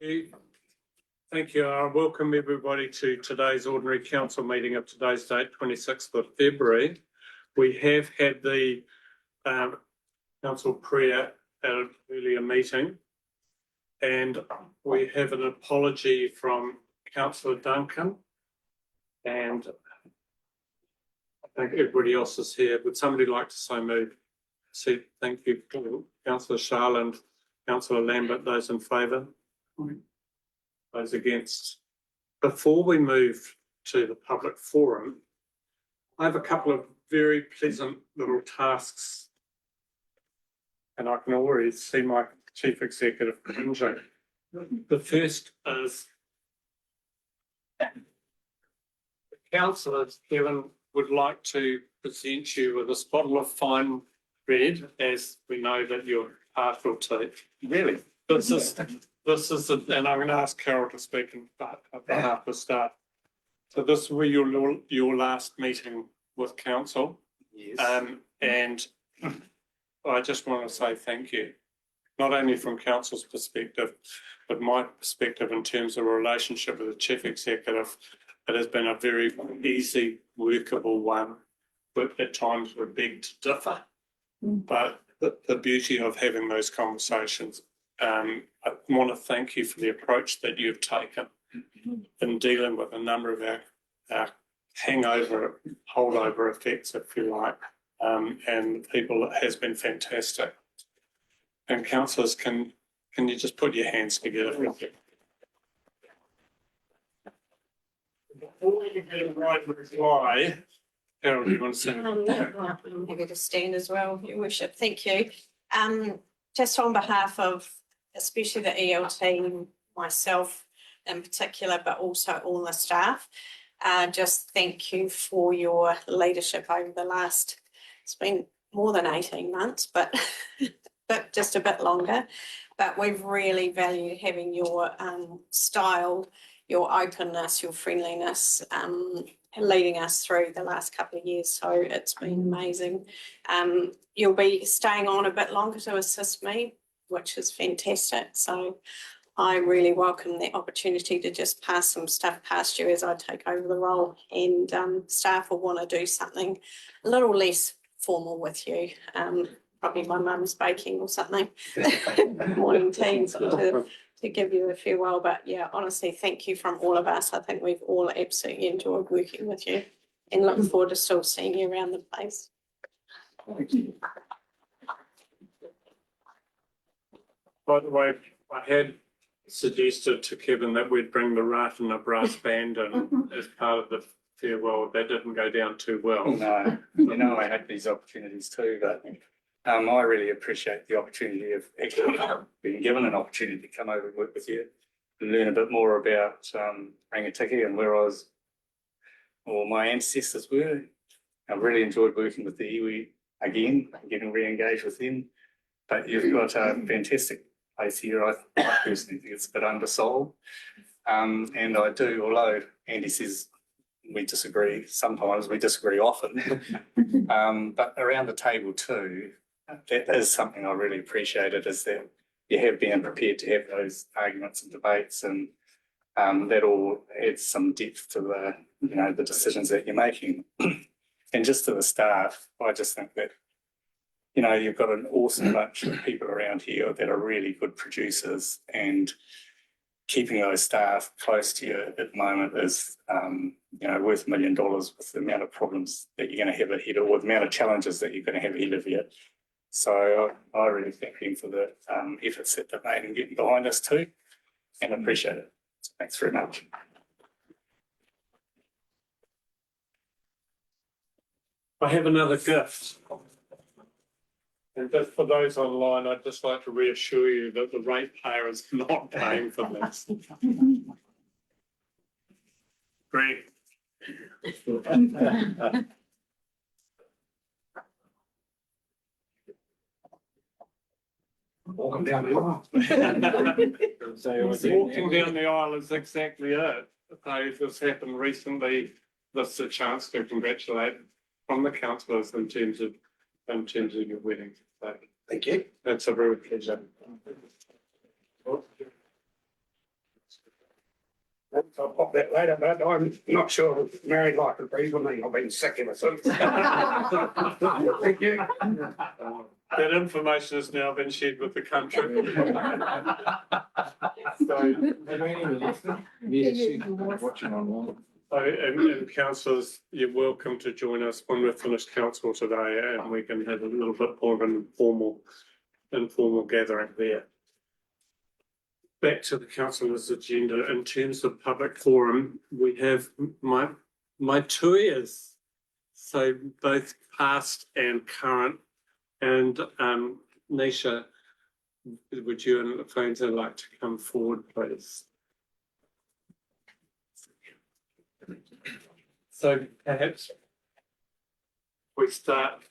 Thank you. I welcome everybody to today's ordinary council meeting of today's date, 26th of February. We have had the council prayer at an earlier meeting, and we have an apology from Councillor Duncan, and I think everybody else is here. Would somebody like to so move? Thank you, Councillor Charland, Councillor Lambert. Those in favour? Those against? Before we move to the public forum, I have a couple of very pleasant little tasks, and I can already see my chief executive cringing. The first is the councillors, Kevin, would like to present you with this bottle of fine red, as we know that you're partial to. Really? This is, and I'm going to ask Carol to speak on behalf of the staff. So this will be your last meeting with council. Yes. And I just want to say thank you, not only from council's perspective, but my perspective in terms of a relationship with the chief executive. It has been a very easy, workable one, but at times we're big to differ. But the beauty of having those conversations, I want to thank you for the approach that you've taken in dealing with a number of our holdover effects, if you like, and people. It has been fantastic. And councillors, can you just put your hands together? Before we get a right reply, Carol, do you want to say? I'm happy to stand as well, Your Worship. Thank you. Just on behalf of especially the EL team, myself in particular, but also all the staff, just thank you for your leadership over the last, it's been more than 18 months, but just a bit longer. But we've really valued having your style, your openness, your friendliness, leading us through the last couple of years. So it's been amazing. You'll be staying on a bit longer to assist me, which is fantastic. So I really welcome the opportunity to just pass some stuff past you as I take over the role, and staff will want to do something a little less formal with you. Probably my mum's baking or something, morning teas to give you a farewell. But yeah, honestly, thank you from all of us. I think we've all absolutely enjoyed working with you and look forward to still seeing you around the place. Thank you. By the way, I had suggested to Kevin that we'd bring the Ratana brass band in as part of the farewell. That didn't go down too well. No, I had these opportunities too, but I really appreciate the opportunity of actually being given an opportunity to come over and work with you and learn a bit more about Rangitikei and where my ancestors were. I really enjoyed working with the iwi again, getting re-engaged with them. But you've got a fantastic place here. I personally think it's a bit undersold. And I do, although Andy says we disagree, sometimes we disagree often. But around the table too, that is something I really appreciated, is that you have been prepared to have those arguments and debates, and that all adds some depth to the decisions that you're making. And just to the staff, I just think that you've got an awesome bunch of people around here that are really good producers, and keeping those staff close to you at the moment is, worth $1 million with the amount of problems that you're going to have ahead, or the amount of challenges that you're going to have ahead of you. So I really thank them for the efforts that they've made in getting behind us too, and appreciate it. So thanks very much. I have another gift. And just for those online, I'd just like to reassure you that the ratepayer is not paying for this. Greg. Walking down the aisle. Walking down the aisle is exactly it. So this happened recently. This is a chance to congratulate from the councillors in terms of your wedding. So Thank you. that's a real pleasure. I'll pop that later, but I'm not sure if married life agrees with me. I've been sick ever since. Thank you. That information has now been shared with the country. Watching online. So, and councillors, you're welcome to join us when we're finished council today and we can have a little bit more of an informal gathering there. Back to the councillors' agenda. In terms of public forum, we have my tuias. So both past and current. And Nisha, would you and Lafonso like to come forward, please? So perhaps we start,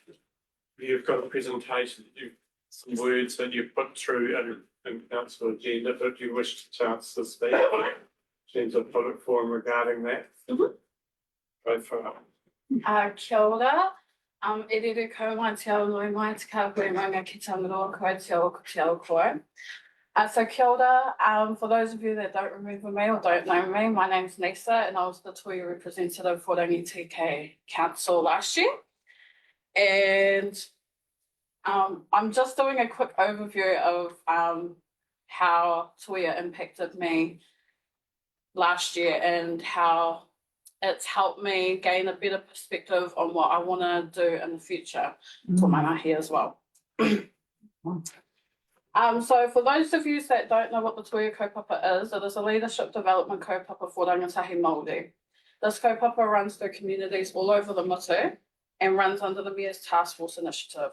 you've got a presentation, some words that you've put through in council agenda, but you wish to chance to speak in terms of public forum regarding that. Go for it. Kia ora. E rere ko mai te ao noi mai te ka koe manga ki tangaroa koe te ao ko te ao koe. So kia ora. For those of you that don't remember me or don't know me, my name's Nisa and I was the Toy representative for Rangitikei Council last year. And I'm just doing a quick overview of how Toya impacted me last year and how it's helped me gain a better perspective on what I want to do in the future for my mahi as well. So for those of you that don't know what the Toya Kaupapa is, it is a leadership development kaupapa for rangatahi Māori. This kaupapa runs through communities all over the Mutu and runs under the Mayor's Task Force Initiative.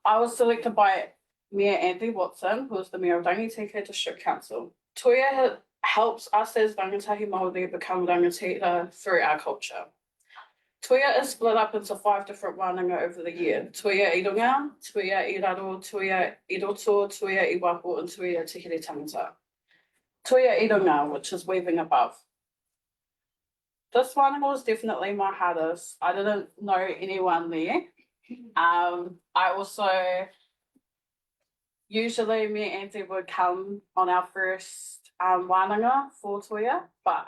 I was selected by Mayor Andy Watson, who is the Mayor of Rangitikei District Council. Toya helps us as rangatahi Māori become rangatira through our culture. Toya is split up into 5 different wānanga over the year. Toya i runga, Toya i raro, Toya i roto, Toya i waho, and Toya te here tangata. Toya i runga, which is weaving above. This wānanga was definitely my hardest. I didn't know anyone there. I also, usually me and Andy would come on our first wānanga for Toya, but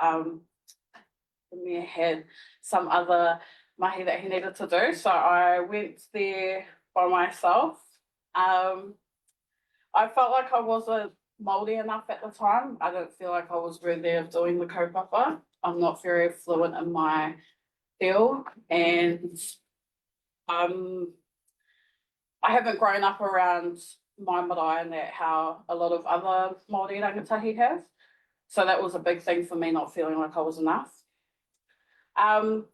the Mayor had some other mahi that he needed to do, so I went there by myself. I felt like I wasn't Māori enough at the time. I didn't feel like I was worthy of doing the kaupapa. I'm not very fluent in my field, and I haven't grown up around my marae and that how a lot of other Māori rangatahi have. So that was a big thing for me, not feeling like I was enough.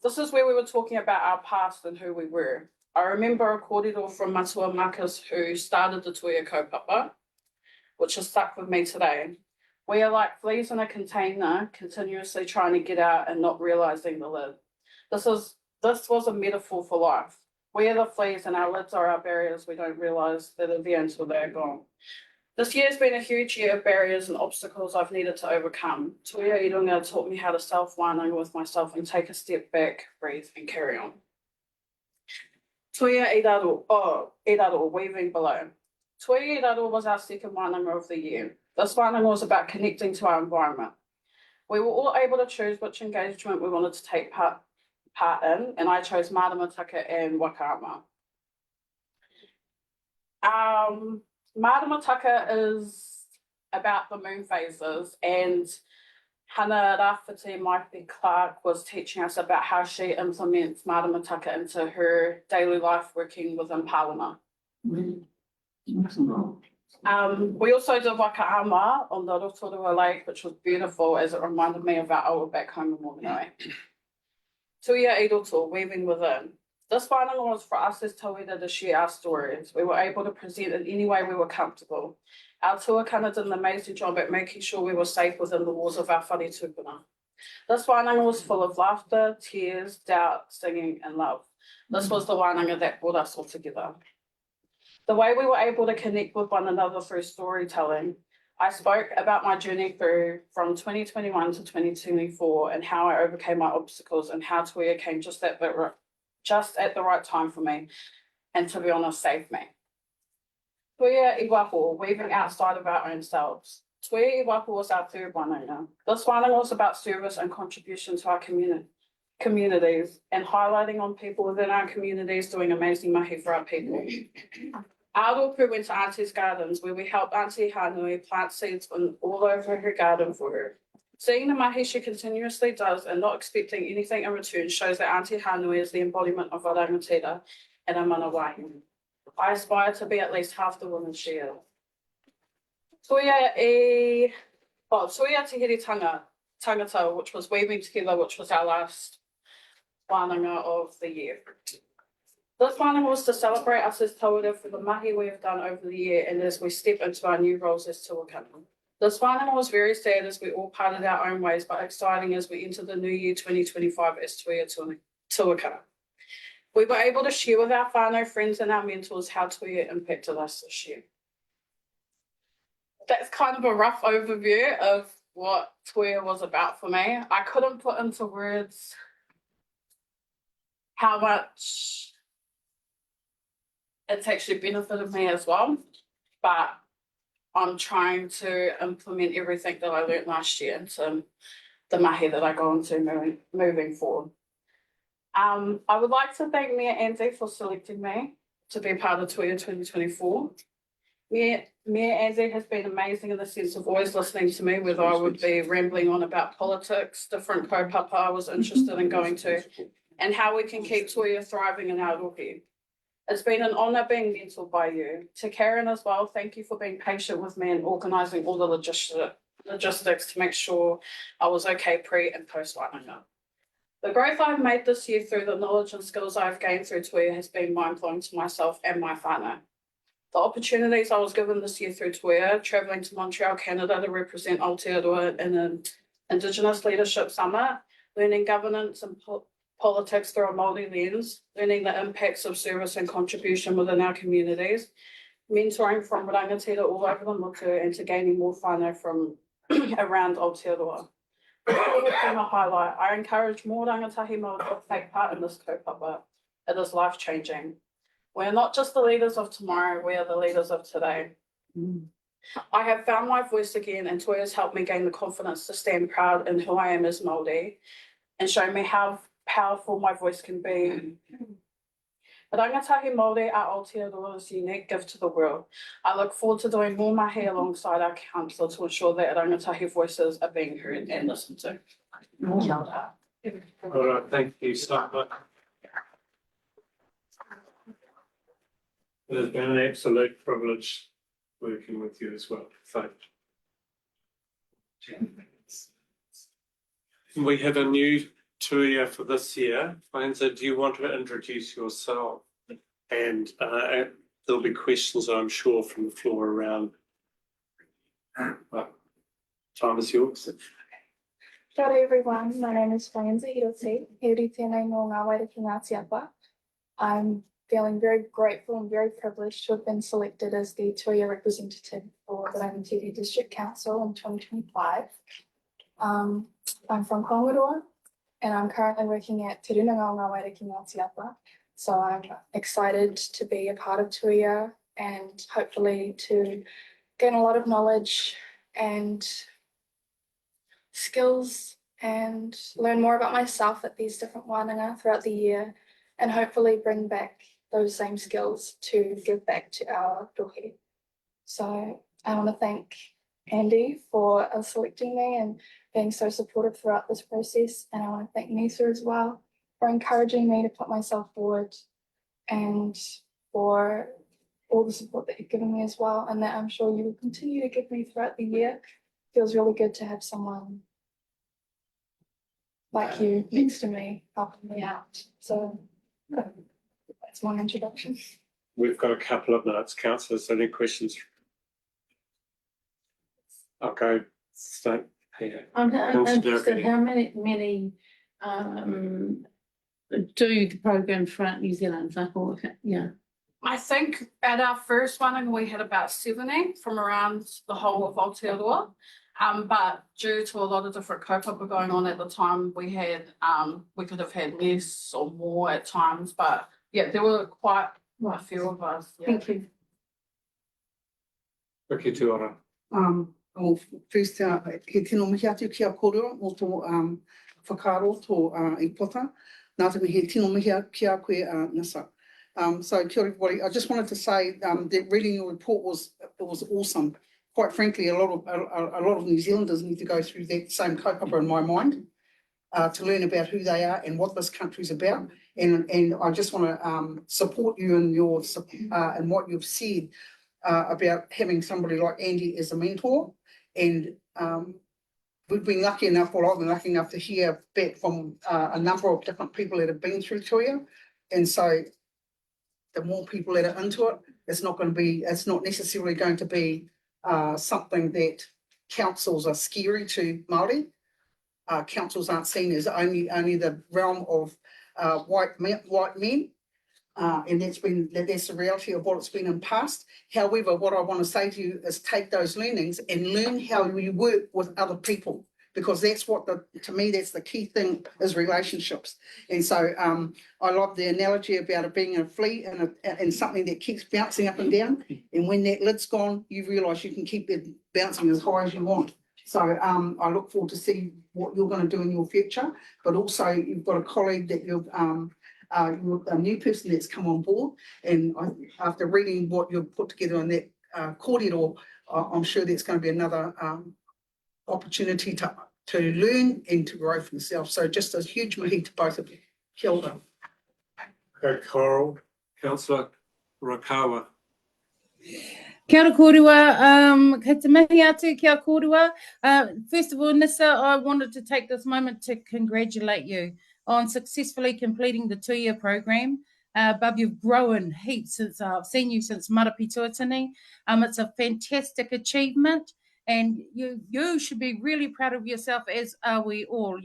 This is where we were talking about our past and who we were. I remember a kōrero from Matua Marcus who started the Toya Kaupapa, which has stuck with me today. We are like fleas in a container, continuously trying to get out and not realising the lid. This was a metaphor for life. We are the fleas and our lids are our barriers. We don't realise that they're there until they're gone. This year's been a huge year of barriers and obstacles I've needed to overcome. Toya i runga taught me how to self-wānanga with myself and take a step back, breathe and carry on. Toya i raro, weaving below. Toya i raro was our second wānanga of the year. This wānanga was about connecting to our environment. We were all able to choose which engagement we wanted to take part in, and I chose Maramataka and Wakaama. Maramataka is about the moon phases, and Hana Rafiti Maipi Clark was teaching us about how she implements Maramataka into her daily life working within Parliament. We also did Wakaama on the Rotorua Lake, which was beautiful as it reminded me of our awa back home in Whanganui. Tuia i roto, weaving within. This wānanga was for us as tauira to share our stories. We were able to present in any way we were comfortable. Our tuakana did an amazing job at making sure we were safe within the walls of our whare tupuna. This wānanga was full of laughter, tears, doubt, singing and love. This was the wānanga that brought us all together. The way we were able to connect with one another through storytelling. I spoke about my journey through from 2021 to 2024 and how I overcame my obstacles and how Toya came just at the right time for me and, to be honest, saved me. Toya i waho, weaving outside of our own selves. Tue Iwapu was our third wānanga. This wānanga was about service and contribution to our communities and highlighting on people within our communities doing amazing mahi for our people. Our rōpū went to Auntie's Gardens where we helped Auntie Hanui plant seeds all over her garden for her. Seeing the mahi she continuously does and not expecting anything in return shows that Auntie Hanui is the embodiment of a rangatira and a mana waihi. I aspire to be at least half the woman she is. Tuia Te Here Tangata, which was Weaving Together, which was our last wānanga of the year. This wānanga was to celebrate us as tauira for the mahi we have done over the year and as we step into our new roles as tuakana. This wānanga was very sad as we all parted our own ways, but exciting as we enter the new year 2025 as Tuia Tuakana. We were able to share with our whānau friends and our mentors how Tuia impacted us this year. That's kind of a rough overview of what Tuia was about for me. I couldn't put into words how much it's actually benefited me as well, but I'm trying to implement everything that I learned last year into the mahi that I go into moving forward. I would like to thank Mia Andy for selecting me to be part of Tuia 2024. Mia Andy has been amazing in the sense of always listening to me, whether I would be rambling on about politics, different kaupapa I was interested in going to, and how we can keep Tuia thriving in our rohe. It's been an honour being mentored by you. To Karen as well, thank you for being patient with me and organising all the logistics to make sure I was okay pre and post wānanga. The growth I've made this year through the knowledge and skills I've gained through Tuia has been mind-blowing to myself and my whānau. The opportunities I was given this year through Tuia, travelling to Montreal, Canada to represent Aotearoa in an Indigenous Leadership Summit, learning governance and politics through a Māori lens, learning the impacts of service and contribution within our communities, mentoring from rangatira all over the motu and to gaining more whānau from around Aotearoa. It has been a highlight. I encourage more rangatahi Māori to take part in this kaupapa. It is life-changing. We are not just the leaders of tomorrow, we are the leaders of today. I have found my voice again and Tuia has helped me gain the confidence to stand proud in who I am as Māori and show me how powerful my voice can be. Rangatahi Māori are Aotearoa's unique gift to the world. I look forward to doing more mahi alongside our council to ensure that rangatahi voices are being heard and listened to. All right, thank you, Starla. It has been an absolute privilege working with you as well. Thank you. We have a new Tuia for this year. Fainza, do you want to introduce yourself? And there'll be questions, I'm sure, from the floor around. Time is yours. Kia ora everyone, my name is Fainza Hirote, he uri tēnei no ngā waira ki Ngātiapa. I'm feeling very grateful and very privileged to have been selected as the Tuia representative for the Rangatira District Council in 2025. I'm from Kongaroa and I'm currently working at Te Runanga o ngā waira ki Ngātiapa. So I'm excited to be a part of Tuia and hopefully to gain a lot of knowledge and skills and learn more about myself at these different wānanga throughout the year and hopefully bring back those same skills to give back to our rohe. So I want to thank Andy for selecting me and being so supportive throughout this process, and I want to thank Nisa as well for encouraging me to put myself forward and for all the support that you've given me as well, and that I'm sure you will continue to give me throughout the year. It feels really good to have someone like you next to me helping me out. So that's my introduction. We've got a couple of minutes, councillors. Any questions? I'll go start here. I'm interested, how many do the program throughout New Zealand? Like, or, yeah. I think at our first one we had about 70 from around the whole of Aotearoa. But due to a lot of different kaupapa going on at the time, we had we could have had less or more at times. But yeah, there were quite a few of us. Yeah. Thank you. Ricky Tuara. first, he tino mihi atu ki a kōrero mo tō whakaro tō i pota. Nā te mihi tino mihi ki a koe Nisa. So kia ora everybody. I just wanted to say that reading your report was awesome. Quite frankly, a lot of New Zealanders need to go through that same kaupapa in my mind to learn about who they are and what this country's about. And I just want to support you in your and what you've said about having somebody like Andy as a mentor. And we've been lucky enough, well, I've been lucky enough to hear back from a number of different people that have been through Tuia. And so the more people that are into it, it's not necessarily going to be something that councils are scary to Māori. Councils aren't seen as only the realm of white men. And that's the reality of what it's been in the past. However, what I want to say to you is take those learnings and learn how you work with other people, because that's to me, that's the key thing is relationships. And so I love the analogy about it being a flea and something that keeps bouncing up and down. And when that lid's gone, you realise you can keep it bouncing as high as you want. So I look forward to see what you're going to do in your future, but also you've got a colleague that you're a new person that's come on board, and after reading what you've put together in that kōrero, I'm sure there's going to be another opportunity to learn and to grow for yourself. So just a huge mihi to both of you. Kia ora. Okay, Coral, Councillor Rakawa. Kia ora kōrua, kei te mihi atu kia kōrua. First of all, Nisa, I wanted to take this moment to congratulate you on successfully completing the 2-year program. Bub, you've grown heaps since I've seen you since Marapi Tuatini. It's a fantastic achievement, and you should be really proud of yourself, as are we all,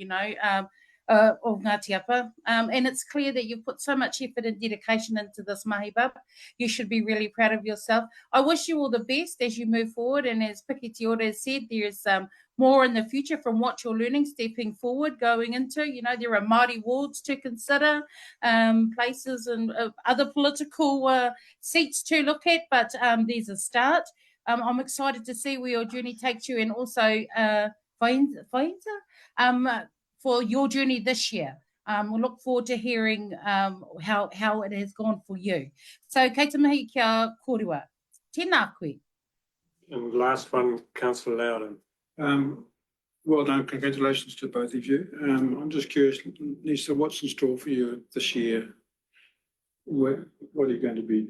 of Ngāti Apa. And it's clear that you've put so much effort and dedication into this mahi, Bub. You should be really proud of yourself. I wish you all the best as you move forward, and as Piki Te Ora has said, there's more in the future from what you're learning, stepping forward, going into, there are Māori wards to consider, places and other political seats to look at, but there's a start. I'm excited to see where your journey takes you, and also for your journey this year. We'll look forward to hearing how it has gone for you. So, kei te mihi kia kōrua. Tēnā koe. And last one, Councillor Loudon. Well done, congratulations to both of you. I'm just curious, Nisa, what's in store for you this year? What are you going to be?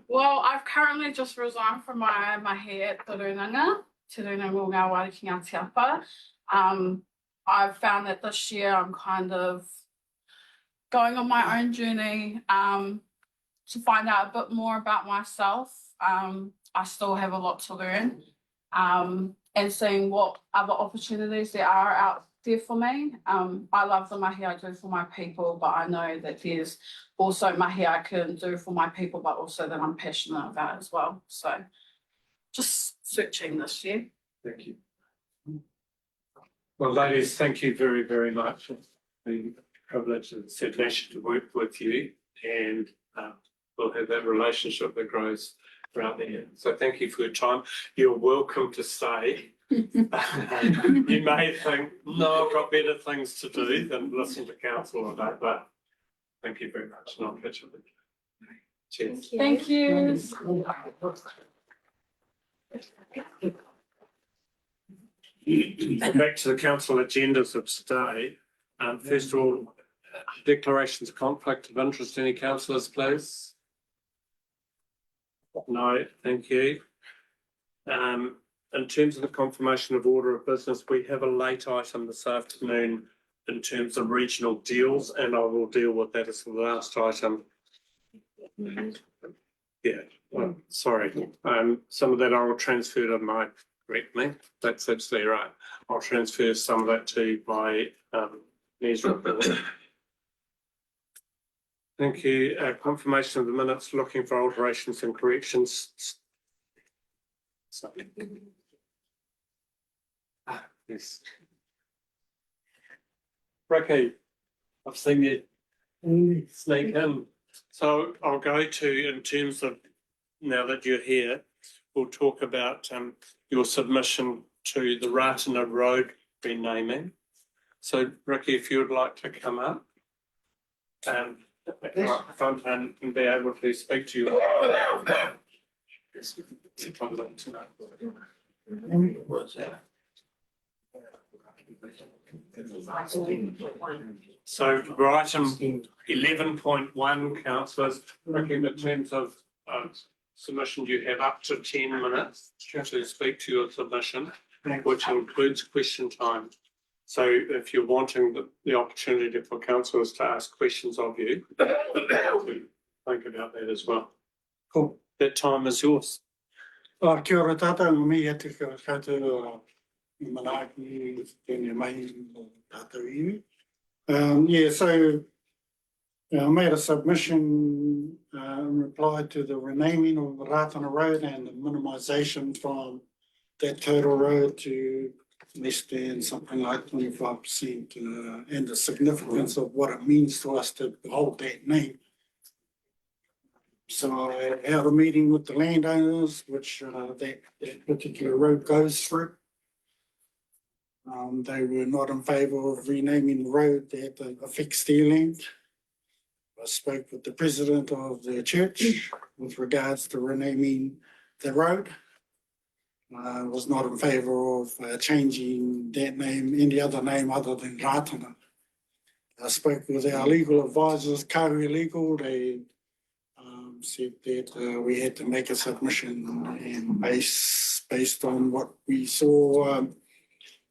Well, I've currently just resigned from my mahi at Te Runanga, Te Runanga o Ngā Wāhi ki Ngāti Apa. I've found that this year I'm kind of going on my own journey to find out a bit more about myself. I still have a lot to learn, and seeing what other opportunities there are out there for me. I love the mahi I do for my people, but I know that there's also mahi I can do for my people, but also that I'm passionate about as well. So just searching this year. Thank you. Well, ladies, thank you very, very much. It's been a privilege and a pleasure to work with you, and we'll have that relationship that grows throughout the year. So thank you for your time. You're welcome to stay. You may think, no, I've got better things to do than listen to council all day, but thank you very much. And I'll catch up with you. Cheers. Thank you. Back to the council agendas of today. First of all, declarations of conflict of interest. Any councillors, please? No, thank you. In terms of the confirmation of order of business, we have a late item this afternoon in terms of regional deals, and I will deal with that as the last item. Yeah, sorry. Some of that I will transfer to my correctly. That's absolutely right. I'll transfer some of that to my news report. Thank you. Confirmation of the minutes, looking for alterations and corrections. Sorry. Yes. Ricky, I've seen you sneak in. So I'll go to, in terms of, now that you're here, we'll talk about your submission to the Ratana Road renaming. So Ricky, if you would like to come up at the microphone and be able to speak to you. So for item 11.1, councillors, Ricky, in terms of submission, you have up to 10 minutes to speak to your submission, which includes question time. So if you're wanting the opportunity for councillors to ask questions of you, think about that as well. Cool. That time is yours. Kia ora tātou, me e te koutou I manaaki tēnei mai tātou iwi. Yeah, so I made a submission in reply to the renaming of Ratana Road and the minimisation from that total road to less than something like 25%, and the significance of what it means to us to hold that name. So I had a meeting with the landowners, which that particular road goes through. They were not in favour of renaming the road. They had to affix their land. I spoke with the president of the church with regards to renaming the road. I was not in favour of changing that name, any other name other than Ratana. I spoke with our legal advisors, Kauri Legal. They said that we had to make a submission, and based on what we saw,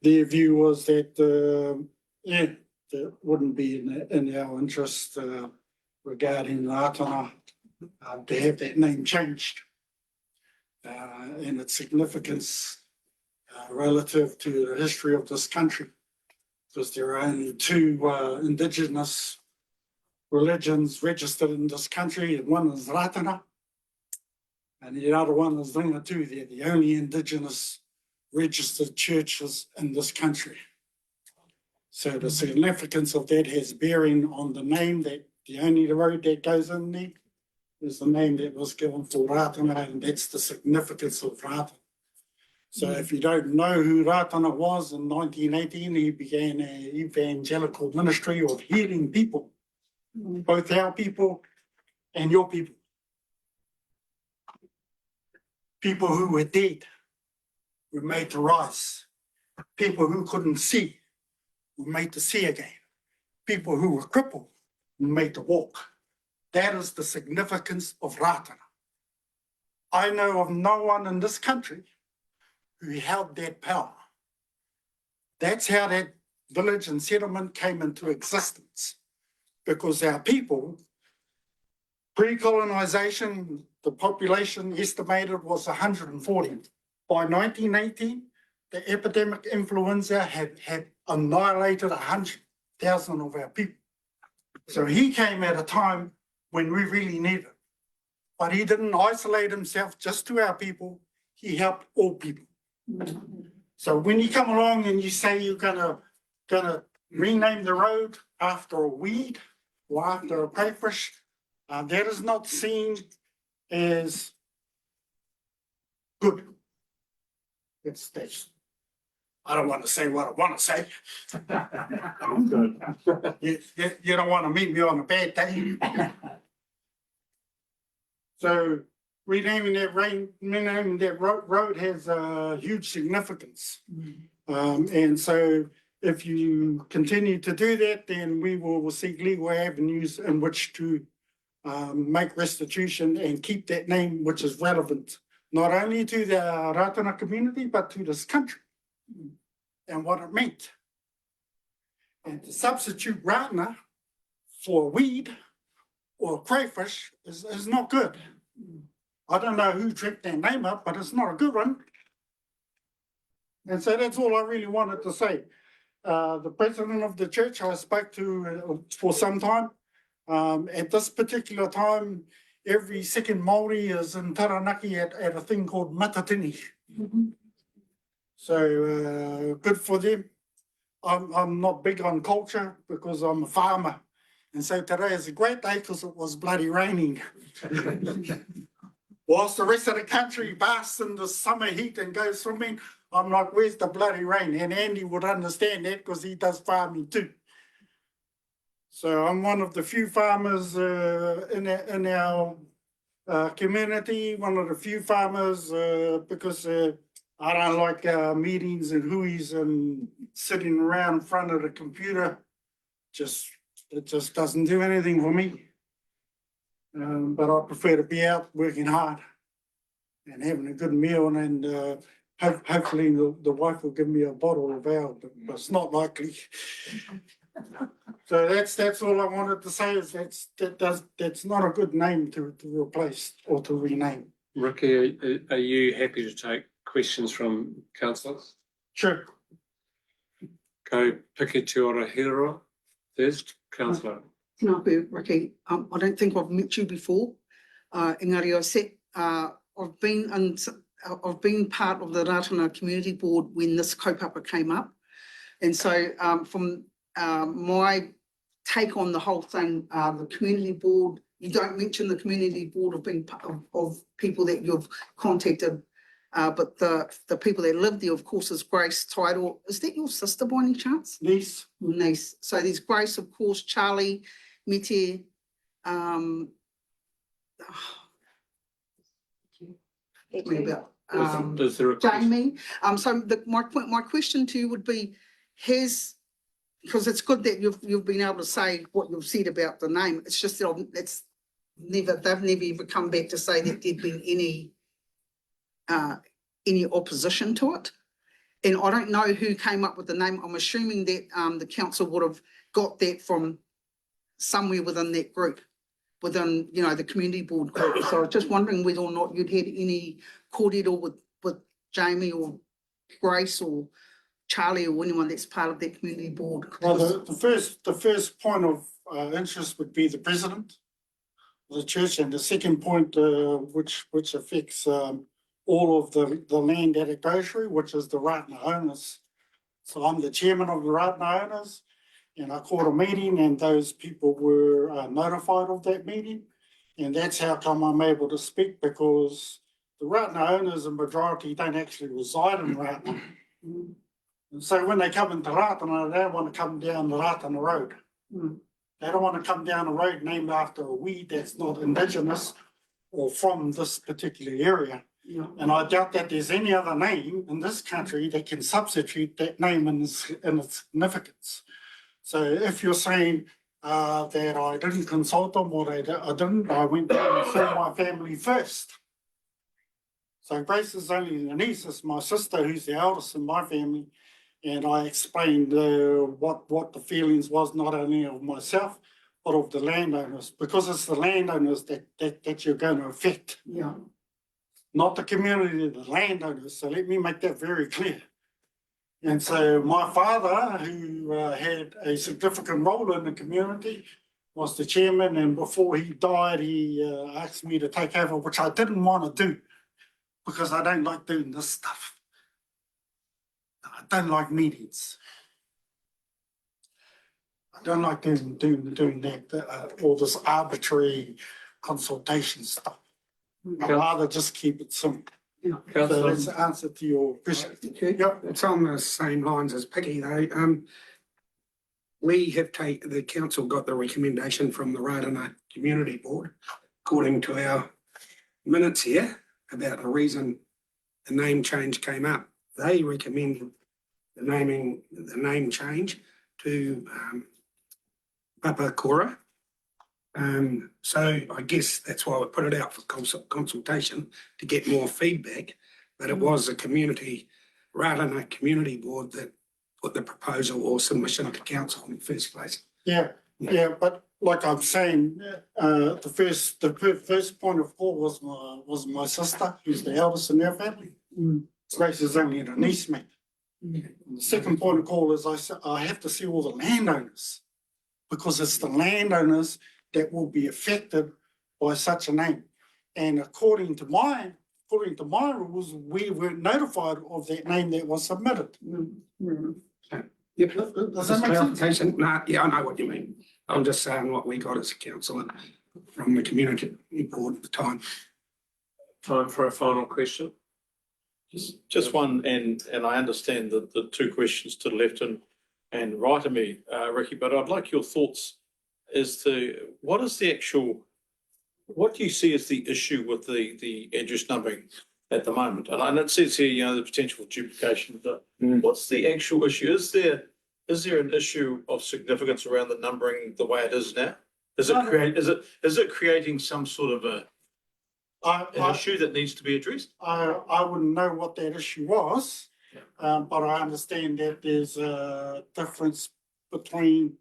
their view was that that wouldn't be in our interest regarding Ratana to have that name changed. And its significance relative to the history of this country, because there are only two indigenous religions registered in this country, and one is Ratana, and the other one is Ringatu. They're the only indigenous registered churches in this country. So the significance of that has bearing on the name that the only road that goes in there is the name that was given for Ratana, and that's the significance of Ratana. So if you don't know who Ratana was, in 1918, he began an evangelical ministry of healing people, both our people and your people. People who were dead were made to rise. People who couldn't see were made to see again. People who were crippled were made to walk. That is the significance of Ratana. I know of no one in this country who held that power. That's how that village and settlement came into existence. Because our people, pre-colonization, the population estimated was 140. By 1918, the epidemic influenza had annihilated 100,000 of our people. So he came at a time when we really needed it. But he didn't isolate himself just to our people, he helped all people. So when you come along and you say you're gonna rename the road after a weed or after a crayfish, that is not seen as good. It's I don't want to say what I want to say. You don't want to meet me on a bad day. So renaming that road has a huge significance. And so if you continue to do that, then we will seek legal avenues in which to make restitution and keep that name, which is relevant not only to the Ratana community, but to this country and what it meant. And to substitute Ratana for weed or crayfish is not good. I don't know who tripped that name up, but it's not a good one. And so that's all I really wanted to say. The president of the church I spoke to for some time. At this particular time, every second Māori is in Taranaki at a thing called Matatini. So good for them. I'm not big on culture because I'm a farmer. And so today is a great day because it was bloody raining. whilst the rest of the country basks in the summer heat and goes swimming, I'm like, where's the bloody rain? And Andy would understand that because he does farming too. So I'm one of the few farmers in our community, one of the few farmers because I don't like meetings and hooies and sitting around in front of the computer. It just doesn't do anything for me. But I prefer to be out working hard and having a good meal, and hopefully the wife will give me a bottle of ale, but it's not likely. So that's all I wanted to say, is that's not a good name to replace or to rename. Ricky, are you happy to take questions from councillors? Sure. Go Pikituora Hero first, councillor. Tēnā koe, Ricky. I don't think I've met you before. Engari o se, I've been part of the Ratana Community Board when this kaupapa came up. And so from my take on the whole thing, the community board, you don't mention the community board of being of people that you've contacted, but the people that live there, of course, is Grace Tidal. Is that your sister by any chance? Niece. Niece. So there's Grace, of course, Charlie, Mete, Does the request, Jamie. So my question to you would be, because it's good that you've been able to say what you've said about the name. It's just that they've never ever come back to say that there'd been any opposition to it. And I don't know who came up with the name. I'm assuming that the council would have got that from somewhere within that group, within, the community board group. So I was just wondering whether or not you'd had any cordial with Jamie or Grace or Charlie or anyone that's part of that community board. Well, the first point of interest would be the president of the church, and the second point, which affects all of the land at it goes through, which is the Ratana owners. So I'm the chairman of the Ratana owners, and I called a meeting, and those people were notified of that meeting, and that's how come I'm able to speak, because the Ratana owners, in majority, don't actually reside in Ratana. And so when they come into Ratana, they don't want to come down the Ratana road. They don't want to come down a road named after a weed that's not indigenous or from this particular area. Yeah. And I doubt that there's any other name in this country that can substitute that name in its significance. So if you're saying that I didn't consult them or I went down and saw my family first. So Grace is only the niece, it's my sister who's the eldest in my family. And I explained what the feelings was, not only of myself, but of the landowners, because it's the landowners that you're going to affect. Yeah. Not the community, the landowners. So let me make that very clear. And so my father, who had a significant role in the community, was the chairman. And before he died, he asked me to take over, which I didn't want to do because I don't like doing this stuff. I don't like meetings. I don't like doing that, all this arbitrary consultation stuff. I'd rather just keep it simple. So that's the answer to your question. Yep, it's on the same lines as Picky though. We have the council got the recommendation from the Ratana Community Board, according to our minutes here, about the reason the name change came up. They recommended the name change to Papakura. So I guess that's why we put it out for consultation to get more feedback. But it was a Ratana Community Board that put the proposal or submission to council in the first place. Yeah, but like I'm saying, the first point of call was my sister, who's the eldest in their family. Grace is only a niece, mate. The second point of call is I have to see all the landowners, because it's the landowners that will be affected by such a name. And according to my rules, we were notified of that name that was submitted. Yep. Does that make sense? Yeah, I know what you mean. I'm just saying what we got as a council from the community board at the time. time for a final question. Just one, and I understand the two questions to the left and right of me, Ricky, but I'd like your thoughts as to what is the actual, what do you see as the issue with the address numbering at the moment? And it says here, you know, the potential for duplication, but what's the actual issue? Is there an issue of significance around the numbering the way it is now? Is it creating some sort of an issue that needs to be addressed? I wouldn't know what that issue was, but I understand that there's a difference between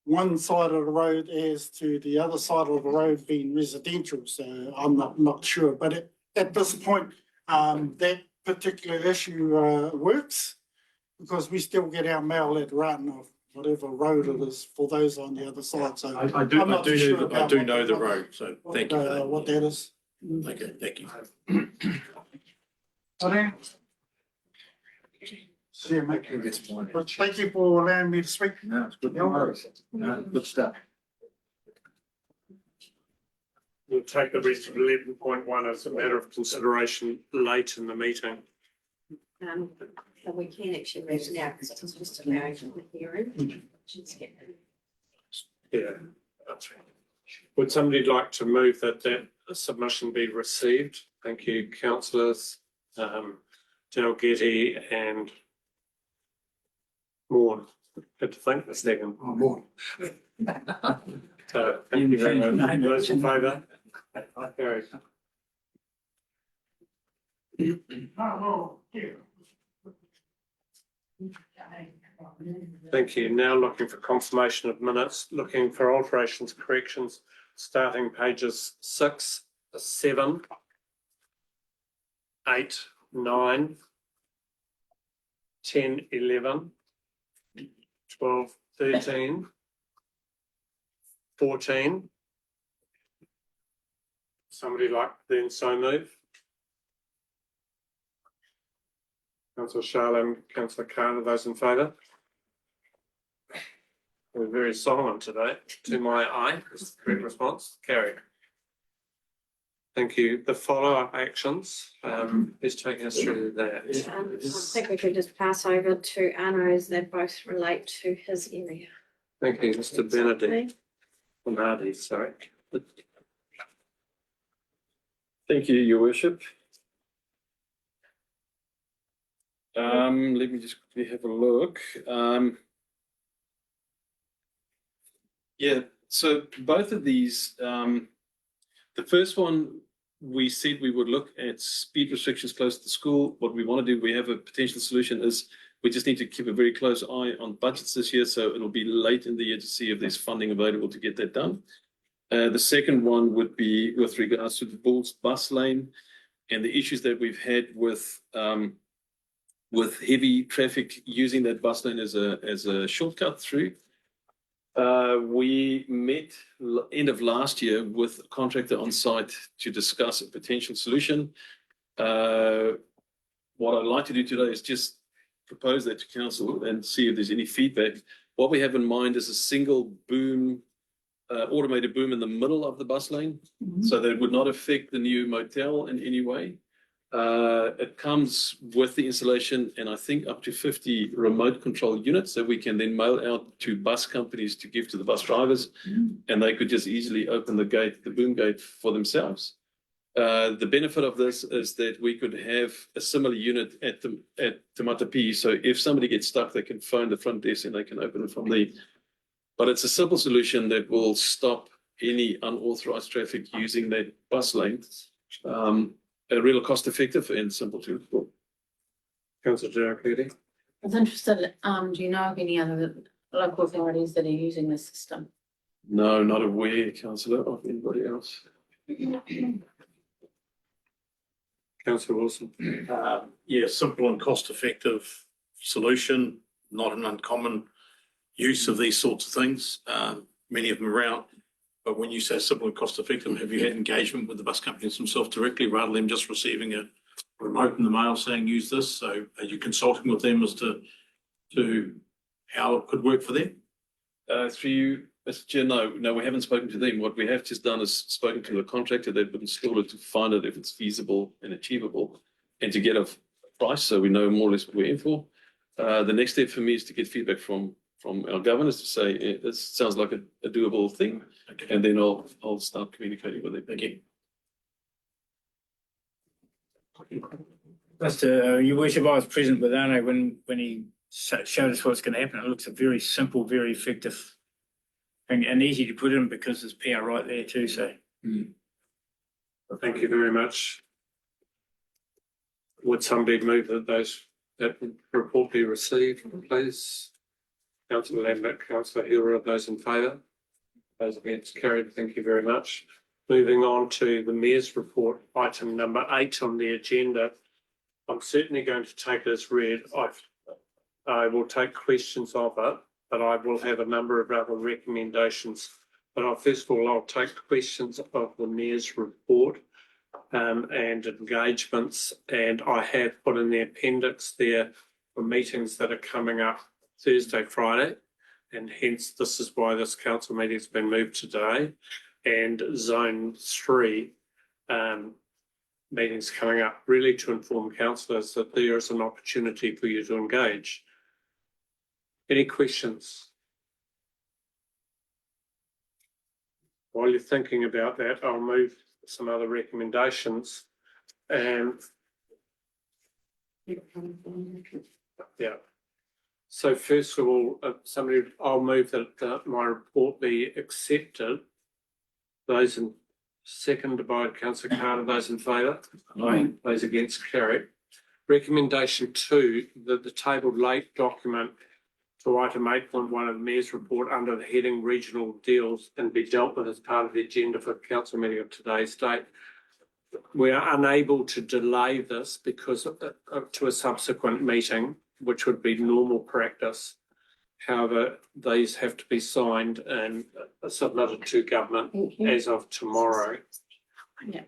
one side of the road as to the other side of the road being residential, so I'm not sure, but at this point, that particular issue works because we still get our mail at Ratana, whatever road it is, for those on the other side, so. I do I'm not too sure about know the road, so thank you. What that is. Okay, thank you. See you, mate. Thank you for allowing me to speak. No, it's good. No worries. No, good stuff. We'll take the rest of 11.1 as a matter of consideration late in the meeting. But we can actually move now because it's just allowing the hearing. Yeah. Would somebody like to move that submission be received? Thank you, councillors, Dalgetty and Morn. Good to think this second. Morn. So, thank you very much. Those in favour? Carried. Thank you. Now looking for confirmation of minutes, looking for alterations, corrections, starting pages 6, 7, 8, 9, 10, 11, 12, 13, 14. Somebody like then so move? Councillor Sharlam, Councillor Carter, those in favour? We're very solemn today, to my eye, is the correct response, carried. Thank you. The follow-up actions, who's taking us through that? I think we could just pass over to Anna as they both relate to his area. Thank you, Mr. Benedict. Bernardi, sorry. Thank you, Your Worship. Let me just quickly have a look. Yeah, so both of these, the first one, we said we would look at speed restrictions close to the school. What we want to do, we have a potential solution is we just need to keep a very close eye on budgets this year. So it'll be late in the year to see if there's funding available to get that done. The second one would be with regards to the Bulls bus lane and the issues that we've had with heavy traffic using that bus lane as a shortcut through. We met end of last year with a contractor on site to discuss a potential solution. What I'd like to do today is just propose that to council and see if there's any feedback. What we have in mind is a single boom, automated boom in the middle of the bus lane, so that it would not affect the new motel in any way. It comes with the installation and I think up to 50 remote control units that we can then mail out to bus companies to give to the bus drivers, and they could just easily open the gate, the boom gate for themselves. The benefit of this is that we could have a similar unit at Te Matapi, so if somebody gets stuck, they can phone the front desk and they can open it from there. But it's a simple solution that will stop any unauthorized traffic using that bus lane. A real cost effective and simple to install. Councillor Jaracudi. I was interested, do you know of any other local authorities that are using this system? No, not aware, councillor, of anybody else. Councillor Wilson. Yeah, simple and cost effective solution, not an uncommon use of these sorts of things. Many of them around. But when you say simple and cost effective, have you had engagement with the bus companies themselves directly rather than just receiving a remote in the mail saying use this? So are you consulting with them as to how it could work for them? Through Mr. Chair, no, we haven't spoken to them. What we have just done is spoken to the contractor. They've been installed to find out if it's feasible and achievable and to get a price so we know more or less what we're in for. The next step for me is to get feedback from our governors to say, this sounds like a doable thing. And then I'll start communicating with them. Thank you. Your worship, I was present with Arno when he showed us what's going to happen. It looks a very simple, very effective and easy to put in because there's power right there too, so. Thank you very much. Would somebody move that report be received, please? Councillor Lambert, Councillor Hiller, those in favour? Those against, carried. Thank you very much. Moving on to the Mayor's report, item number 8 on the agenda. I'm certainly going to take it as read. I will take questions of it, but I will have a number of other recommendations. But first of all, I'll take questions of the Mayor's report and engagements, and I have put in the appendix there for meetings that are coming up Thursday, Friday, and hence this is why this council meeting has been moved today, and Zone 3 meetings coming up, really to inform councillors that there is an opportunity for you to engage. Any questions? While you're thinking about that, I'll move some other recommendations. And yeah. So first of all, I'll move that my report be accepted. Those in second by Councillor Carter, those in favour? Aye. Those against, carried. Recommendation 2, that the tabled late document to item 8.1 of the Mayor's report under the heading regional deals and be dealt with as part of the agenda for council meeting of today's date. We are unable to delay this because to a subsequent meeting, which would be normal practice. However, these have to be signed and submitted to government as of tomorrow. Yeah.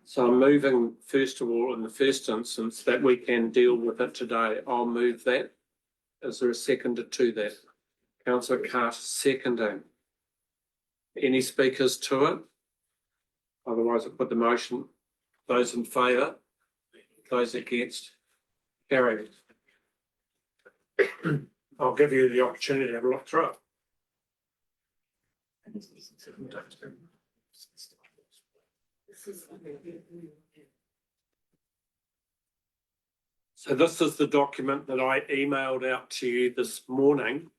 So I'm moving, first of all, in the first instance, that we can deal with it today. I'll move that. Is there a seconder to that? Councillor Carter seconding. Any speakers to it? Otherwise, I'll put the motion. Those in favour? Those against? Carried. I'll give you the opportunity to have a look through it. So this is the document that I emailed out to you this morning,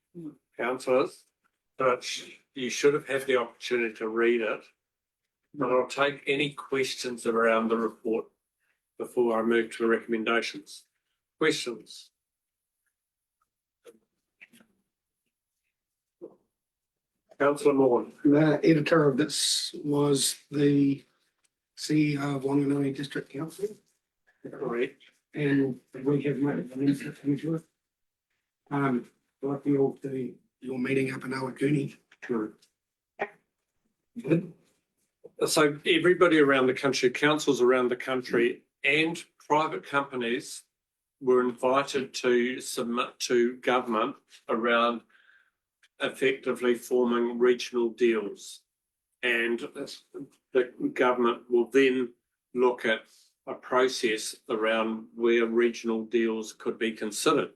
councillors, but you should have had the opportunity to read it. But I'll take any questions around the report before I move to the recommendations. Questions? Councillor Morgan. The editor of this was the CEO of Wanganui District Council. Correct. And we have made an input into it. Like your meeting up in Awakuni. Sure. So everybody around the country, councils around the country and private companies were invited to submit to government around effectively forming regional deals. And the government will then look at a process around where regional deals could be considered.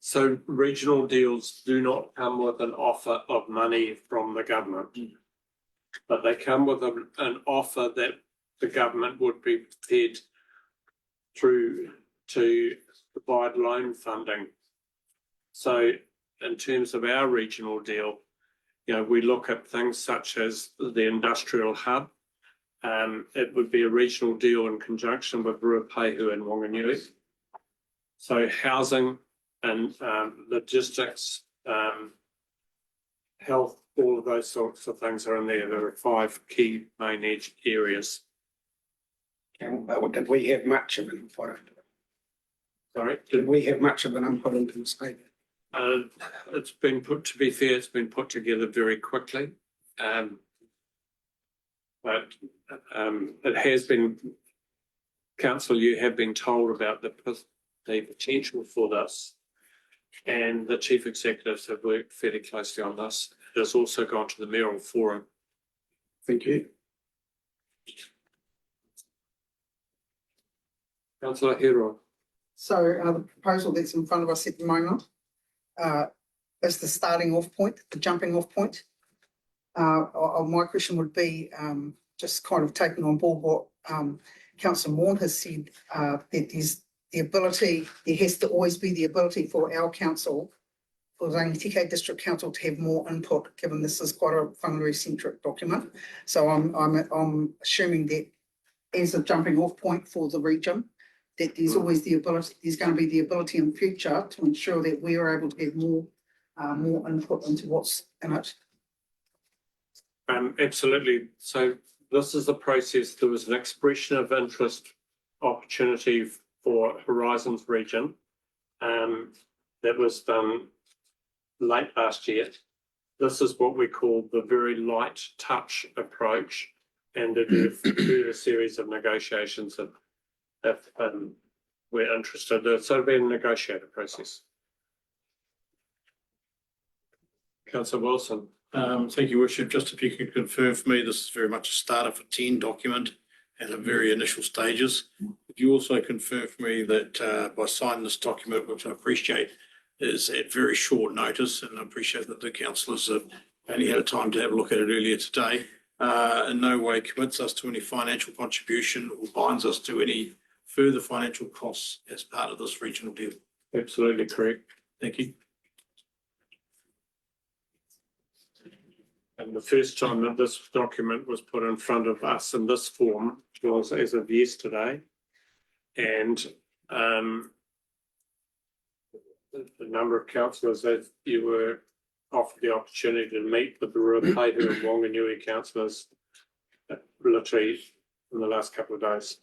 So regional deals do not come with an offer of money from the government, but they come with an offer that the government would be prepared to provide loan funding. So in terms of our regional deal, we look at things such as the industrial hub. It would be a regional deal in conjunction with Ruapehu and Wanganui. So housing and logistics, health, all of those sorts of things are in there. There are 5 key main edge areas. Did we have much of an input? Sorry? Did we have much of an input into the statement? It's been put, to be fair, it's been put together very quickly. But it has been, Council, you have been told about the potential for this. and the chief executives have worked fairly closely on this. It has also gone to the mayoral forum. Thank you. Councillor Hero. So the proposal that's in front of us at the moment is the starting off point, the jumping off point. My question would be just kind of taking on board what Councillor Maughan has said, that there's the ability, there has to always be the ability for our council, for the Rangitike District Council, to have more input, given this is quite a whangarei centric document. So I'm assuming that as a jumping off point for the region, that there's always the ability, there's going to be the ability in future to ensure that we are able to have more input into what's in it. Absolutely. So this is the process. There was an expression of interest opportunity for Horizons region that was done late last year. This is what we call the very light touch approach, and it is a series of negotiations if we're interested. So it'll be a negotiated process. Councillor Wilson. Thank you, Worship. Just if you could confirm for me, this is very much a starter for 10 document at the very initial stages. Could you also confirm for me that by signing this document, which I appreciate, is at very short notice, and I appreciate that the councillors have only had time to have a look at it earlier today, in no way commits us to any financial contribution or binds us to any further financial costs as part of this regional deal? Absolutely correct. Thank you. And the first time that this document was put in front of us in this form was as of yesterday. And the number of councillors that you were offered the opportunity to meet with the Ruapehu and Wanganui councillors literally in the last couple of days.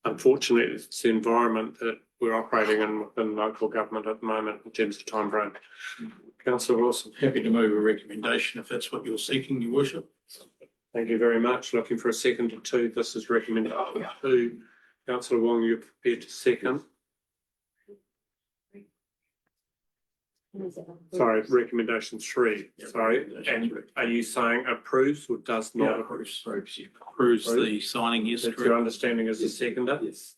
Unfortunately, it's the environment that we're operating in within local government at the moment in terms of time frame. Councillor Wilson. Happy to move a recommendation if that's what you're seeking, Your Worship. Thank you very much. Looking for a second or two. This is recommended two. Councillor Wong, you're prepared to second? Sorry, recommendation 3. Sorry. And are you saying approves or does not? Yeah, approves the signing, yes, That's correct. your understanding as a seconder? Yes.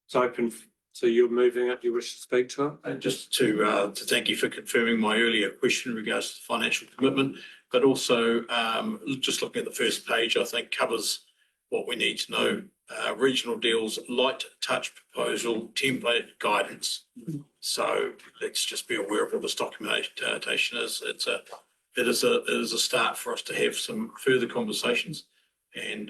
It's open. So you're moving it. You wish to speak to it? Just to thank you for confirming my earlier question in regards to the financial commitment, but also just looking at the first page, I think covers what we need to know. Regional deals, light touch proposal, template guidance. So let's just be aware of what this documentation is. It is a start for us to have some further conversations, and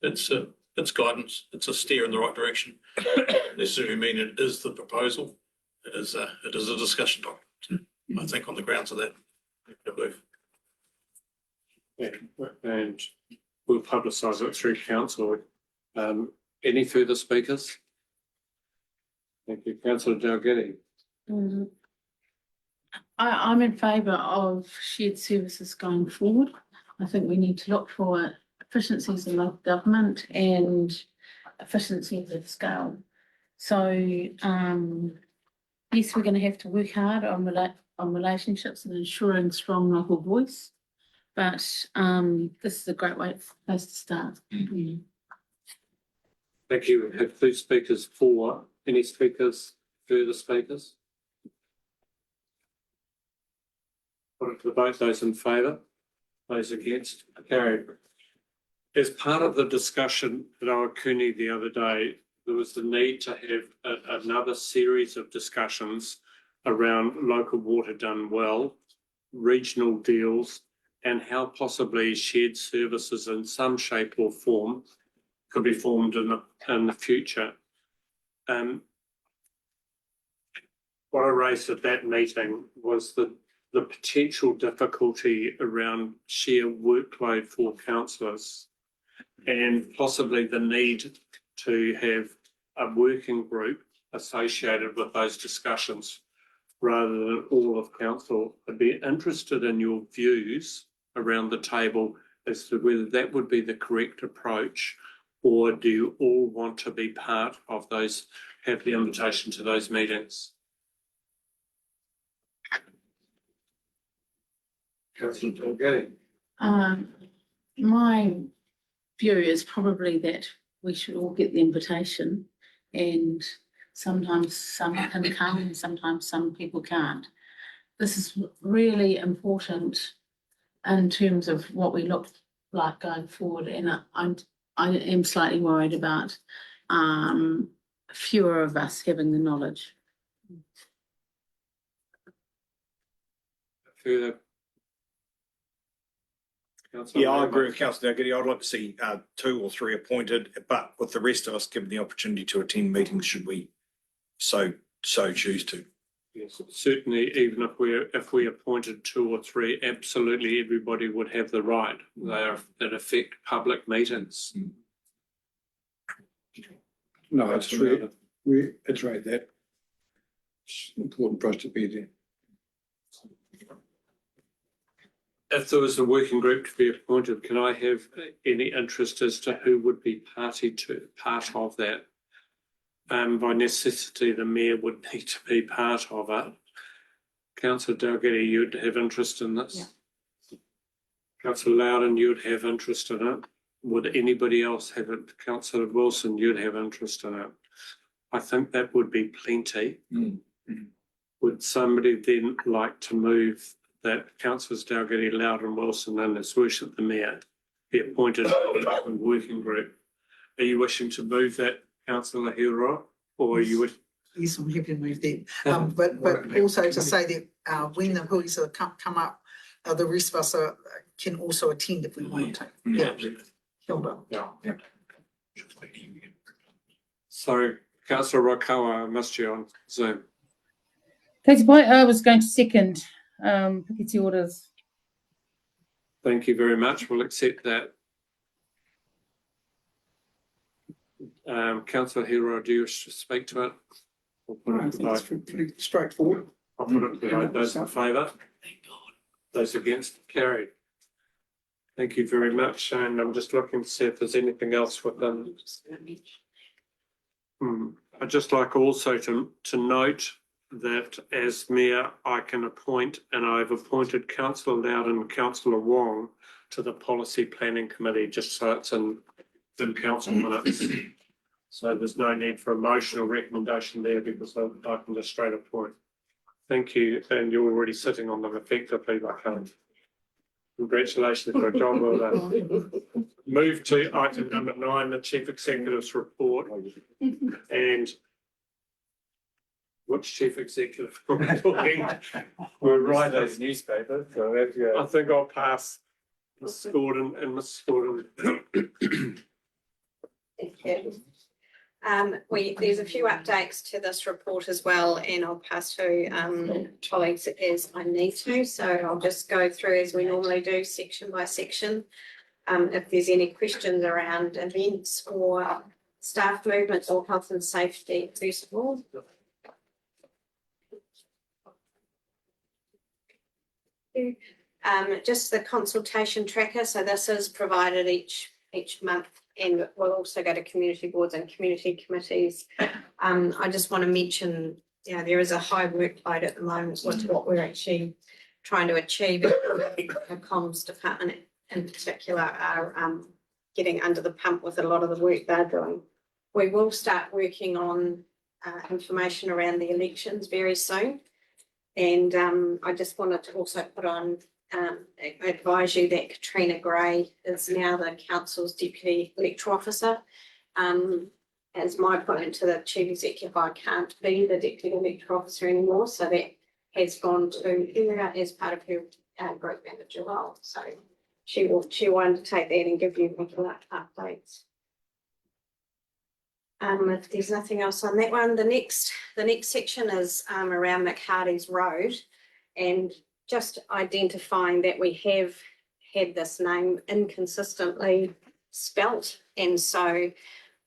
it's guidance. It's a steer in the right direction. Doesn't necessarily mean it is the proposal. It is a discussion document. I think on the grounds of that, And we'll publicise it through council. Any further speakers? Thank you. Councillor Dalgety. I'm in favour of shared services going forward. I think we need to look for efficiencies in local government and efficiencies of scale. So, yes, we're going to have to work hard on relationships and ensuring strong local voice. But this is a great place to start. Thank you. We have 2 speakers for. Any speakers, further speakers? Put it to the vote. Those in favour? Those against? Carried. As part of the discussion at Awakuni the other day, there was the need to have another series of discussions around local water done well, regional deals, and how possibly shared services in some shape or form could be formed in the future. What I raised at that meeting was the potential difficulty around sheer workload for councillors and possibly the need to have a working group associated with those discussions rather than all of council. I'd be interested in your views around the table as to whether that would be the correct approach, Or do you all want to be part of those, have the invitation to those meetings? Councillor Dalgety. My view is probably that we should all get the invitation, and sometimes some can come and sometimes some people can't. This is really important in terms of what we look like going forward, and I am slightly worried about fewer of us having the knowledge. Further? Yeah, I agree with Councillor Dalgety. I'd like to see 2 or 3 appointed, but with the rest of us given the opportunity to attend meetings should we so choose to. Yes, certainly, even if we appointed 2 or 3, absolutely everybody would have the right. They are that affect public meetings. No, it's true. We iterate that. It's important for us to be there. If there was a working group to be appointed, can I have any interest as to who would be part of that? By necessity, the mayor would need to be part of it. Councillor Dalgety, you'd have interest in this? Yeah. Councillor Loudon, you'd have interest in it. Would anybody else have it? Councillor Wilson, you'd have interest in it. I think that would be plenty. Would somebody then like to move that Councillors Dalgety, Loudon, Wilson, and His Worship the Mayor be appointed to a working group? Are you wishing to move that, Councillor Hero, or you would? Yes, I'm happy to move that. But also to say that when the huis come up, the rest of us can also attend if we want to. Yeah. Hilda. Yeah. Sorry, Councillor Rakawa, I missed you on Zoom. Kate Pai, I was going to second Pikiti orders. Thank you very much. We'll accept that. Councillor Hero, do you wish to speak to it? I think it's pretty straightforward. I'll put it to vote. Those in favour? Those against? Carried. Thank you very much. And I'm just looking to see if there's anything else within. I'd just like also to note that as mayor, I can appoint, and I've appointed Councillor Loudon and Councillor Wong to the Policy Planning Committee, just so it's in council minutes. So there's no need for a motion or recommendation there because I can just straight appoint. Thank you, and you're already sitting on them effectively, like congratulations for a job well done. Move to item number 9, the Chief Executive's report. And which Chief Executive? We're right as newspaper, so I think I'll pass Ms. Gordon and Ms. Gordon. Thank you. There's a few updates to this report as well, and I'll pass to colleagues as I need to. So I'll just go through as we normally do, section by section. If there's any questions around events or staff movements or health and safety, first of all. Just the consultation tracker. So this is provided each month, and we'll also go to community boards and community committees. I just want to mention, there is a high workload at the moment with what we're actually trying to achieve. The comms department in particular are getting under the pump with a lot of the work they're doing. We will start working on information around the elections very soon. And I just wanted to also put on, advise you that Katrina Gray is now the council's deputy electoral officer. As my appointment to the chief executive, I can't be the deputy electoral officer anymore, so that has gone to her as part of her group manager role. So she will undertake that and give you regular updates. If there's nothing else on that one, the next section is around McHardy's Road, and just identifying that we have had this name inconsistently spelt. And so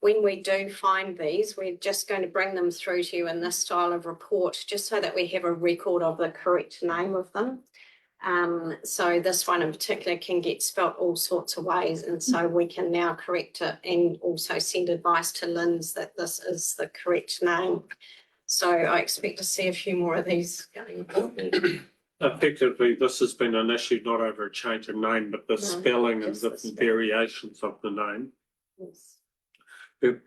when we do find these, we're just going to bring them through to you in this style of report, just so that we have a record of the correct name of them. So this one in particular can get spelt all sorts of ways, and so we can now correct it and also send advice to Lynn's that this is the correct name. So I expect to see a few more of these going forward. Effectively, this has been an issue not over a change of name, but the spelling and just the different spelling. variations of the name. Yes.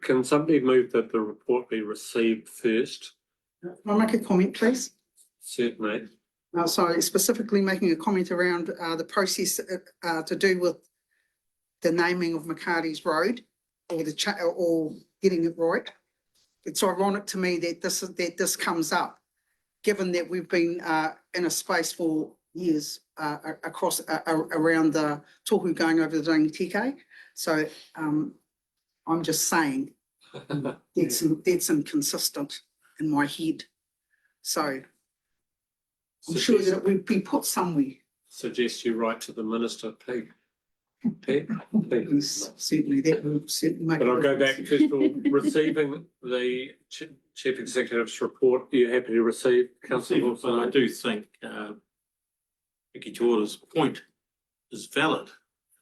Can somebody move that the report be received first? Can I make a comment, please? Certainly. So specifically making a comment around the process to do with the naming of McCarty's Road or or getting it right. It's ironic to me that this comes up, given that we've been in a space for years across around the tohu going over the Rangitike. So I'm just saying that's inconsistent in my head. So I'm sure that it would be put somewhere. Suggest you write to the minister, Pete. Pete? Yes, certainly, that will certainly make. But a I'll go back, difference. first of all, receiving the chief executive's report. Are you happy to receive, Councillor Wilson? But I do think Vicky Jorda's point is valid.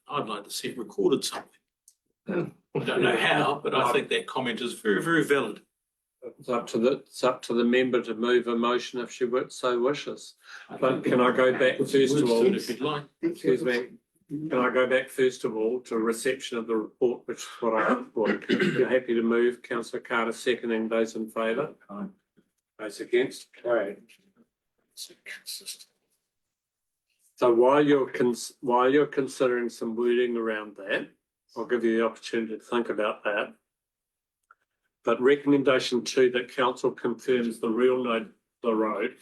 I'd like to see it recorded somewhere. I don't know how, but I think that comment is very, very valid. It's up to the member to move a motion if she so wishes. But can I go back first of all? If you'd like. Excuse me. Can I go back first of all to reception of the report, which is what I asked for? You're happy to move, Councillor Carter seconding, those in favour? Those against? Carried. So while you're considering some wording around that, I'll give you the opportunity to think about that. But recommendation 2, that council confirms the real name of the road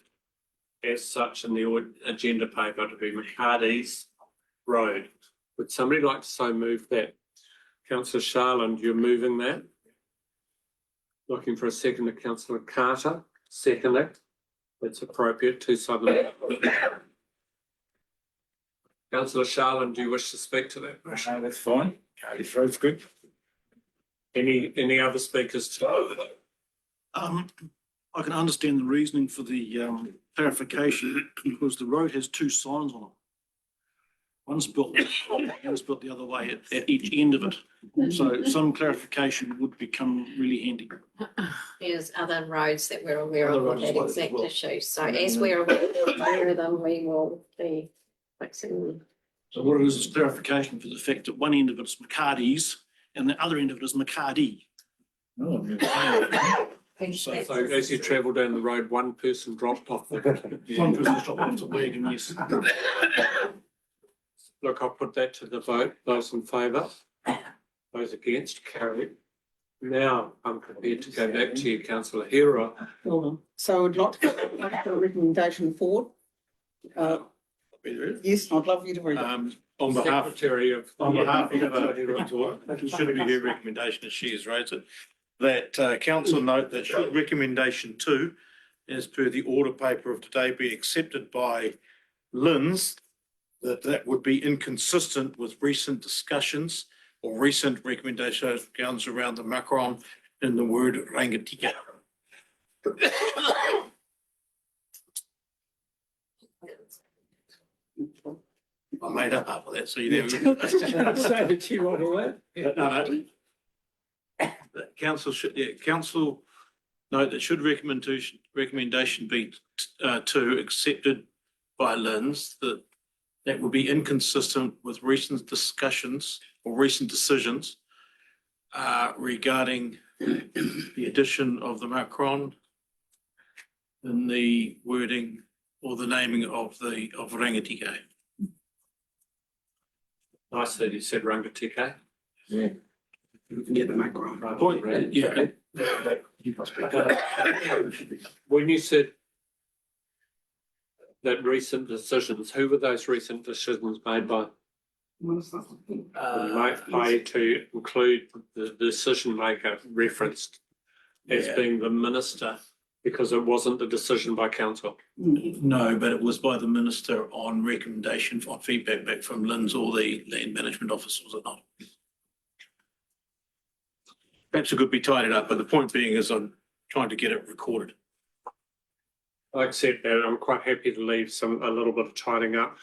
as such in the agenda paper to be McCarty's Road. Would somebody like to so move that? Councillor Sharland, you're moving that? Looking for a second to Councillor Carter, seconding. That's appropriate, two suddenly. Councillor Sharland, do you wish to speak to that motion? No, that's fine. Cardiff Road's good. Any other speakers? I can understand the reasoning for the clarification because the road has 2 signs on it. One's built, one's built the other way at each end of it. So some clarification would become really handy. There's other roads that we're aware Other of roads with as that well, exact well. issue. So as we're aware of them, we will be fixing them. So what it is clarification for the fact that one end of it is McCarty's and the other end of it is McCarty. Oh, yeah. So as you travel down the road, one person dropped off. One person's dropped off the wagon, yes. Look, I'll put that to the vote. Those in favour? Those against? Carried. Now I'm prepared to go back to you, Councillor Hera. So I'd like to put a recommendation forward. Yes, I'd love you to read it. On behalf Secretary of. On behalf of Vicky Jordan, should be her recommendation as she has raised it, that council note that should recommendation 2, as per the order paper of today, be accepted by Lynn's, that would be inconsistent with recent discussions or recent recommendations of council around the Macron in the word Rangitika. I made up half of that, so you never. Say that you want to win. No. Council should, council note that should recommendation be 2 accepted by Lynn's, that would be inconsistent with recent discussions or recent decisions regarding the addition of the Macron in the wording or the naming of Rangitika. Nice that you said Rangitika. Yeah. You can get the Macron. Point, yeah. When you said that recent decisions, who were those recent decisions made by? Made to include the decision maker referenced as being the minister, because it wasn't the decision by council. No, but it was by the minister on recommendation, on feedback back from Lynn's or the land management office, was it not? Perhaps it could be tidied up, but the point being is I'm trying to get it recorded. I accept that. I'm quite happy to leave a little bit of tidying up.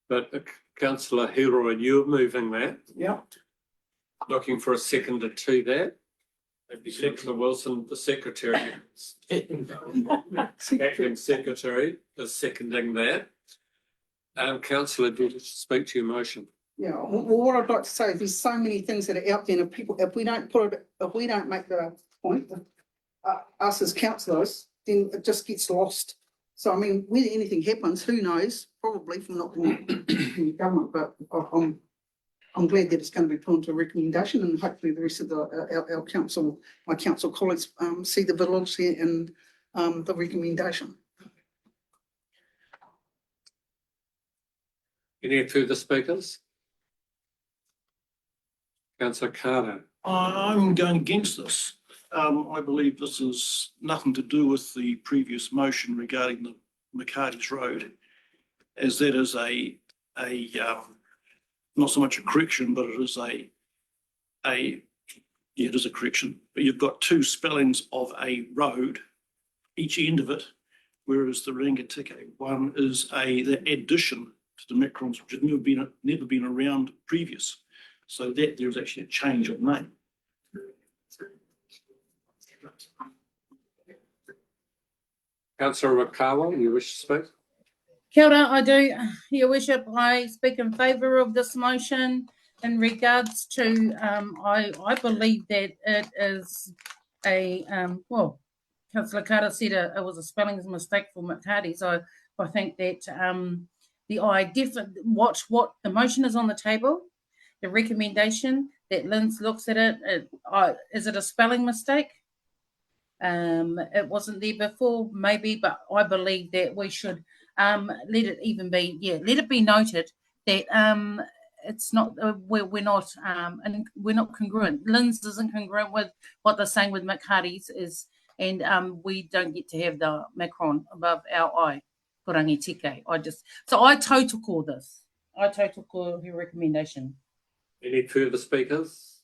But councillor Hero, you're moving that, Yeah. looking for a seconder to that. Councillor Wilson, the secretary. Acting secretary is seconding that. Councillor, do you wish to speak to your motion? Yeah, well, what I'd like to say is there's so many things that are out there, and if we don't make the point, us as councillors, then it just gets lost. So I mean, when anything happens, who knows? Probably from not being in government, but I'm glad that it's going to be put into a recommendation, and hopefully the rest of our council, my council colleagues, see the validity in the recommendation. Any further speakers? Councillor Carter. I'm going against this. I believe this has nothing to do with the previous motion regarding the McCarty's Road, as that is not so much a correction, but it is it is a correction. But you've got two spellings of a road, each end of it, whereas the Rangatike one is the addition to the Macrons, which has never been around previous. So that there's actually a change of name. Councillor Rakawa, you wish to speak? Kia ora, I do, Your Worship. I speak in favour of this motion in regards to, I believe that it is well, Councillor Carter said it was a spelling mistake for McCarty's. I think that what the motion is on the table, the recommendation that Linz looks at it, is it a spelling mistake? It wasn't there before, maybe, but I believe that we should let it be noted that it's not we're not congruent. Linz isn't congruent with what they're saying with McCarty's is, and we don't get to have the Macron above our eye. Rangitike. I total call this. I total call your recommendation. Any further speakers?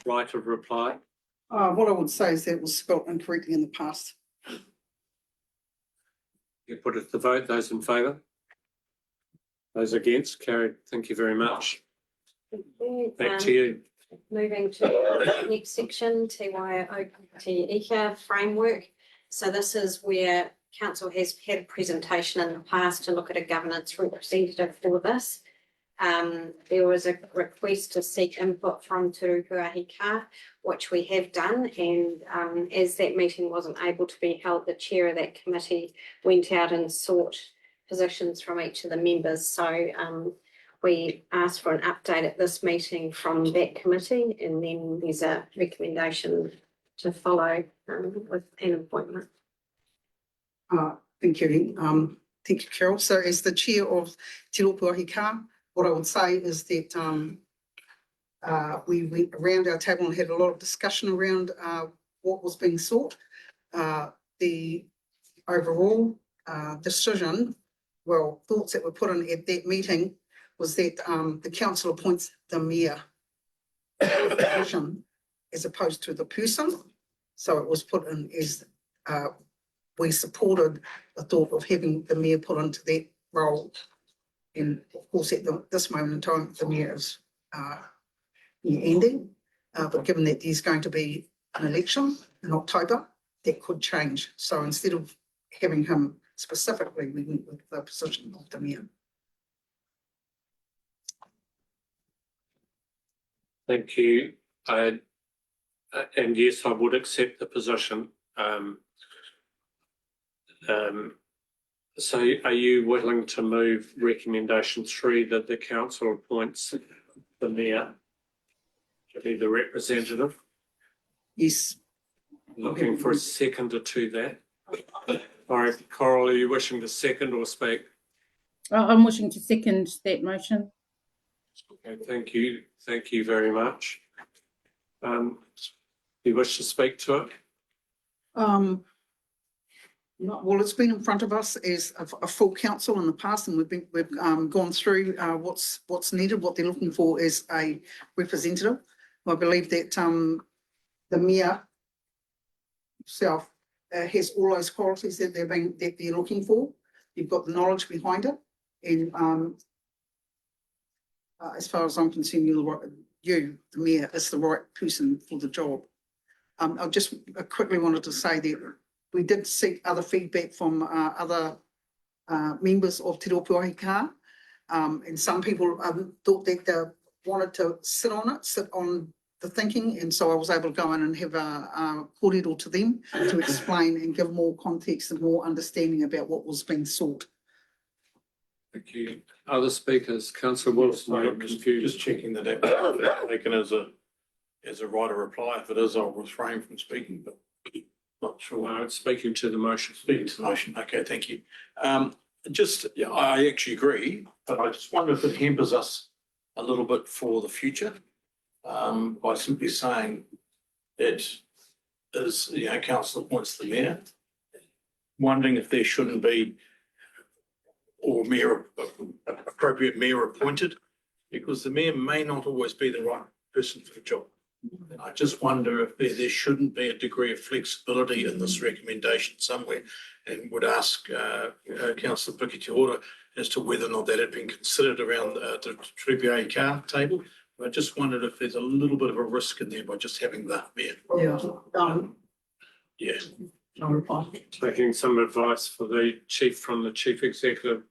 Right of reply. What I would say is that it was spelt incorrectly in the past. You put it to the vote. Those in favour? Those against? Carried. Thank you very much. Back to you. Moving to the next section, Te Waia Te Ika framework. So this is where council has had a presentation in the past to look at a governance representative for this. There was a request to seek input from Te Rupuahi Ka, which we have done, and as that meeting wasn't able to be held, the chair of that committee went out and sought positions from each of the members. So we asked for an update at this meeting from that committee, and then there's a recommendation to follow with an appointment. Thank you. Thank you, Carol. So as the chair of Te Rupuahi Ka, what I would say is that we went around our table and had a lot of discussion around what was being sought. The overall decision, thoughts that were put in at that meeting was that the council appoints the mayor position as opposed to the person. So it was put in as we supported the thought of having the mayor put into that role. And of course, at this moment in time, the mayor is ending. But given that there's going to be an election in October, that could change. So instead of having him specifically, we went with the position of the mayor. Thank you. And yes, I would accept the position. So are you willing to move recommendation 3 that the council appoints the mayor to be the representative? Yes. Looking for a seconder to that. All right, Coral, are you wishing to second or speak? I'm wishing to second that motion. Okay, thank you. Thank you very much. Do you wish to speak to it? Well, it's been in front of us as a full council in the past, and we've gone through what's needed, what they're looking for as a representative. I believe that the mayor himself has all those qualities that they're looking for. You've got the knowledge behind it, and as far as I'm concerned, the mayor, is the right person for the job. I just quickly wanted to say that we did seek other feedback from other members of Te Rōpū Ahi, and some people thought that they wanted to sit on the thinking, and so I was able to go in and have a kōrero to them to explain and give more context and more understanding about what was being sought. Thank you. Other speakers, councillor Wilson, I got confused. Just checking that taken as a right of reply. If it is, I'll refrain from speaking, but not sure. No, it's speaking to the motion. Speaking to the motion. Okay, thank you. Yeah, I actually agree, but I just wonder if it hampers us a little bit for the future, by simply saying it is, council appoints the mayor. Wondering if there shouldn't be appropriate mayor appointed, because the mayor may not always be the right person for the job. And I just wonder if there shouldn't be a degree of flexibility in this recommendation somewhere, and would ask councillor Piki Te Ora as to whether or not that had been considered around the Trebiai car table. I just wondered if there's a little bit of a risk in there by just having that mayor. Yeah. Taking some advice from the chief executive.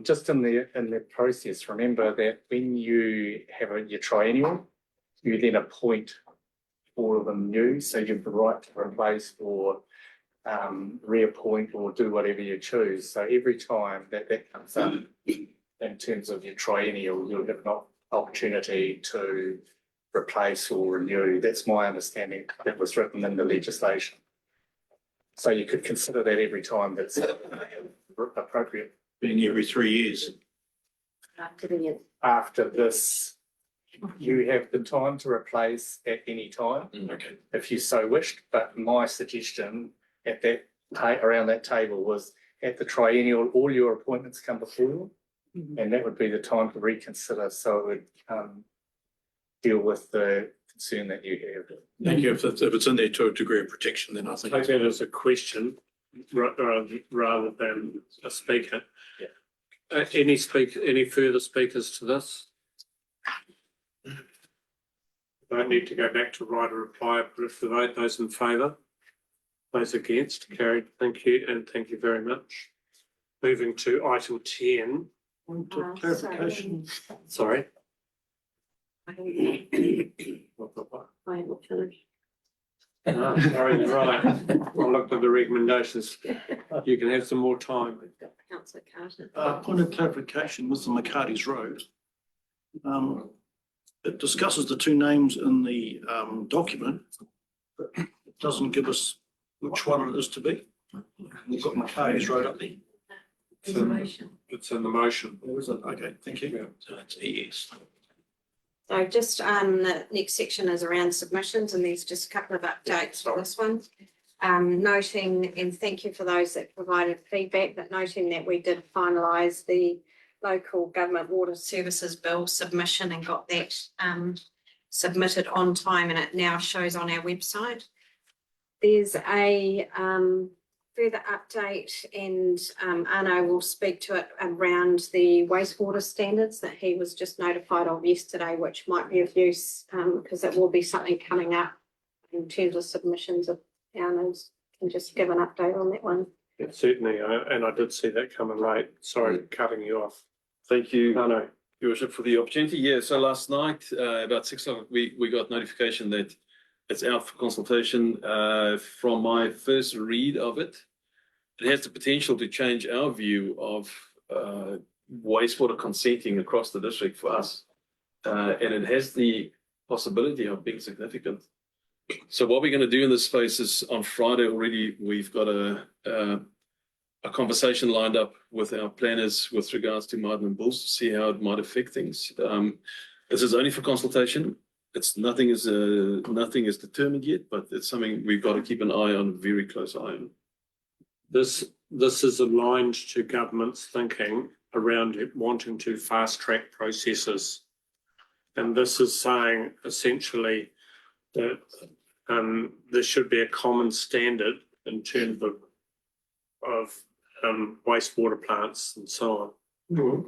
Just in the process, remember that when you have your triennial, you then appoint all of them new, so you have the right to replace or reappoint or do whatever you choose. So every time that comes up in terms of your triennial, you'll have an opportunity to replace or renew. That's my understanding that was written in the legislation. So you could consider that every time that's appropriate. Being every 3 years. After this, you have the time to replace at any time, Okay. if you so wished. But my suggestion at that around that table was at the triennial, all your appointments come before you, and that would be the time to reconsider. So it would deal with the concern that you have. Thank you. If it's in there to a degree of protection, then I think. Take that as a question rather than a speaker. Yeah. Any further speakers to this? Don't need to go back to right or reply, put it to the vote. Those in favour? Those against? Carried. Thank you, and thank you very much. Moving to item 10. Clarification. Sorry. I haven't finished. Sorry, you're right. I looked at the recommendations. You can have some more time. Councillor Carter. Point of clarification with the McCarty's Road. It discusses the two names in the document, but it doesn't give us which one it is to be. We've got McCarty's Road up there. It's in the motion. Or is it? Okay, thank you. So that's ES. So just the next section is around submissions, and there's just a couple of updates for this one. Noting, and thank you for those that provided feedback, but noting that we did finalise the local government water services bill submission and got that submitted on time, and it now shows on our website. There's a further update, and Arno will speak to it around the wastewater standards that he was just notified of yesterday, which might be of use because it will be something coming up in terms of submissions. Of Arno's can just give an update on that one. Yeah, certainly, and I did see that coming late. Sorry, cutting you off. Thank you, Arno. Your Worship, for the opportunity. Yeah, so last night, about 6 o'clock, we got notification that it's out for consultation. From my first read of it, it has the potential to change our view of wastewater consenting across the district for us. And it has the possibility of being significant. So what we're going to do in this space is on Friday already, we've got a conversation lined up with our planners with regards to Martin and Bulls to see how it might affect things. This is only for consultation. Nothing is determined yet, but it's something we've got to keep an eye on, very close eye on. This is aligned to government's thinking around it wanting to fast track processes. And this is saying essentially that there should be a common standard in terms of wastewater plants and so on.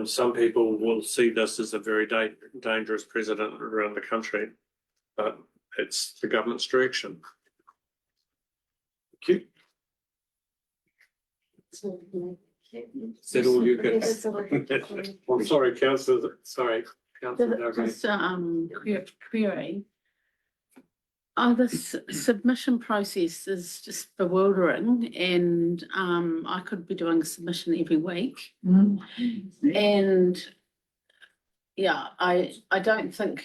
Some people will see this as a very dangerous precedent around the country, but it's the government's direction. Thank you. Is that all you get? I'm sorry, councillor, sorry. Councillor Duggan. Just query. The submission process is just bewildering, and I could be doing a submission every week. And yeah, I don't think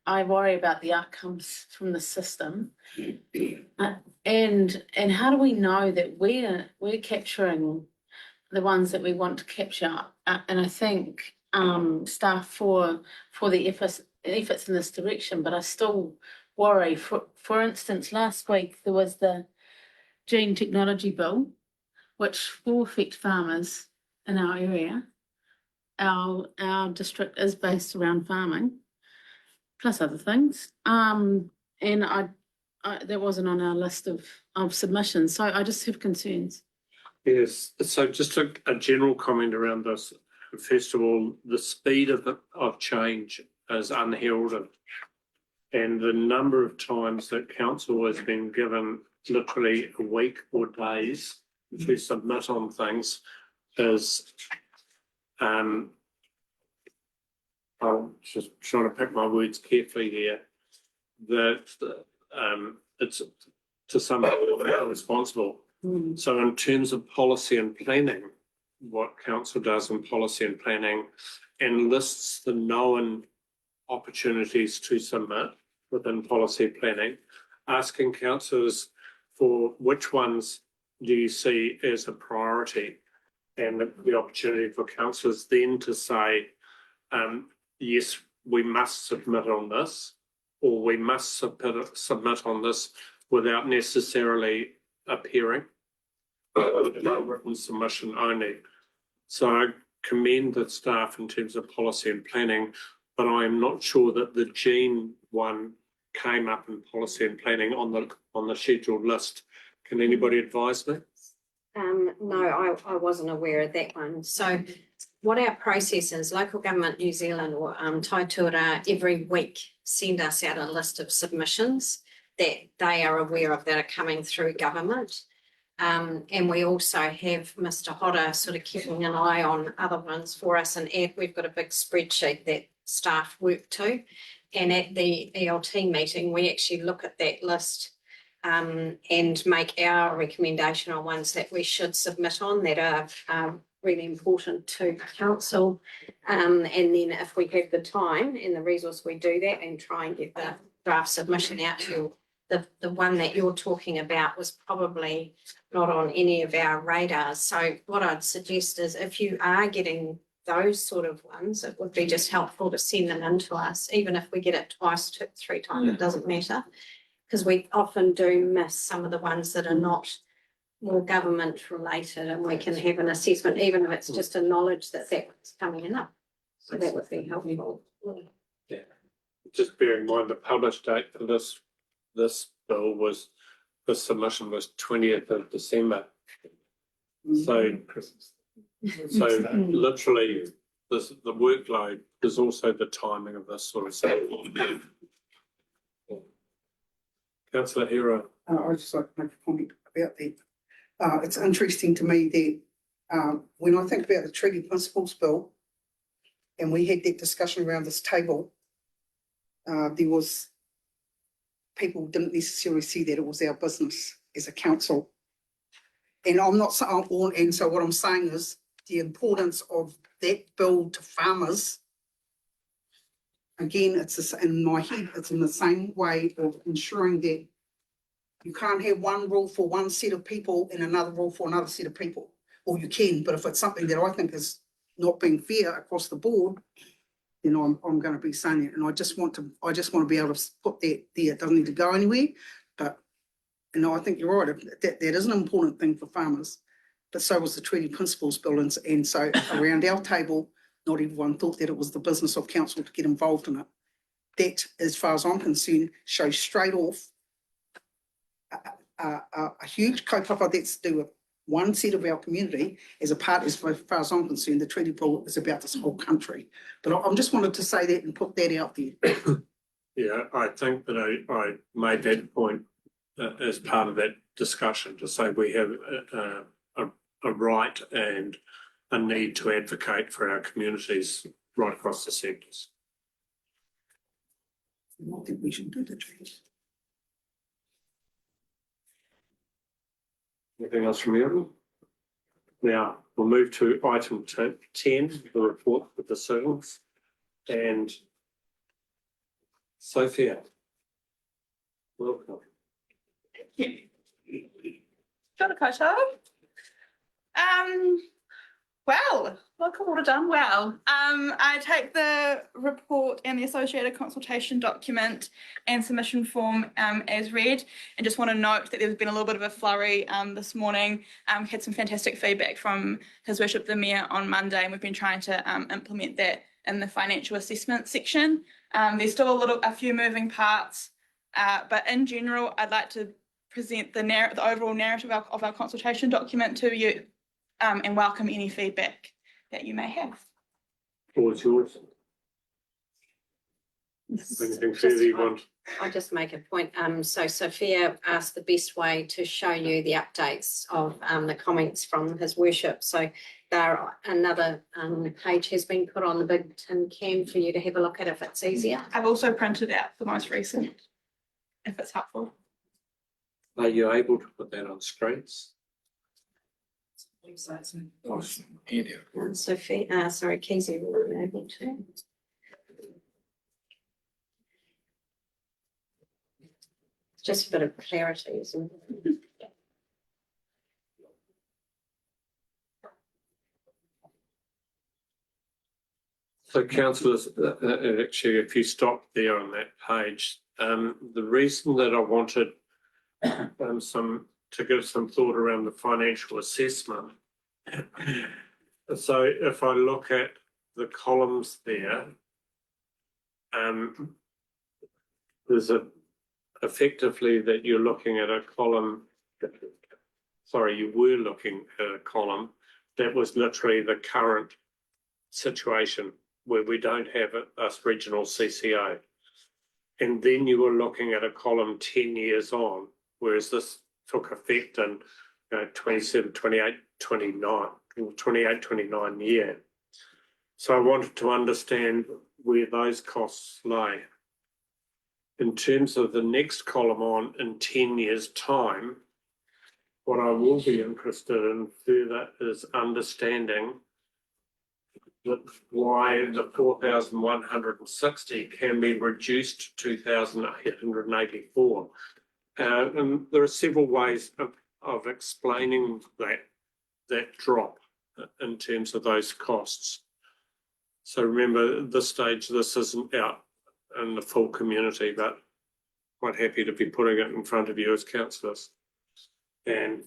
I worry about the outcomes from the system. And how do we know that we're capturing the ones that we want to capture? And I think staff for the efforts in this direction, but I still worry. For instance, last week there was the gene technology bill, which will affect farmers in our area. Our district is based around farming, plus other things. And I that wasn't on our list of submissions, so I just have concerns. Yes, so just a general comment around this. First of all, the speed of change is unheralded. And the number of times that council has been given literally a week or days to submit on things is, I'm just trying to pick my words carefully here, that it's to some extent irresponsible. So in terms of policy and planning, what council does in policy and planning and lists the known opportunities to submit within policy planning, asking councillors for which ones do you see as a priority, and the opportunity for councillors then to say, yes, we must submit on this, or we must submit on this without necessarily appearing, written submission only. So I commend the staff in terms of policy and planning, but I am not sure that the gene one came up in policy and planning on the scheduled list. Can anybody advise me? No, I wasn't aware of that one. So what our process is, Local Government New Zealand or Taitura every week send us out a list of submissions that they are aware of that are coming through government. And we also have Mr. Hodder sort of keeping an eye on other ones for us, and we've got a big spreadsheet that staff work to. And at the ELT meeting, we actually look at that list and make our recommendation on ones that we should submit on that are really important to council. And then if we have the time and the resource, we do that and try and get the draft submission out to you. The one that you're talking about was probably not on any of our radars. So what I'd suggest is if you are getting those sort of ones, it would be just helpful to send them in to us, even if we get it twice, 3 times, it doesn't matter. Because we often do miss some of the ones that are not more government related, and we can have an assessment, even if it's just a knowledge that that's coming up. So that would be helpful. Yeah. Just bear in mind the published date for this bill was, the submission was 20th of December. So literally the workload is also the timing of this sort of stuff. Councillor Hero. I'd just like to make a comment about that. It's interesting to me that when I think about the Treaty Principles Bill, and we had that discussion around this table, there was people didn't necessarily see that it was our business as a council. And I'm not saying, and so what I'm saying is the importance of that bill to farmers. Again, it's in my head, it's in the same way of ensuring that you can't have one rule for one set of people and another rule for another set of people. Or you can, but if it's something that I think is not being fair across the board, then I'm going to be saying it. And I just want to be able to put that there. It doesn't need to go anywhere. But I think you're right. That is an important thing for farmers. But so was the Treaty Principles Bill. And so around our table, not everyone thought that it was the business of council to get involved in it. That, as far as I'm concerned, shows straight off a huge kaupapa that's to do with one set of our community as a part, as far as I'm concerned, the treaty pool is about this whole country. But I'm just wanted to say that and put that out there. Yeah, I think that I made that point as part of that discussion to say we have a right and a need to advocate for our communities right across the sectors. I think we should do the treaty. Anything else from you? Now, we'll move to item 10, the report with the citizens. And Sophia, welcome. Kia ora koutou. Well, welcome all done well. I take the report and the associated consultation document and submission form as read, and just want to note that there's been a little bit of a flurry this morning. We had some fantastic feedback from His Worship the Mayor on Monday, and we've been trying to implement that in the financial assessment section. There's still a few moving parts, but in general, I'd like to present the overall narrative of our consultation document to you, and welcome any feedback that you may have. Floor is yours. Anything further you want? I'll just make a point. So Sophia asked the best way to show you the updates of the comments from His Worship. So there another page has been put on the big tin can for you to have a look at if it's easier. I've also printed out the most recent, if it's helpful. Are you able to put that on screens? Sophia, sorry, Keezy will be able to. Just a bit of clarity, isn't it? So councillors, actually, if you stop there on that page, the reason that I wanted to give some thought around the financial assessment. So if I look at the columns there, there's effectively that you're looking at a column, sorry, you were looking at a column that was literally the current situation where we don't have a regional CCO. And then you were looking at a column 10 years on, whereas this took effect in 27, 28, 29, 28, 29 year. So I wanted to understand where those costs lay. In terms of the next column on in 10 years' time, what I will be interested in further is understanding why the 4,160 can be reduced to 2,884. And there are several ways of explaining that drop in terms of those costs. So remember, at this stage, this isn't out in the full community, but quite happy to be putting it in front of you as councillors. And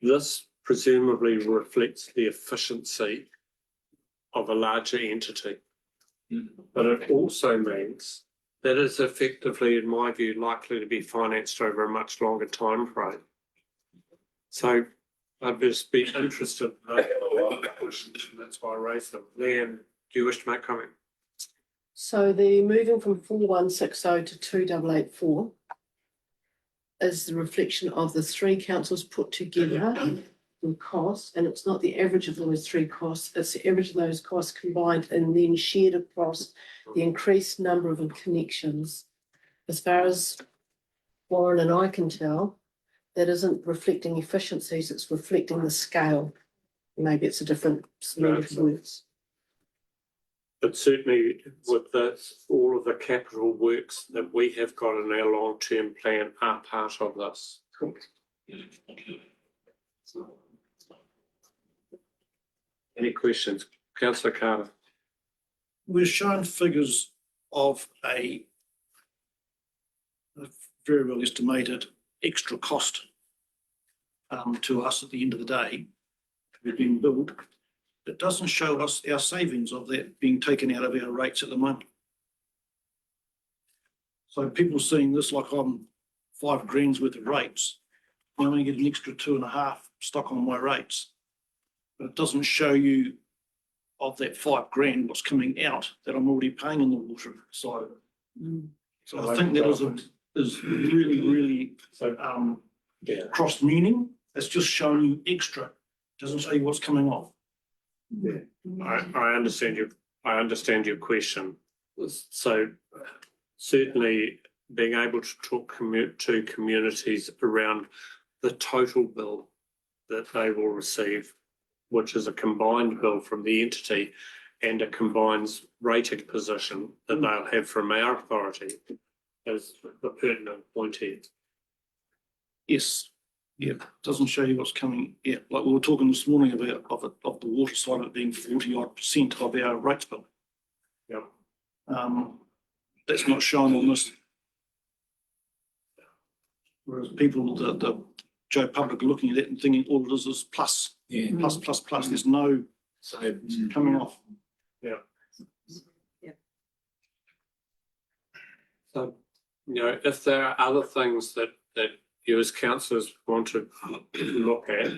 this presumably reflects the efficiency of a larger entity. But it also means that is effectively, in my view, likely to be financed over a much longer time frame. So I'd just be interested in that question. That's why I raised them. Leanne, do you wish to make a comment? So the moving from 4160 to 2884 is the reflection of the three councils put together in costs, and it's not the average of those three costs, it's the average of those costs combined and then shared across the increased number of connections. As far as Warren and I can tell, that isn't reflecting efficiencies, it's reflecting the scale. Maybe it's a different meaning of words. But certainly with this, all of the capital works that we have got in our long-term plan are part of this. Any questions? Councillor Carter. We're shown figures of a very well estimated extra cost to us at the end of the day. We've been billed. It doesn't show us our savings of that being taken out of our rates at the moment. So people seeing this like I'm $5,000 worth of rates, I'm only get an extra 2.5 stuck on my rates. But it doesn't show you of that $5,000 what's coming out that I'm already paying in the water side. So I think that is really cross meaning. It's just showing you extra, doesn't show you what's coming off. I understand your question. So certainly being able to talk to communities around the total bill that they will receive, which is a combined bill from the entity and a combined rating position that they'll have from our authority, is the pertinent point here. Yes, yeah, doesn't show you what's coming. Yeah, like we were talking this morning about of the water side of it being 40% of our rates bill. Yep. That's not shown on this. Whereas people, the Joe public are looking at it and thinking all it is plus, plus. There's no coming off. Yeah. So, if there are other things that you as councillors want to look at,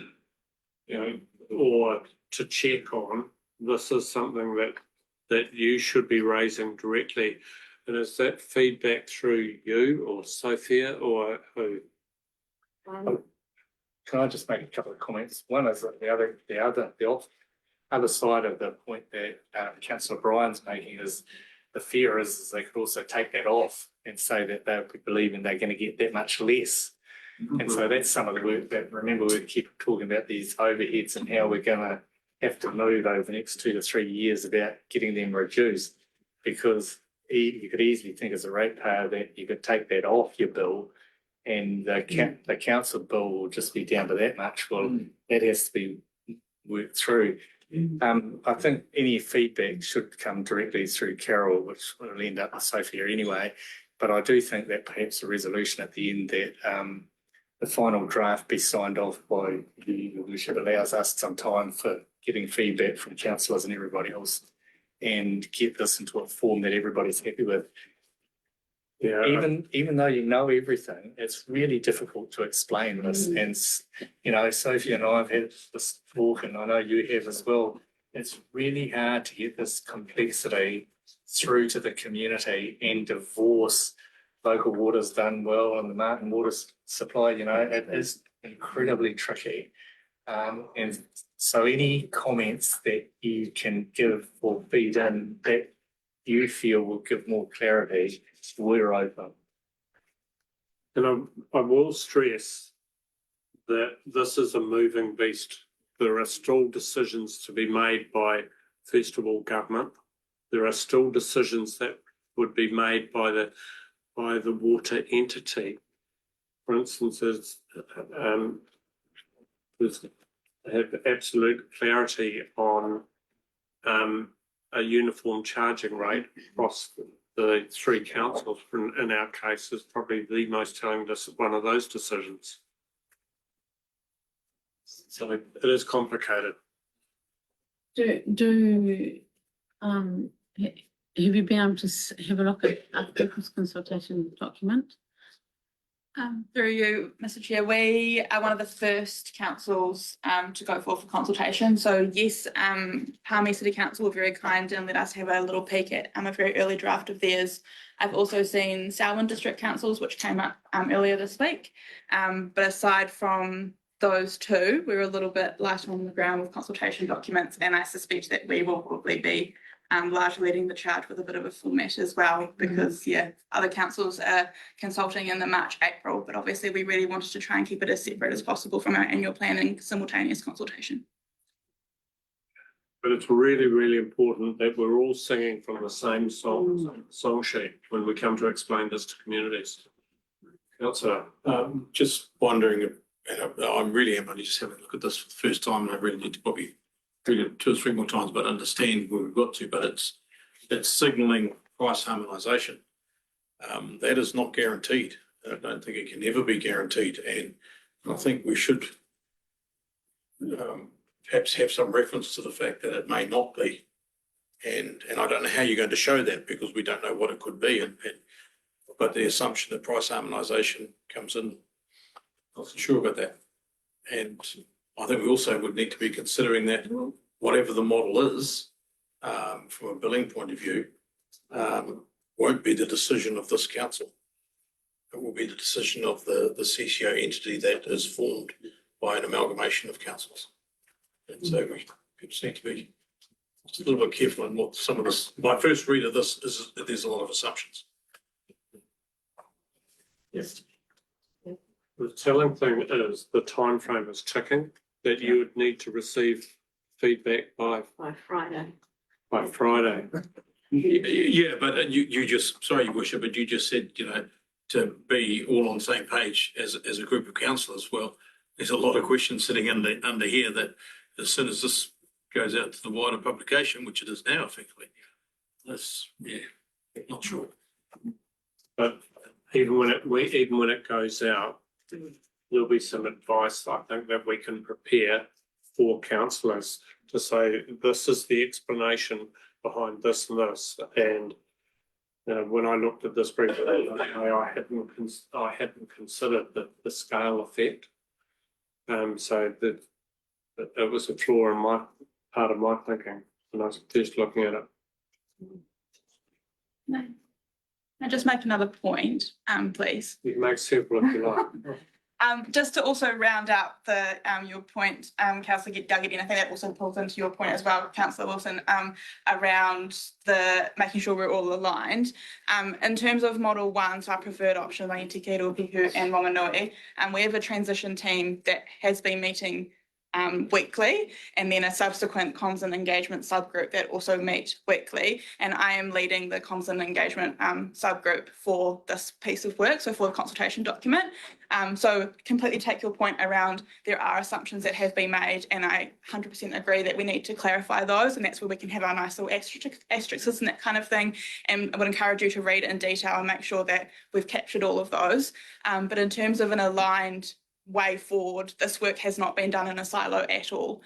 or to check on, this is something that you should be raising directly. And is that feedback through you or Sophia or who? Can I just make a couple of comments? One is that the other side of the point that Councillor Bryan's making is the fear is they could also take that off and say that they're believing they're going to get that much less. And so that's some of the work that, remember, we keep talking about these overheads and how we're going to have to move over the next 2 to 3 years about getting them reduced, because you could easily think as a ratepayer that you could take that off your bill and the council bill will just be down to that much. Well, that has to be worked through. I think any feedback should come directly through Carol, which will end up with Sophia anyway. But I do think that perhaps a resolution at the end that the final draft be signed off by you, which allows us some time for getting feedback from councillors and everybody else, and get this into a form that everybody's happy with. Yeah. Even though you know everything, it's really difficult to explain this. And Sophie and I have had this talk, and I know you have as well. It's really hard to get this complexity through to the community and divorce local water's done well and the Martin water supply. It is incredibly tricky. And so any comments that you can give or feed in that you feel will give more clarity, we're open. And I will stress that this is a moving beast. There are still decisions to be made by, first of all, government. There are still decisions that would be made by the water entity. For instance, have absolute clarity on a uniform charging rate across the 3 councils. In our case, is probably the most telling one of those decisions. So it is complicated. Have you been able to have a look at our people's consultation document? Through you, Mr. Chair, we are one of the first councils to go forward for consultation. So yes, Palmy City Council were very kind and let us have a little peek at a very early draft of theirs. I've also seen Selwyn District Councils, which came up earlier this week. But aside from those two, we're a little bit light on the ground with consultation documents, and I suspect that we will probably be largely leading the charge with a bit of a format as well, because other councils are consulting in the March, April, but obviously we really wanted to try and keep it as separate as possible from our annual planning simultaneous consultation. But it's really, really important that we're all singing from the same song sheet when we come to explain this to communities. Councillor, Just wondering, and I'm really only just having a look at this for the first time, and I really need to probably read it 2 or 3 more times, but understand where we've got to. But it's signalling price harmonisation. That is not guaranteed. I don't think it can ever be guaranteed, and I think we should perhaps have some reference to the fact that it may not be. And I don't know how you're going to show that, because we don't know what it could be. And but the assumption that price harmonisation comes in, not so sure about that. And I think we also would need to be considering that whatever the model is, from a billing point of view, won't be the decision of this council. It will be the decision of the CCO entity that is formed by an amalgamation of councils. And so we just need to be just a little bit careful in what some of this, my first read of this is that there's a lot of assumptions. Yes. The telling thing is the time frame is ticking, that you would need to receive feedback by Friday. Friday. Yeah, but you just, sorry, Your Worship, but you just said, to be all on the same page as a group of councillors. Well, there's a lot of questions sitting under here that as soon as this goes out to the wider publication, which it is now effectively, not sure. But even when it goes out, there'll be some advice, I think, that we can prepare for councillors to say, this is the explanation behind this and this. And when I looked at this briefly, I hadn't considered the scale effect. So that it was a flaw in my part of my thinking when I was first looking at it. No. I'll just make another point, please. You can make several if you like. Just to also round out the your point, Councillor Duggan, I think that also pulls into your point as well, Councillor Wilson, around the making sure we're all aligned. In terms of Model 1, so our preferred option, Rangiti Ruapihu and Wanganui, we have a transition team that has been meeting weekly, and then a subsequent comms and engagement subgroup that also meet weekly. And I am leading the comms and engagement subgroup for this piece of work, so for the consultation document. So completely take your point around there are assumptions that have been made, and I 100% agree that we need to clarify those, and that's where we can have our nice little asterisks and that kind of thing. And I would encourage you to read it in detail and make sure that we've captured all of those. But in terms of an aligned way forward, this work has not been done in a silo at all,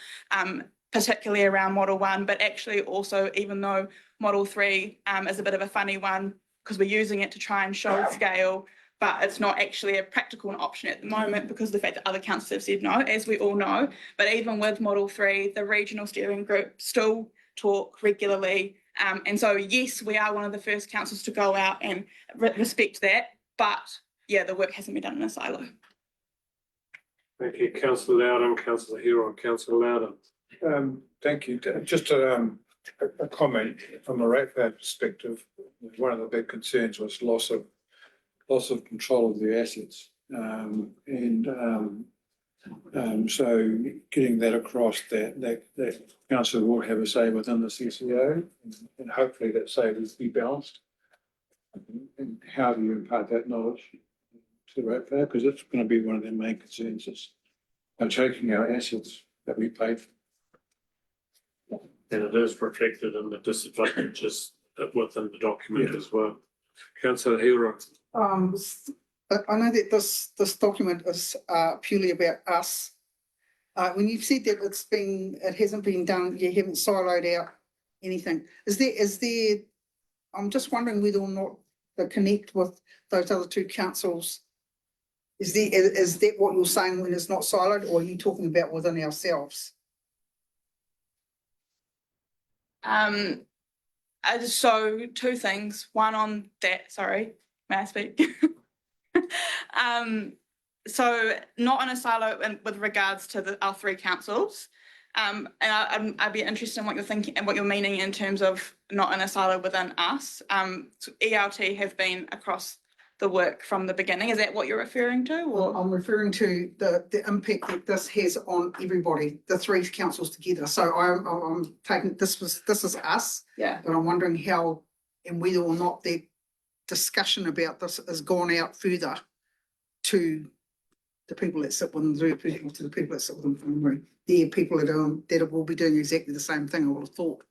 particularly around Model 1, but actually also, even though Model 3 is a bit of a funny one because we're using it to try and show scale, but it's not actually a practical option at the moment because of the fact that other councils have said no, as we all know. But even with Model 3, the regional steering group still talk regularly. And so, yes, we are one of the first councils to go out and respect that, but yeah, the work hasn't been done in a silo. Thank you, Councillor Loudon, Councillor Hero, Councillor Loudon. Thank you. Just a comment from a ratepayer perspective. One of the big concerns was loss of control of the assets, so getting that across that council will have a say within the CCO, and hopefully that say will be balanced. And how do you impart that knowledge to the ratepayer? Because it's going to be one of their main concerns is taking our assets that we paid for. And it is reflected in the disadvantages within the document as well. Councillor Hero. But I know that this document is purely about us. When you've said that it hasn't been done, you haven't siloed out anything. Is there? I'm just wondering whether or not the connect with those other two councils. Is that what you're saying when it's not siloed, or are you talking about within ourselves? So two things. One on that. Sorry, may I speak? So not in a silo with regards to our three councils. And I'd be interested in what you're thinking and what you're meaning in terms of not in a silo within us. So ELT have been across the work from the beginning. Is that what you're referring to? Or? I'm referring to the impact that this has on everybody, the three councils together. So I'm taking this is us. Yeah. But I'm wondering how and whether or not that discussion about this has gone out further to the people that sit within the group, to the people that sit within the room. They're people that will be doing exactly the same thing, I would have thought.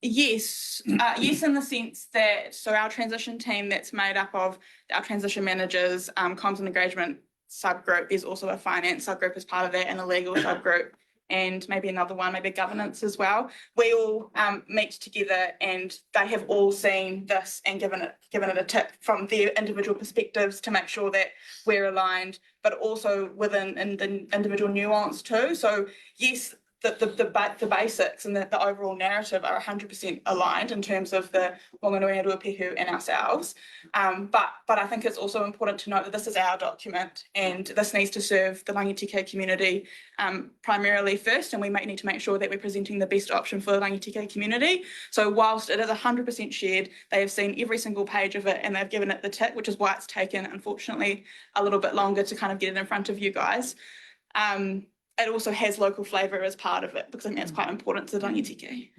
Yes, yes, in the sense that, so our transition team that's made up of our transition managers, comms and engagement subgroup, there's also a finance subgroup as part of that and a legal subgroup. and maybe another one, maybe governance as well. We all meet together, and they have all seen this and given it a tip from their individual perspectives to make sure that we're aligned, but also within the individual nuance too. So yes, the basics and the overall narrative are 100% aligned in terms of the Wanganui and Ruapehu and ourselves. But I think it's also important to note that this is our document, and this needs to serve the Rangitike community primarily first, and we might need to make sure that we're presenting the best option for the Rangitike community. So whilst it is 100% shared, they have seen every single page of it and they've given it the tick, which is why it's taken, unfortunately, a little bit longer to kind of get it in front of you guys. It also has local flavour as part of it, because I think that's quite important to the Rangitike.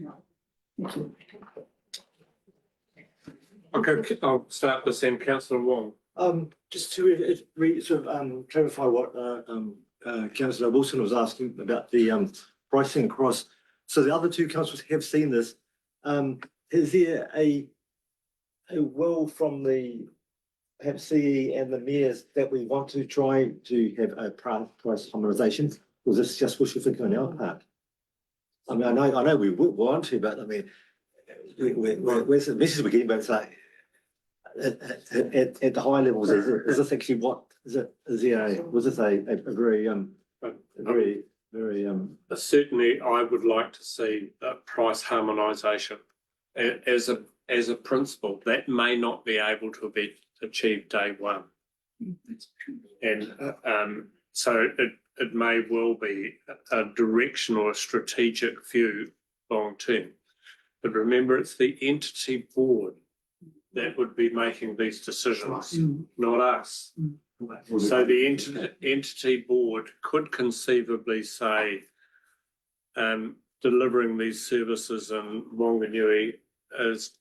Okay, I'll start with Sam, Councillor Wong. Just to clarify what Councillor Wilson was asking about the pricing across. So the other two councils have seen this. Is there a will from the perhaps CE and the mayors that we want to try to have a price harmonisation? Or is this just wishful thinking on our part? I mean, I know we would want to, but I mean, where's the message we're getting? But it's like at the high levels, is this actually what is it? Was this a very Certainly, I would like to see a price harmonisation as a principle. That may not be able to be achieved day one, and so it may well be a direction or a strategic view long term. But remember, it's the entity board that would be making these decisions, not us. So the entity board could conceivably say, delivering these services in Wanganui is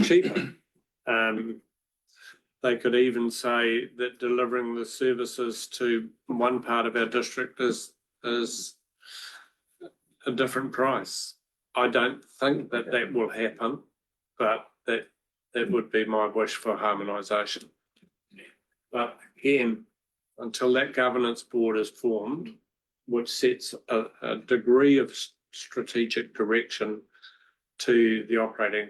cheaper. They could even say that delivering the services to one part of our district is a different price. I don't think that will happen, but that would be my wish for harmonisation. But again, until that governance board is formed, which sets a degree of strategic direction to the operating,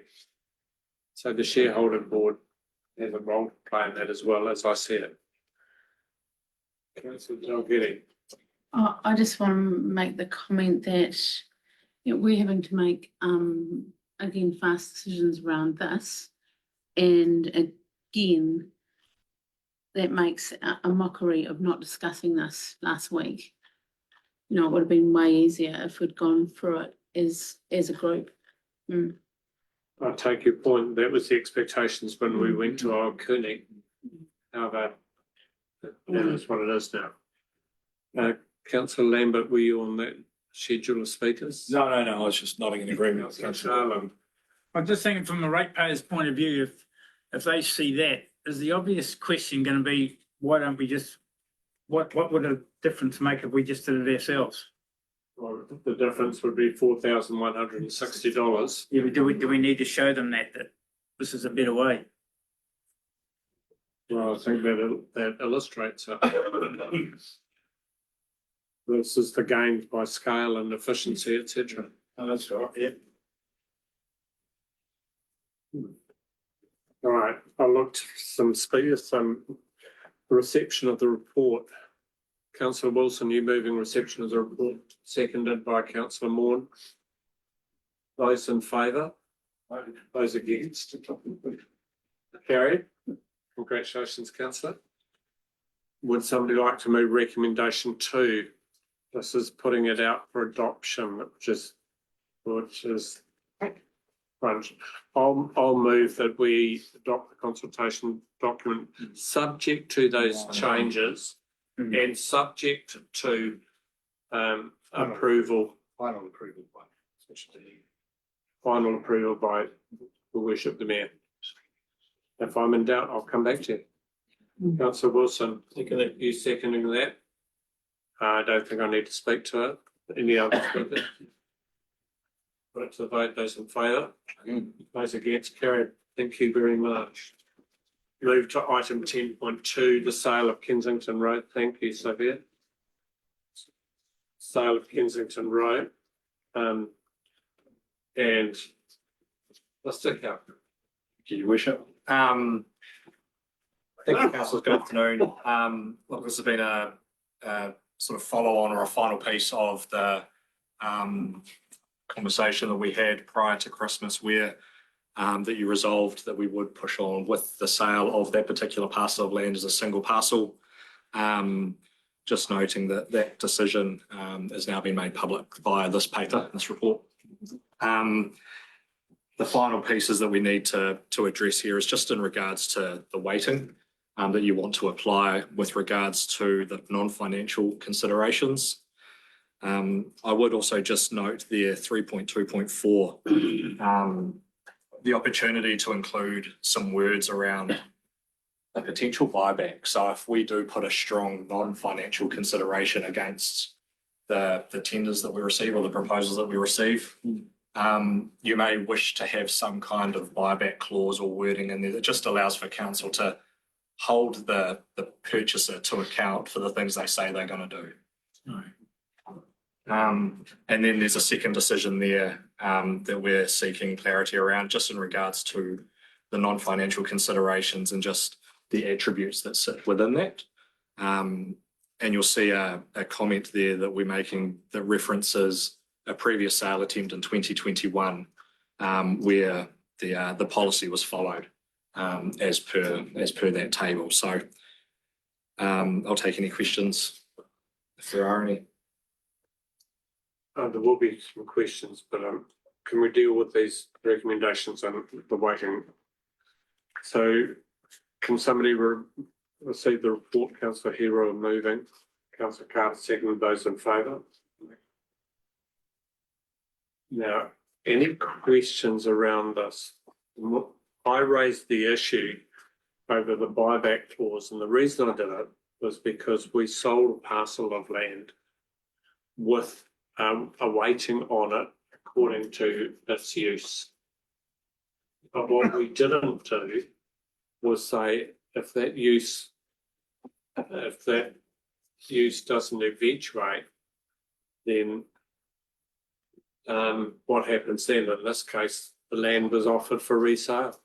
so the shareholder board has a role to play in that as well, as I see it. Councillor Dalgety. I just want to make the comment that we're having to make again fast decisions around this, and again that makes a mockery of not discussing this last week. It would have been way easier if we'd gone through it as a group. I take your point. That was the expectations when we went to our Koenig. However, that is what it is now. Councillor Lambert, were you on that schedule of speakers? No, I was just nodding in agreement with Councillor Harlan. I'm just thinking from a ratepayer's point of view, if they see that, is the obvious question going to be, why don't we just, what would a difference make if we just did it ourselves? Well, the difference would be $4,160. Yeah, but do we need to show them that this is a better way? Well, I think that illustrates it. This is the gains by scale and efficiency, etc. Oh, that's right, yeah. All right, I'll look to some speakers, some reception of the report. Councillor Wilson, you moving reception of the report, seconded by Councillor Maughan. Those in favour? Those against? Carried. Congratulations, Councillor. Would somebody like to move recommendation 2? This is putting it out for adoption, which is crunch. I'll move that we adopt the consultation document subject to those changes and subject to approval. Final approval by the worship the mayor. If I'm in doubt, I'll come back to you. Councillor Wilson, you seconding that? I don't think I need to speak to it. Any other speakers? Put it to the vote. Those in favour? Those against? Carried. Thank you very much. Move to item 10.2, the sale of Kensington Road. Thank you, Sophia. sale of Kensington Road. And let's take out. Your worship. Thank you, councillors. Good afternoon. Look, this has been a sort of follow on or a final piece of the conversation that we had prior to Christmas where that you resolved that we would push on with the sale of that particular parcel of land as a single parcel. Just noting that that decision has now been made public via this paper, this report. The final pieces that we need to address here is just in regards to the weighting that you want to apply with regards to the non-financial considerations. I would also just note there 3.2.4, the opportunity to include some words around a potential buyback. So if we do put a strong non-financial consideration against the tenders that we receive or the proposals that we receive, you may wish to have some kind of buyback clause or wording in there that just allows for council to hold the purchaser to account for the things they say they're going to do. And then there's a second decision there that we're seeking clarity around just in regards to the non-financial considerations and just the attributes that sit within that. And you'll see a comment there that we're making that references a previous sale attempt in 2021 where the policy was followed as per that table. So I'll take any questions if there are any. There will be some questions, but can we deal with these recommendations and the weighting? So can somebody receive the report? Councillor Hero moving, Councillor Carter second. Those in favour? Now, any questions around this? I raised the issue over the buyback clause, and the reason I did it was because we sold a parcel of land with a weighting on it according to its use. But what we didn't do was say if that use doesn't eventuate, then what happens then? In this case, the land was offered for resale.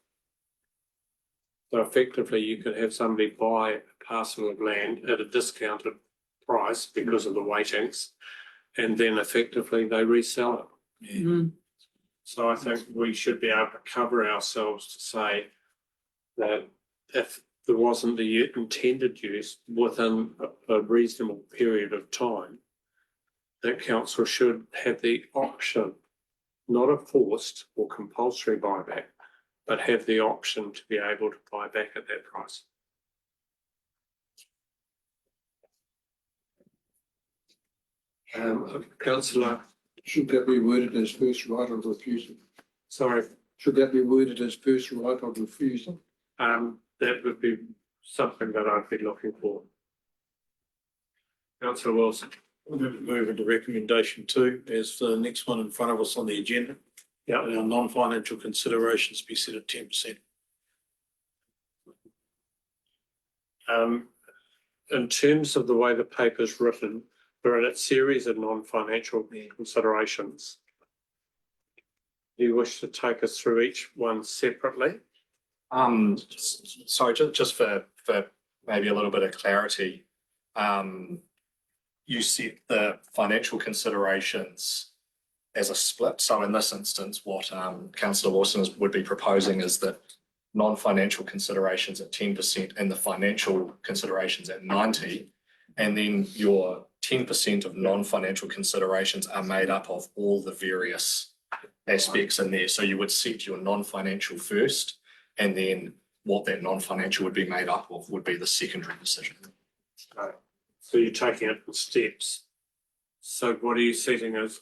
So effectively, you could have somebody buy a parcel of land at a discounted price because of the weightings, and then effectively they resell it. So I think we should be able to cover ourselves to say that if there wasn't the intended use within a reasonable period of time, that council should have the option, not a forced or compulsory buyback, but have the option to be able to buy back at that price. Councillor. Should that be worded as first right of refusal? Sorry. Should that be worded as first right of refusal? That would be something that I'd be looking for. Councillor Wilson. We're going to move into recommendation 2 as the next one in front of us on the agenda. Yeah. Our non-financial considerations be set at 10%. In terms of the way the paper's written, we're in a series of non-financial considerations. Do you wish to take us through each one separately? Sorry, just for maybe a little bit of clarity, you set the financial considerations as a split. So in this instance, what Councillor Lawson would be proposing is that non-financial considerations at 10% and the financial considerations at 90%, and then your 10% of non-financial considerations are made up of all the various aspects in there. So you would set your non-financial first, and then what that non-financial would be made up of would be the secondary decision. Right. So you're taking it in steps. So what are you setting as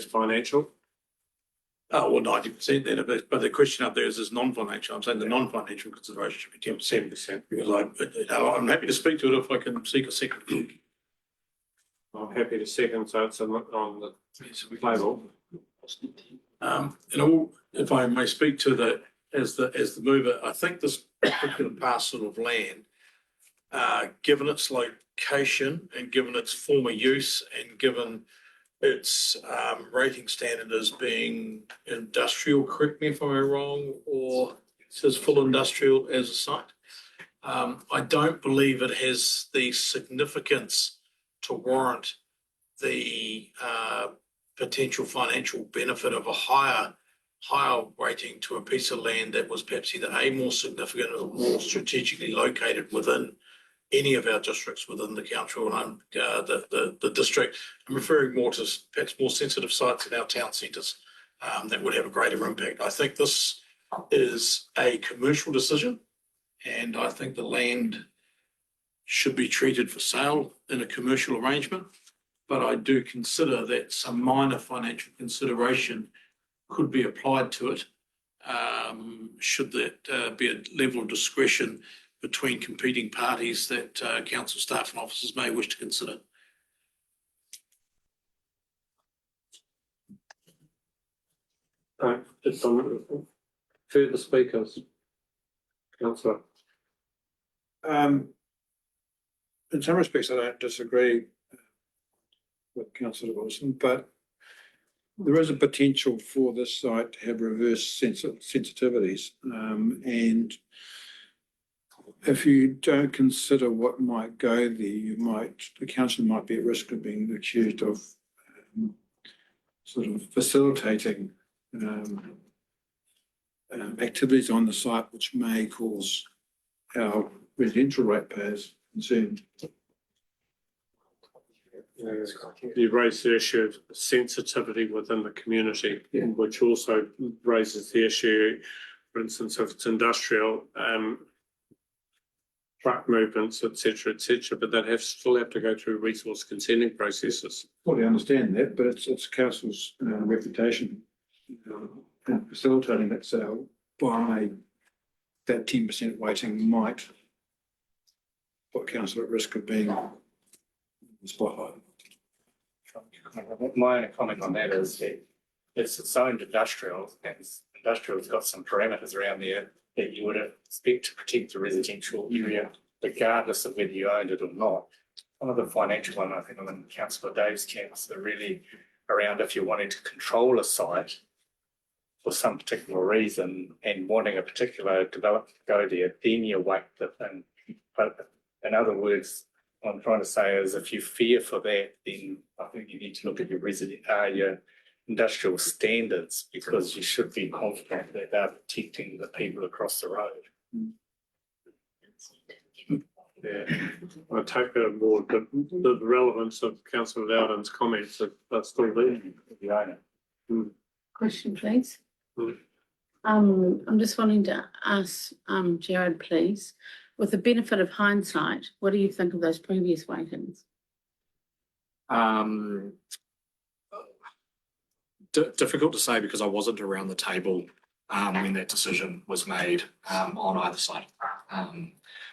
financial? Oh, well, 90% then, but the question up there is non-financial. I'm saying the non-financial consideration should be 10%. Because I'm happy to speak to it if I can seek a second. I'm happy to second, so it's on the table. And all, if I may speak to as the mover, I think this particular parcel of land, given its location and given its former use and given its rating standard as being industrial, correct me if I'm wrong, or it says full industrial as a site. I don't believe it has the significance to warrant the potential financial benefit of a higher rating to a piece of land that was perhaps either A, more significant or more strategically located within any of our districts within the council and the district. I'm referring more to perhaps more sensitive sites in our town centres that would have a greater impact. I think this is a commercial decision, and I think the land should be treated for sale in a commercial arrangement. But I do consider that some minor financial consideration could be applied to it, should that be a level of discretion between competing parties that council staff and officers may wish to consider. Further speakers? Councillor. In some respects, I don't disagree with Councillor Wilson, but there is a potential for this site to have reverse sensitivities. And if you don't consider what might go there, the council might be at risk of being accused of sort of facilitating activities on the site which may cause our residential ratepayers concern. You raise the issue of sensitivity within the community, which also raises the issue, for instance, if it's industrial, truck movements, et cetera, but that still have to go through resource consenting processes. Fully understand that, but it's council's reputation facilitating that sale by that 10% weighting might put council at risk of being in the spotlight. My only comment on that is that it's zoned industrial, and industrial's got some parameters around there that you would expect to protect the residential area, regardless of whether you owned it or not. One of the financial one, I think, on Councillor Dave's camps are really around if you're wanting to control a site for some particular reason and wanting a particular development to go there, then you weight the thing. But in other words, what I'm trying to say is if you fear for that, then I think you need to look at your industrial standards, because you should be confident that they're protecting the people across the road. Yeah, I take that on board, but the relevance of Councillor Loudon's comments are still there. You own it. Question, please. Mm. I'm just wanting to ask Jared, please, with the benefit of hindsight, what do you think of those previous weightings? Difficult to say because I wasn't around the table when that decision was made on either side.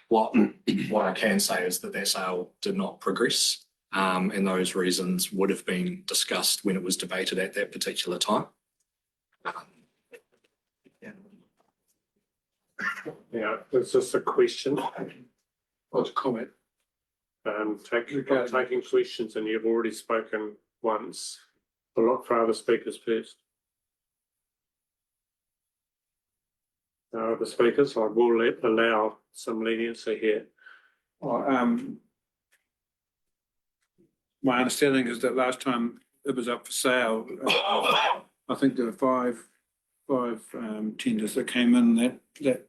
What I can say is that sale did not progress, and those reasons would have been discussed when it was debated at that particular time. Yeah, it's just a question. What's a comment? Taking questions, and you've already spoken once. I'll look for other speakers first. The speakers, I will allow some leniency here. My understanding is that last time it was up for sale, I think there were five tenders that came in that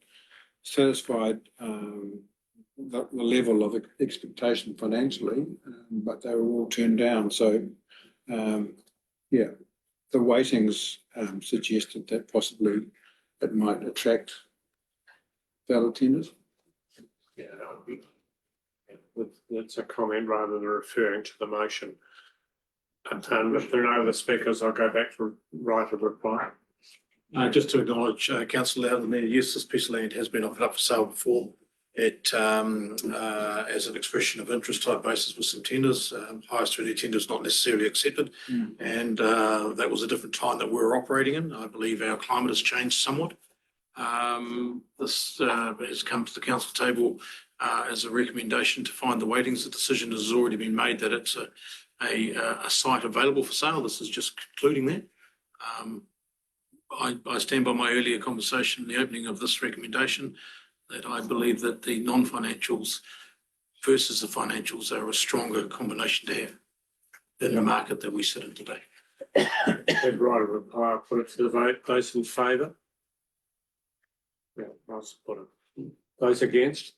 satisfied the level of expectation financially, but they were all turned down. So, yeah, the weightings suggested that possibly it might attract valid tenders. Yeah, that's a comment rather than referring to the motion. And if there are no other speakers, I'll go back to right of reply. Just to acknowledge, Councillor Loudon, yes, this piece of land has been offered up for sale before. It, as an expression of interest type basis with some tenders, highest value tenders not necessarily accepted. And that was a different time that we were operating in. I believe our climate has changed somewhat. This has come to the council table as a recommendation to find the weightings. The decision has already been made that it's a site available for sale. This is just concluding that. I stand by my earlier conversation in the opening of this recommendation that I believe that the non-financials versus the financials are a stronger combination to have than the market that we sit in today. Had right of reply, put it to the vote. Those in favour? Yeah, I'll support it. Those against?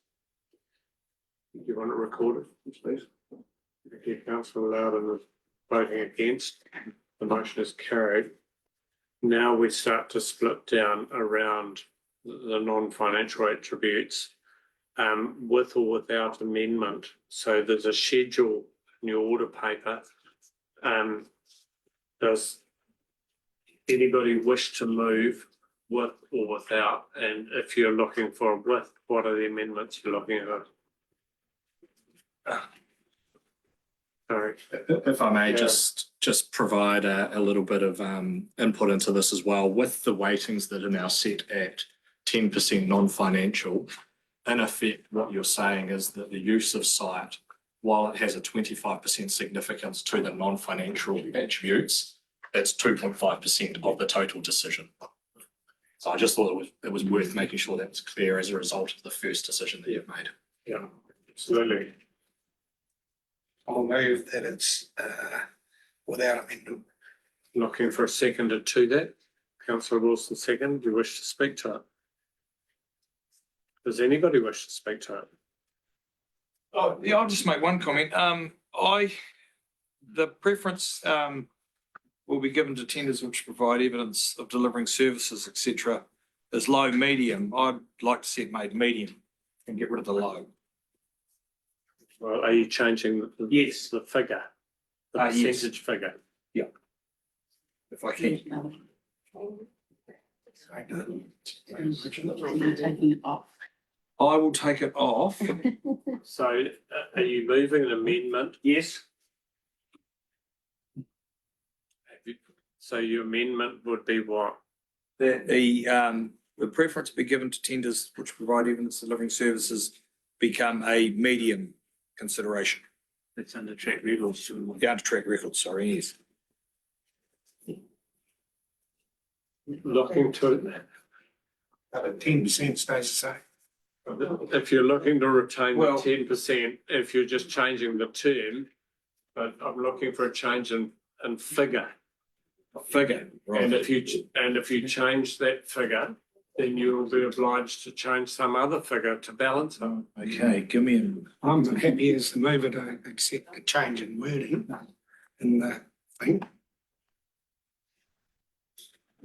Do you want it recorded, please? Thank you, Councillor Loudon is voting against. The motion is carried. Now we start to split down around the non-financial attributes with or without amendment. So there's a schedule in your order paper. Does anybody wish to move with or without? And if you're looking for a with, what are the amendments you're looking at? Sorry. If I may Yeah. just provide a little bit of input into this as well, with the weightings that are now set at 10% non-financial. In effect, what you're saying is that the use of site, while it has a 25% significance to the non-financial attributes, it's 2.5% of the total decision. So I just thought it was worth making sure that was clear as a result of the first decision that you've made. Yeah, absolutely. I'll move that it's without amendment. Looking for a seconder to that. Councillor Wilson, second. Do you wish to speak to it? Does anybody wish to speak to it? Oh, yeah, I'll just make one comment. The preference will be given to tenders which provide evidence of delivering services, etc. as low, medium. I'd like to see it made medium and get rid of the low. Well, are you changing the figure? The Yes. percentage figure? Yeah. If I can. Taking it off. I will take it off. So are you moving an amendment? Yes. So your amendment would be what? The preference be given to tenders which provide evidence of delivering services become a medium consideration. That's under track records. Down to track records, sorry, yes. Looking to, 10% stays the same. if you're looking to retain the Well- 10%, if you're just changing the term, but I'm looking for a change in figure. Figure. And if you change that figure, then you will be obliged to change some other figure to balance it. Okay, give me a. I'm happy as the mover to accept the change in wording in the thing.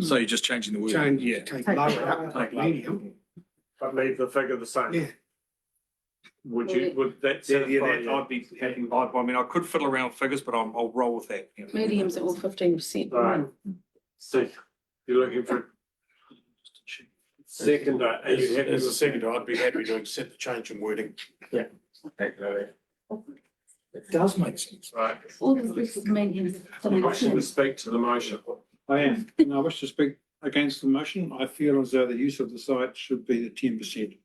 So you're just changing the word? Change, Yeah. take lower up, Take take medium. But leave the figure the same. Yeah. Would that Yeah, satisfy that you? I'd be happy. I mean, I could fiddle around with figures, but I'll roll with that. Yeah. Mediums at all 15%. Right. So you're looking for seconder, are you happy As a with seconder, I'd be happy to accept the change in wording. Yeah. It does make sense. Right. All the rest of mediums. You wish to speak to the motion? I am, and I wish to speak against the motion. I feel as though the use of the site should be the 10%.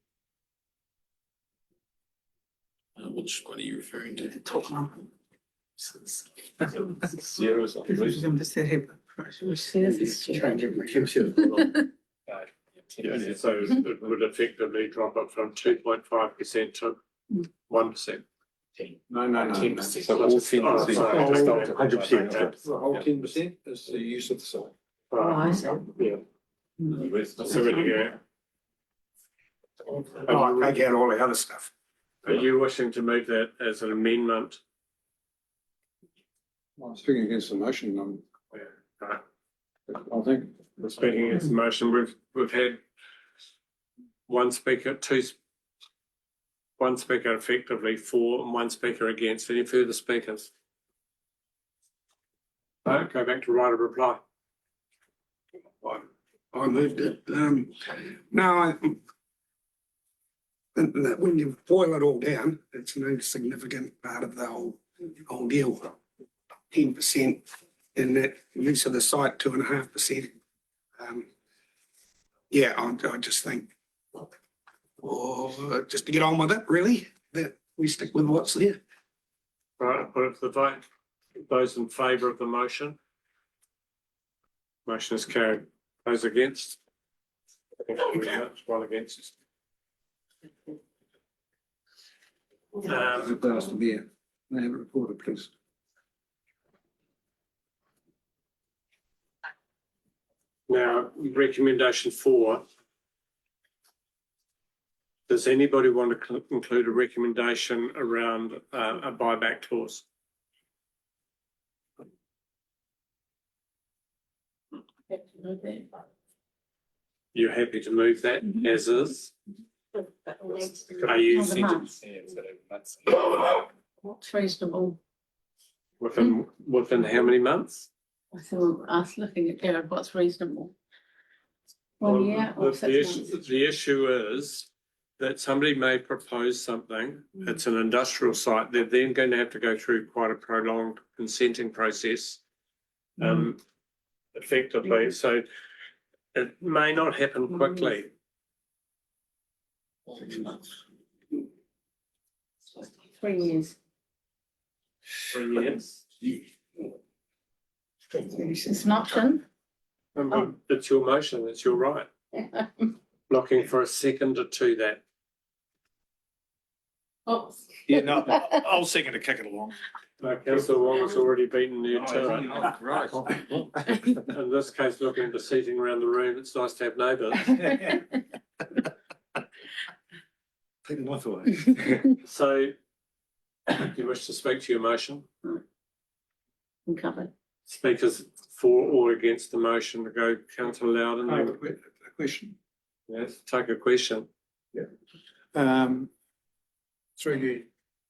Which one are you referring to? The top one. Zero. So it would effectively drop it from 2.5% to 1%. No, 10%. So all things being- 100%. The whole 10% is the use of the site. Oh, I see. Yeah. So really, yeah. Oh, I get all the other stuff. Are you wishing to move that as an amendment? I'm speaking against the motion. Right. I think. We're speaking against the motion. We've had one speaker effectively for and one speaker against. Any further speakers? No, go back to right of reply. I moved it. When you boil it all down, it's no significant part of the whole deal. 10% in that use of the site, 2.5%. Yeah, I just think or just to get on with it, really, that we stick with what's there. Right, I'll put it to the vote. Those in favour of the motion? Motion is carried. Those against? One against. Last year, they have a reporter, please. Now, recommendation 4. Does anybody want to include a recommendation around a buyback clause? You're happy to move that as is? Are you What's reasonable? within how many months? I thought, I was looking at Gareth, what's reasonable? 1 year or The 6 months? the issue is that somebody may propose something, it's an industrial site, they're then going to have to go through quite a prolonged consenting process. Effectively, so it may not happen quickly. 3 years. 3 years. It's an option. It's your motion, it's your right. Looking for a seconder to that. Oh. Yeah, no, I'll second to kick it along. No, Councillor Wong has already beaten you to Oh, right. it. In this case, looking at the seating around the room, it's nice to have neighbours. Take the knife away. So, do you wish to speak to your motion? I'm covered. Speakers for or against the motion to go, Councillor Loudon? I have a question. Yes, take a question. Through you,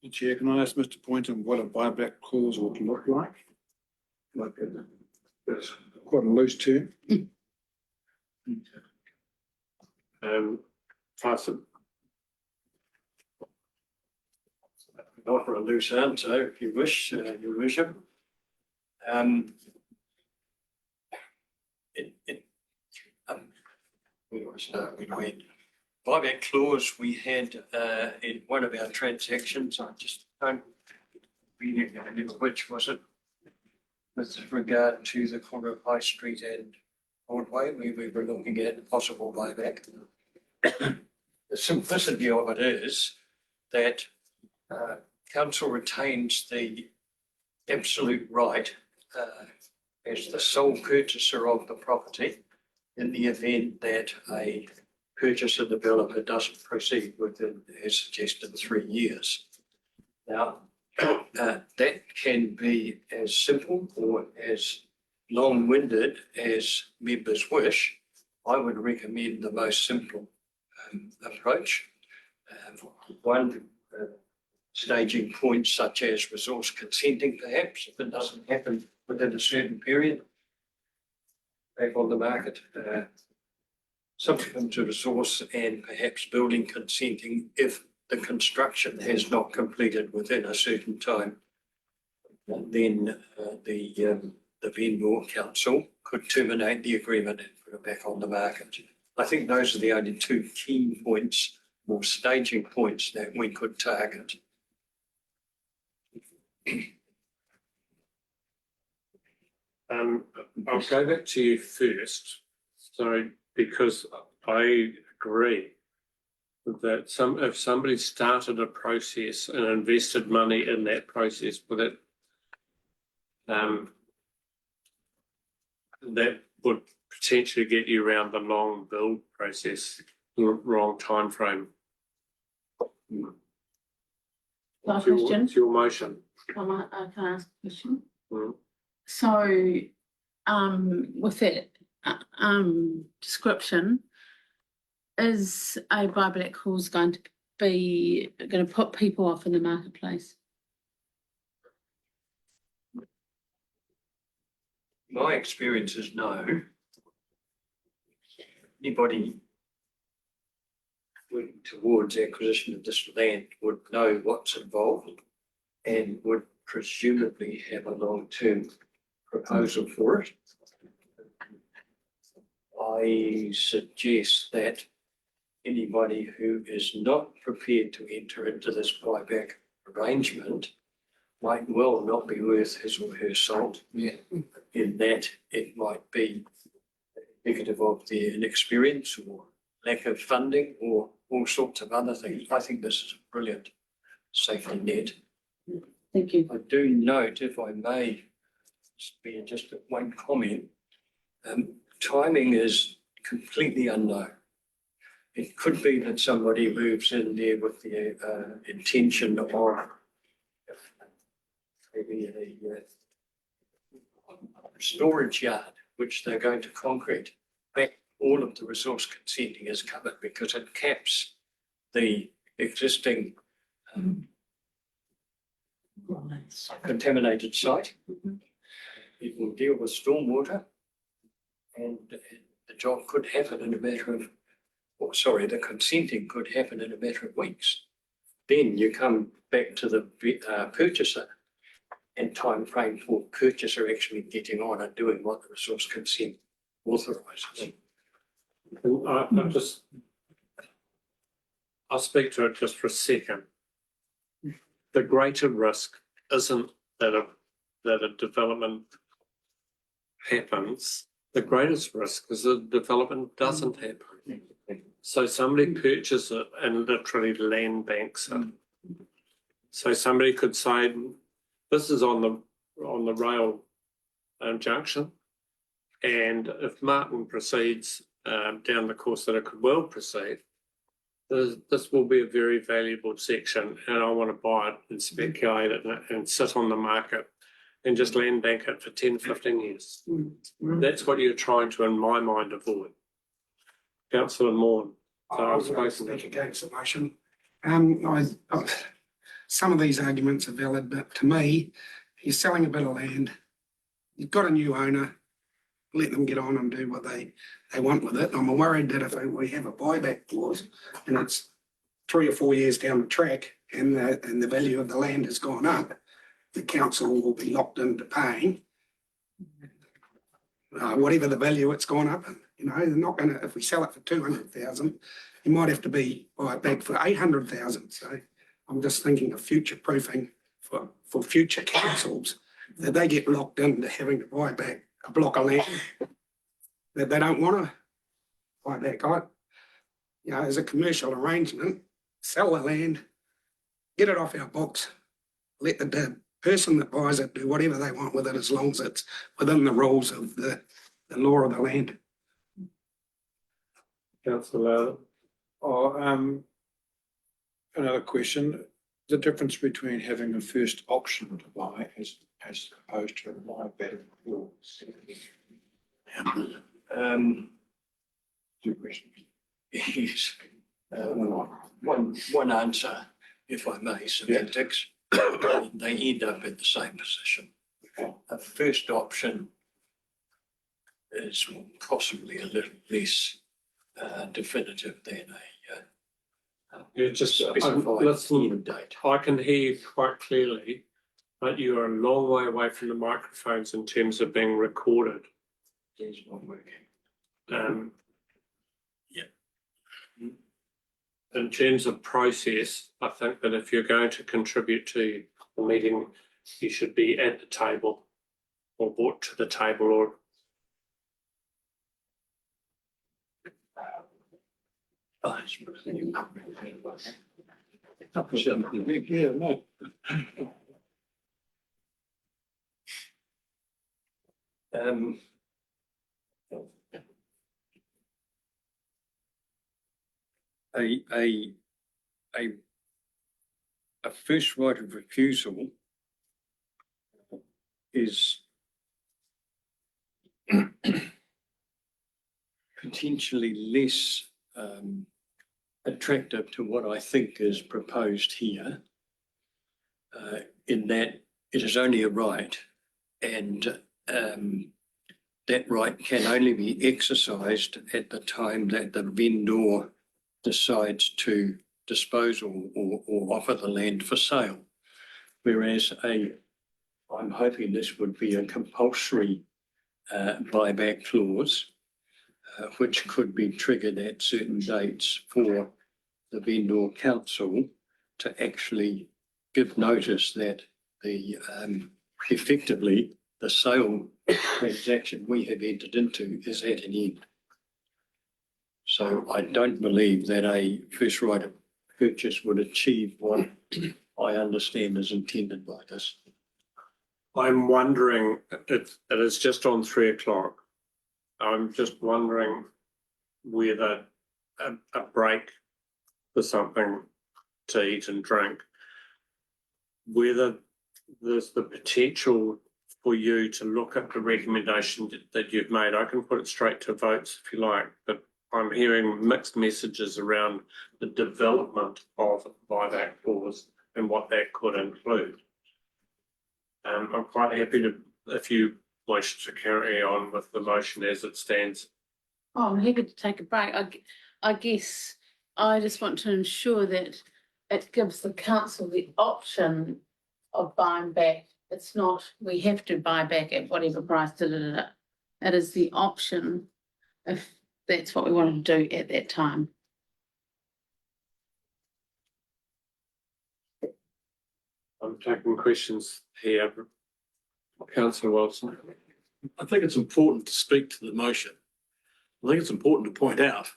Chair, can I ask Mr. Poynton what a buyback clause would look like? Like, that's quite a loose term. Pass it. Offer a loose answer if you wish, Your Worship. Where do I start? Buyback clause we had in one of our transactions, I just don't really remember which was it, with regard to the corner of High Street and Broadway, where we were looking at possible buyback. The simplicity of it is that council retains the absolute right as the sole purchaser of the property in the event that a purchaser developer doesn't proceed within, as suggested, 3 years. Now, that can be as simple or as long-winded as members wish. I would recommend the most simple approach. One, staging points such as resource consenting, perhaps, if it doesn't happen within a certain period, back on the market. Subsequent to resource and perhaps building consenting if the construction has not completed within a certain time. And then the vendor council could terminate the agreement and put it back on the market. I think those are the only 2 key points or staging points that we could target. I'll go back to you first. So, because I agree that if somebody started a process and invested money in that process with it, that would potentially get you around the long build process, the wrong time frame. Got a question? It's your motion. I can ask a question. Mm. So, with that description, is a buyback clause going to put people off in the marketplace? My experience is no. Anybody working towards acquisition of this land would know what's involved and would presumably have a long-term proposal for it. I suggest that anybody who is not prepared to enter into this buyback arrangement might well not be worth his or her salt. Yeah. In that it might be indicative of their inexperience or lack of funding or all sorts of other things. I think this is a brilliant safety net. Thank you. I do note, if I may, be just one comment, timing is completely unknown. It could be that somebody moves in there with the intention of maybe a storage yard, which they're going to concrete. Back, all of the resource consenting is covered because it caps the existing contaminated site. It will deal with stormwater, and the job could happen in a matter of, the consenting could happen in a matter of weeks. Then you come back to the purchaser and time frame for purchaser actually getting on and doing what the resource consent authorises. I'll speak to it just for a second. The greater risk isn't that a development happens. The greatest risk is that development doesn't happen. So somebody purchases it and literally land banks it. So somebody could say, this is on the rail junction, and if Martin proceeds down the course that it could well proceed, this will be a very valuable section, and I want to buy it and speculate it and sit on the market and just land bank it for 10, 15 years. That's what you're trying to, in my mind, avoid. Councillor Morn. I was going to speak against the motion. Some of these arguments are valid, but to me, you're selling a bit of land, you've got a new owner, let them get on and do what they want with it. I'm worried that if we have a buyback clause and it's 3 or 4 years down the track and the value of the land has gone up, the council will be locked into paying whatever the value it's gone up. And, they're not going to, if we sell it for 200,000, you might have to buy it back for 800,000. So I'm just thinking of future proofing for future councils, that they get locked into having to buy back a block of land that they don't want to buy back. As a commercial arrangement, sell the land, get it off our books, let the person that buys it do whatever they want with it as long as it's within the rules of the law of the land. Councillor. Another question, the difference between having a first option to buy as opposed to a buyback clause. Two questions. Yes. One answer, if I may, semantics. They end up in the same position. A first option is possibly a little less definitive than You just specified listen, end date. I can hear you quite clearly, but you are a long way away from the microphones in terms of being recorded. It's not working. In terms of process, I think that if you're going to contribute to the meeting, you should be at the table or brought to the table or Yeah, no. A first right of refusal is potentially less attractive to what I think is proposed here, in that it is only a right, and that right can only be exercised at the time that the vendor decides to dispose or offer the land for sale. Whereas I'm hoping this would be a compulsory buyback clause, which could be triggered at certain dates for the vendor council to actually give notice that the, effectively, the sale transaction we have entered into is at an end. So I don't believe that a first right of purchase would achieve what I understand is intended by this. I'm wondering, it is just on 3 o'clock. I'm just wondering whether a break for something to eat and drink, whether there's the potential for you to look at the recommendation that you've made. I can put it straight to votes if you like, but I'm hearing mixed messages around the development of buyback clause and what that could include. I'm quite happy to, if you wish to carry on with the motion as it stands. Oh, I'm happy to take a break. I guess I just want to ensure that it gives the council the option of buying back. It's not, we have to buy back at whatever price, It is the option if that's what we want to do at that time. I'm taking questions here. Councillor Wilson. I think it's important to speak to the motion. I think it's important to point out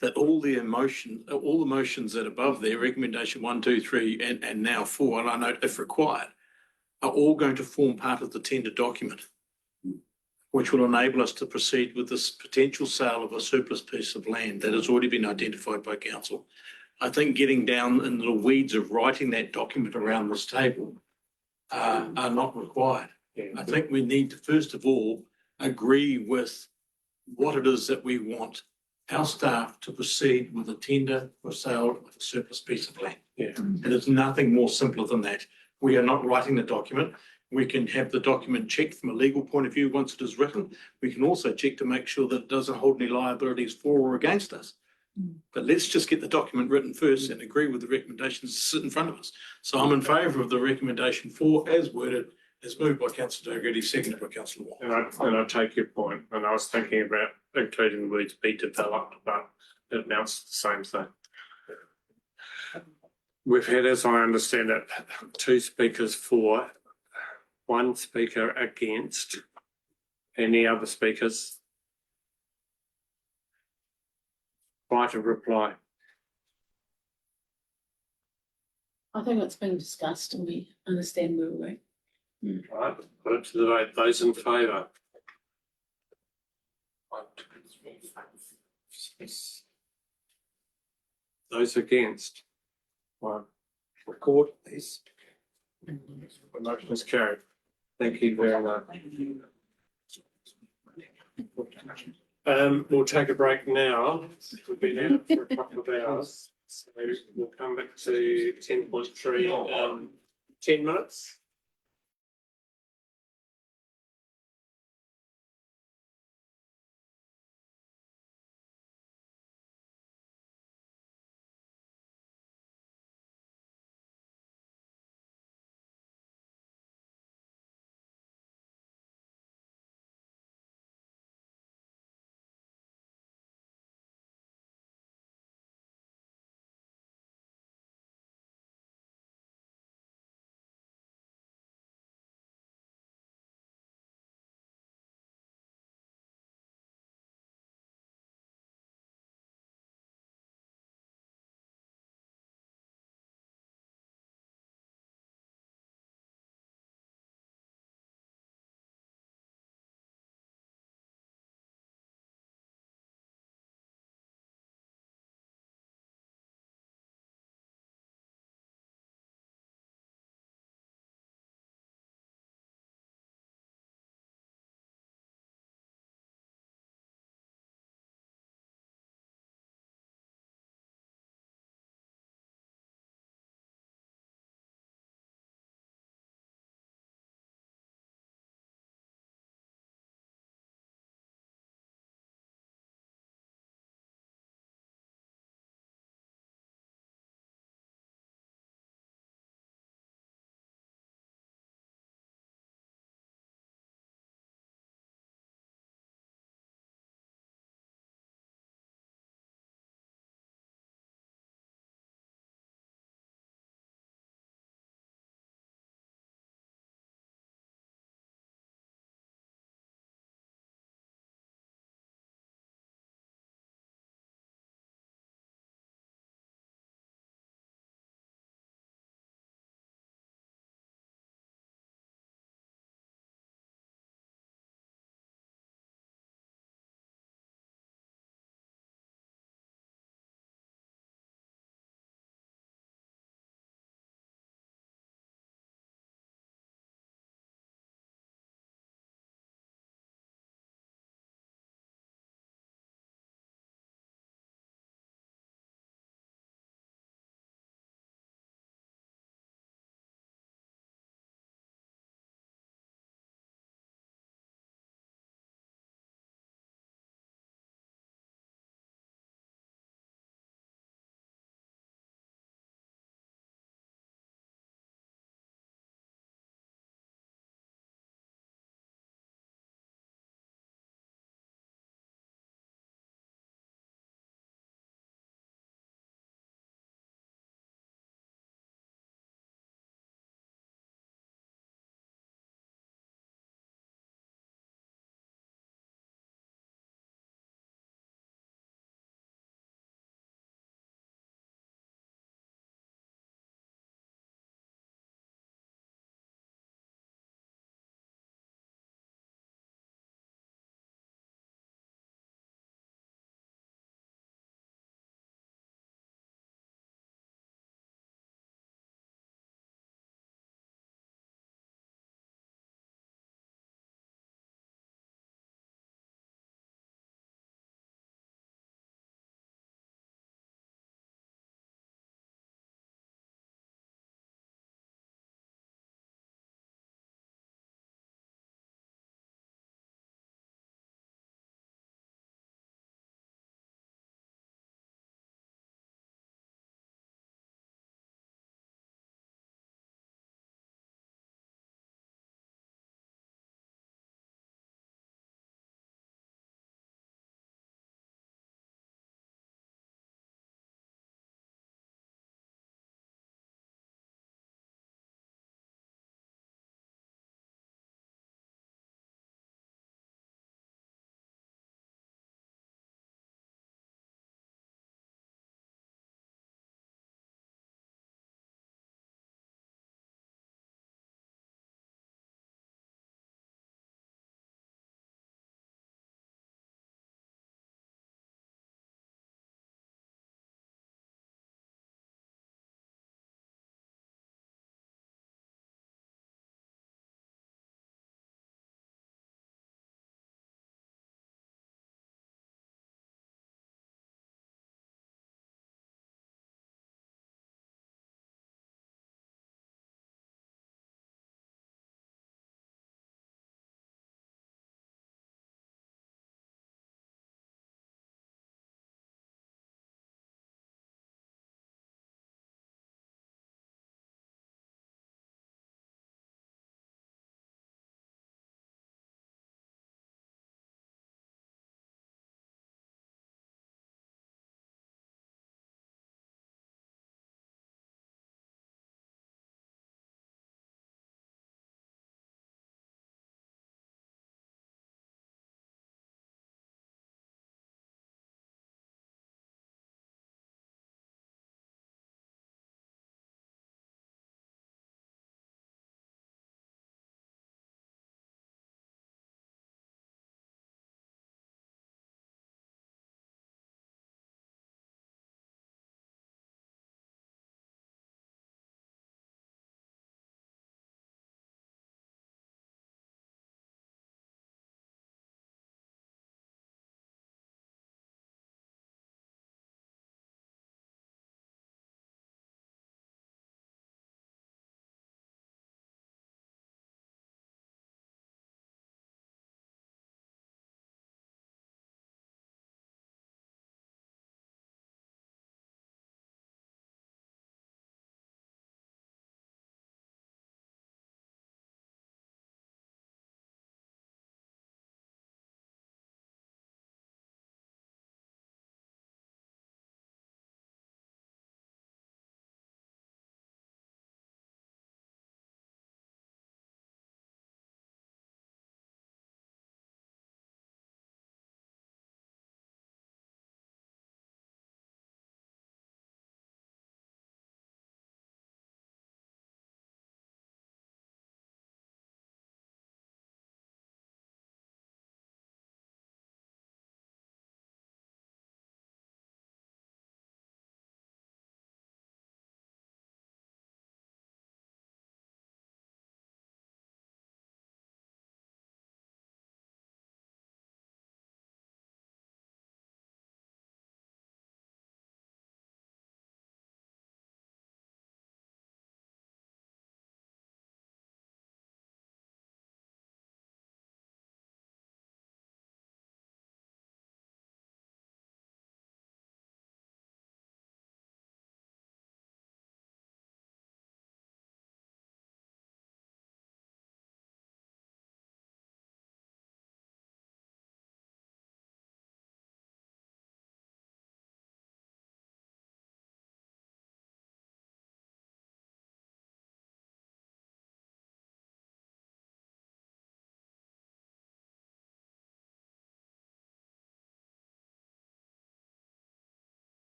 that all the motions that are above there, recommendation 1, 2, 3, and now 4, and I note if required, are all going to form part of the tender document, which will enable us to proceed with this potential sale of a surplus piece of land that has already been identified by council. I think getting down in the weeds of writing that document around this table are not required. I think we need to first of all agree with what it is that we want our staff to proceed with a tender for sale of a surplus piece of land. And it's nothing more simpler than that. We are not writing the document. We can have the document checked from a legal point of view once it is written. We can also check to make sure that it doesn't hold any liabilities for or against us. But let's just get the document written first and agree with the recommendations that sit in front of us. So I'm in favour of the recommendation 4 as worded, as moved by Councillor Dalgety, seconded by Councillor Wong. And I take your point, and I was thinking about including the words be developed, but it amounts to the same thing. We've had, as I understand it, 2 speakers for, 1 speaker against. Any other speakers? Right of reply. I think it's been discussed and we understand where we're at. Right, put it to the vote. Those in favour? Those against? 1. Record, please. The motion is carried. Thank you very much. We'll take a break now. We've been out for a couple of hours. So we'll come back to 10.3 10 minutes.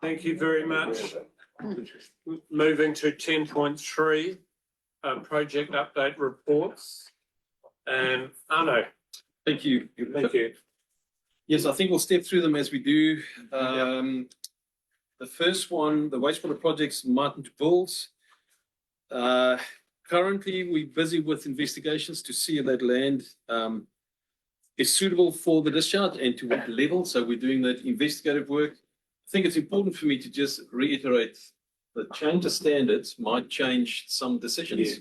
Thank you very much. Moving to 10.3, project update reports. And Arno. Thank you. Thank you. Yes, I think we'll step through them as we do. The first one, the wastewater projects, Martin to Bulls. Currently, we're busy with investigations to see if that land is suitable for the discharge and to what level. So we're doing that investigative work. I think it's important for me to just reiterate the change of standards might change some decisions.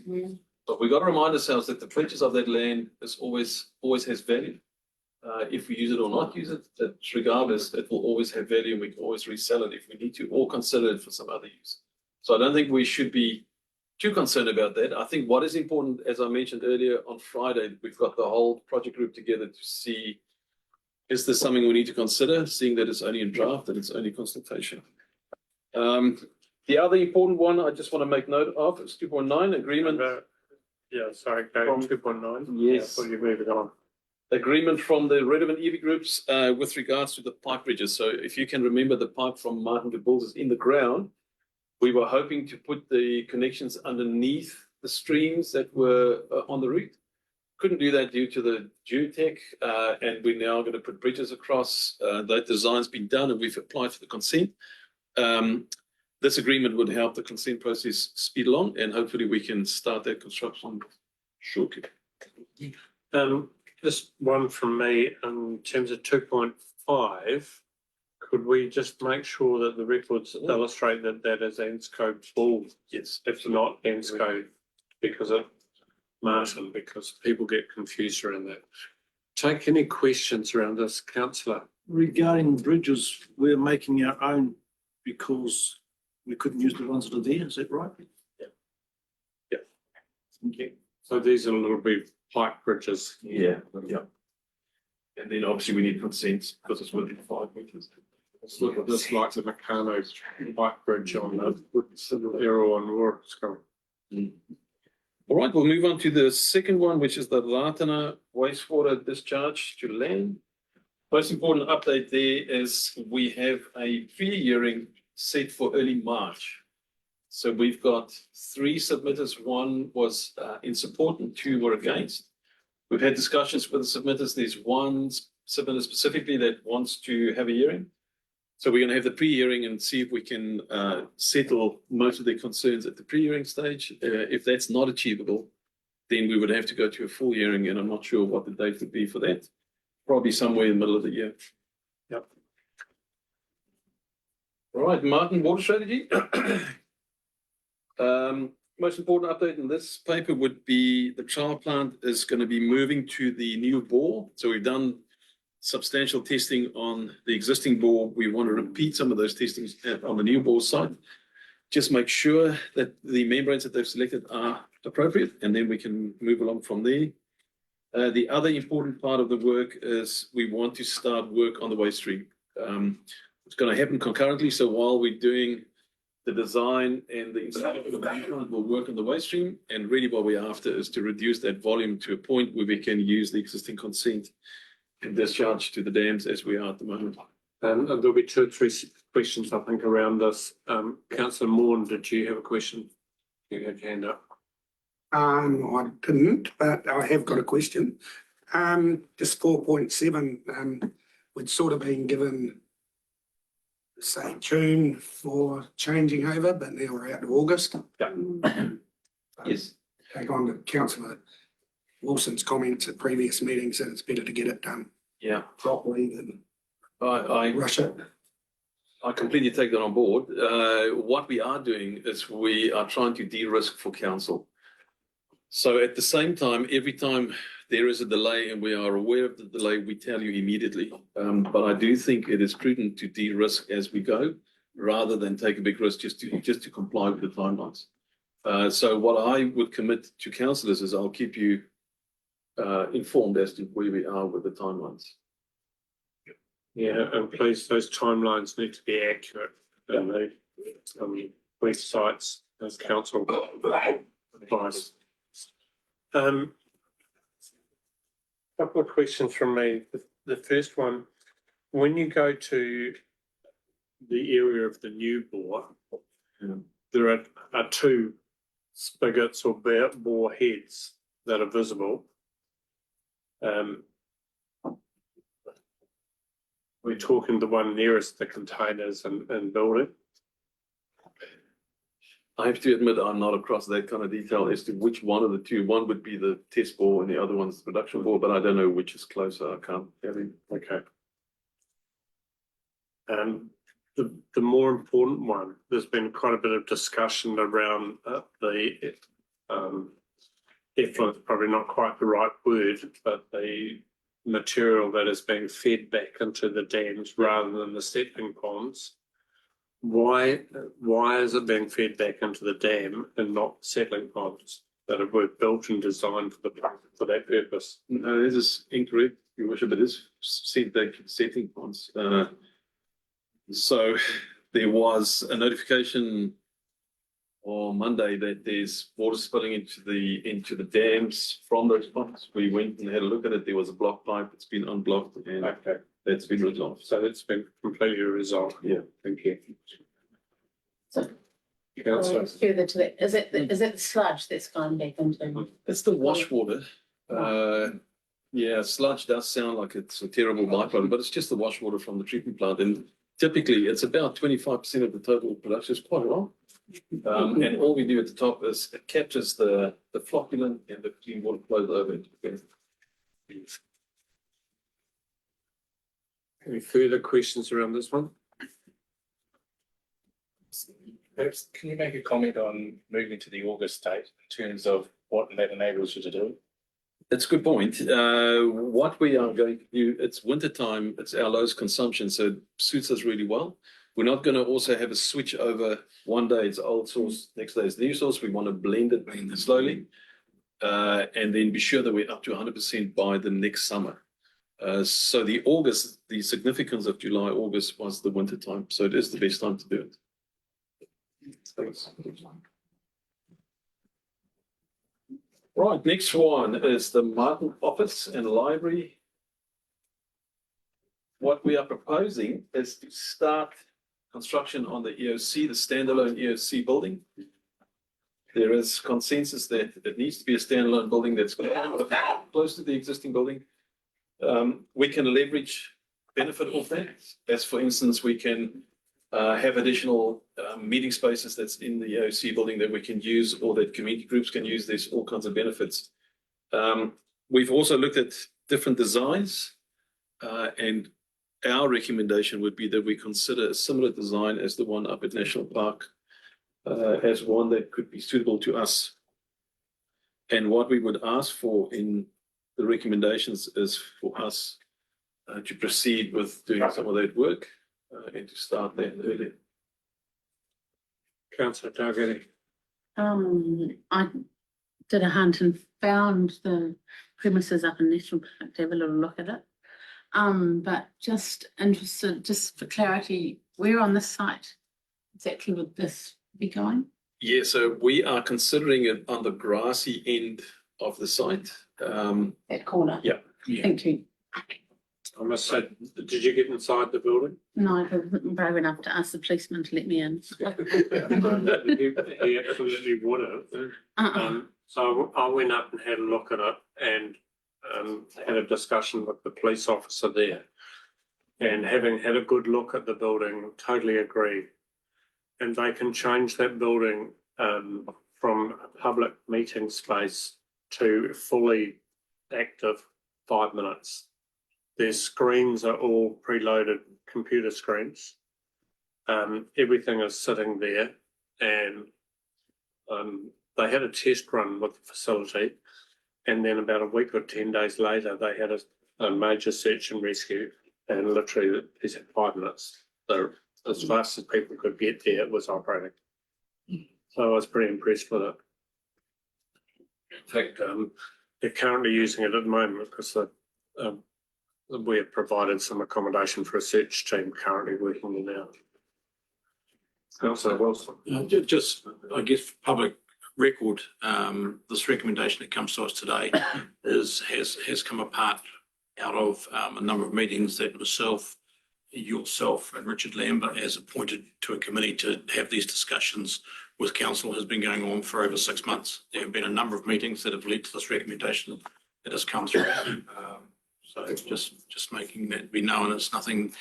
But we've got to remind ourselves that the purchase of that land is always has value. If we use it or not use it, that regardless, it will always have value and we can always resell it if we need to, or consider it for some other use. So I don't think we should be too concerned about that. I think what is important, as I mentioned earlier on Friday, we've got the whole project group together to see, is this something we need to consider, seeing that it's only in draft and it's only consultation. The other important one I just want to make note of is 2.9 agreement. Yeah, sorry, go 2.9. Yes. Before you move it on. Agreement from the relevant EV groups with regards to the pipe bridges. So if you can remember, the pipe from Martin to Bulls is in the ground. We were hoping to put the connections underneath the streams that were on the route. Couldn't do that due to the geotech, and we're now going to put bridges across. That design's been done and we've applied for the consent. This agreement would help the consent process speed along, and hopefully we can start that construction shortly. Just one from me in terms of 2.5. Could we just make sure that the records illustrate that that is Ansco Bull? Yes. If not Ansco, because of Martin, because people get confused around that. Take any questions around this, councillor? Regarding bridges, we're making our own because we couldn't use the ones that are there, is that right? Yeah. Thank you. So these are a little bit pipe bridges. Yeah. And then obviously we need consent because it's within 5 meters. Let's look at this like the Meccano pipe bridge on the Arrow on Warwick. All right, we'll move on to the second one, which is the Ratana wastewater discharge to land. Most important update there is we have a pre-hearing set for early March. So we've got 3 submitters. One was in support and 2 were against. We've had discussions with the submitters. There's one submitter specifically that wants to have a hearing. So we're going to have the pre-hearing and see if we can settle most of their concerns at the pre-hearing stage. If that's not achievable, then we would have to go to a full hearing, and I'm not sure what the date would be for that. Probably somewhere in the middle of the year. Yep. All right, Martin, water strategy. Most important update in this paper would be the trial plant is going to be moving to the new bore. So we've done substantial testing on the existing bore. We want to repeat some of those testings on the new bore site. Just make sure that the membranes that they've selected are appropriate, and then we can move along from there. The other important part of the work is we want to start work on the waste stream. It's going to happen concurrently. So while we're doing the design and the installation, we'll work on the waste stream. And really what we're after is to reduce that volume to a point where we can use the existing consent and discharge to the dams as we are at the moment. And there'll be 2 or 3 questions, I think, around this. Councillor Morn, did you have a question? You had your hand up. I didn't, but I have got a question. Just 4.7, we'd sort of been given, say, June for changing over, but now we're out to August. Yeah. Yes. Take on to Councillor Wilson's comments at previous meetings that it's better to get it done properly than rush it. I completely take that on board. What we are doing is we are trying to de-risk for council. So at the same time, every time there is a delay and we are aware of the delay, we tell you immediately. But I do think it is prudent to de-risk as we go, rather than take a big risk just to comply with the timelines. So what I would commit to councillors is I'll keep you informed as to where we are with the timelines. Yeah, and please, those timelines need to be accurate. And the waste sites as council advice. Couple of questions from me. The first one, when you go to the area of the new bore, there are two spigots or bore heads that are visible. We're talking the one nearest the containers and building. I have to admit, I'm not across that kind of detail as to which one of the two. One would be the test bore and the other one's the production bore, but I don't know which is closer. I can't tell you. Okay. The more important one, there's been quite a bit of discussion around the effluent, probably not quite the right word, but the material that is being fed back into the dams rather than the settling ponds. Why is it being fed back into the dam and not settling ponds that were built and designed for that purpose? No, this is incorrect, Your Worship. It is settling ponds. So there was a notification on Monday that there's water spilling into the dams from those ponds. We went and had a look at it. There was a block pipe that's been unblocked and that's been resolved. So that's been completely resolved. Yeah. Thank you. So, Councillor. further to that, is it the sludge that's gone back into? It's the wash water. Yeah, sludge does sound like it's a terrible byproduct, but it's just the wash water from the treatment plant. And typically it's about 25% of the total production. Is quite a lot. And all we do at the top is it captures the flocculant and the clean water flows over into the bin. Any further questions around this one? Perhaps can you make a comment on moving to the August date in terms of what that enables you to do? That's a good point. What we are going to do, it's winter time, it's our lowest consumption, so it suits us really well. We're not going to also have a switch over. One day it's old source, next day it's new source. We want to blend it slowly and then be sure that we're up to 100% by the next summer. So the significance of July, August was the winter time. So it is the best time to do it. Thanks. Right, next one is the Martin Office and Library. What we are proposing is to start construction on the EOC, the standalone EOC building. There is consensus that it needs to be a standalone building that's close to the existing building. We can leverage benefit of that. As for instance, we can have additional meeting spaces that's in the EOC building that we can use or that community groups can use. There's all kinds of benefits. We've also looked at different designs and our recommendation would be that we consider a similar design as the one up at National Park as one that could be suitable to us. And what we would ask for in the recommendations is for us to proceed with doing some of that work and to start that early. Councillor Targetti. I did a hunt and found the premises up in National Park to have a little look at it. But just interested, just for clarity, where on this site exactly would this be going? Yeah, so we are considering it on the grassy end of the site. That corner? Yeah. Thank you. I must say, did you get inside the building? No, I wasn't brave enough to ask the policeman to let me in. He absolutely would have. So I went up and had a look at it and had a discussion with the police officer there. And having had a good look at the building, totally agree. And they can change that building from a public meeting space to fully active 5 minutes. Their screens are all preloaded computer screens. Everything is sitting there and they had a test run with the facility. And then about a week or 10 days later, they had a major search and rescue and literally they said 5 minutes. So as fast as people could get there, it was operating. So I was pretty impressed with it. In fact, they're currently using it at the moment because we have provided some accommodation for a search team currently working there now. Councillor Wilson. Just, I guess, for public record, this recommendation that comes to us today has come apart out of a number of meetings that myself, yourself and Richard Lambert as appointed to a committee to have these discussions with council has been going on for over 6 months. There have been a number of meetings that have led to this recommendation that has come through. So it's just making that be known. It's nothing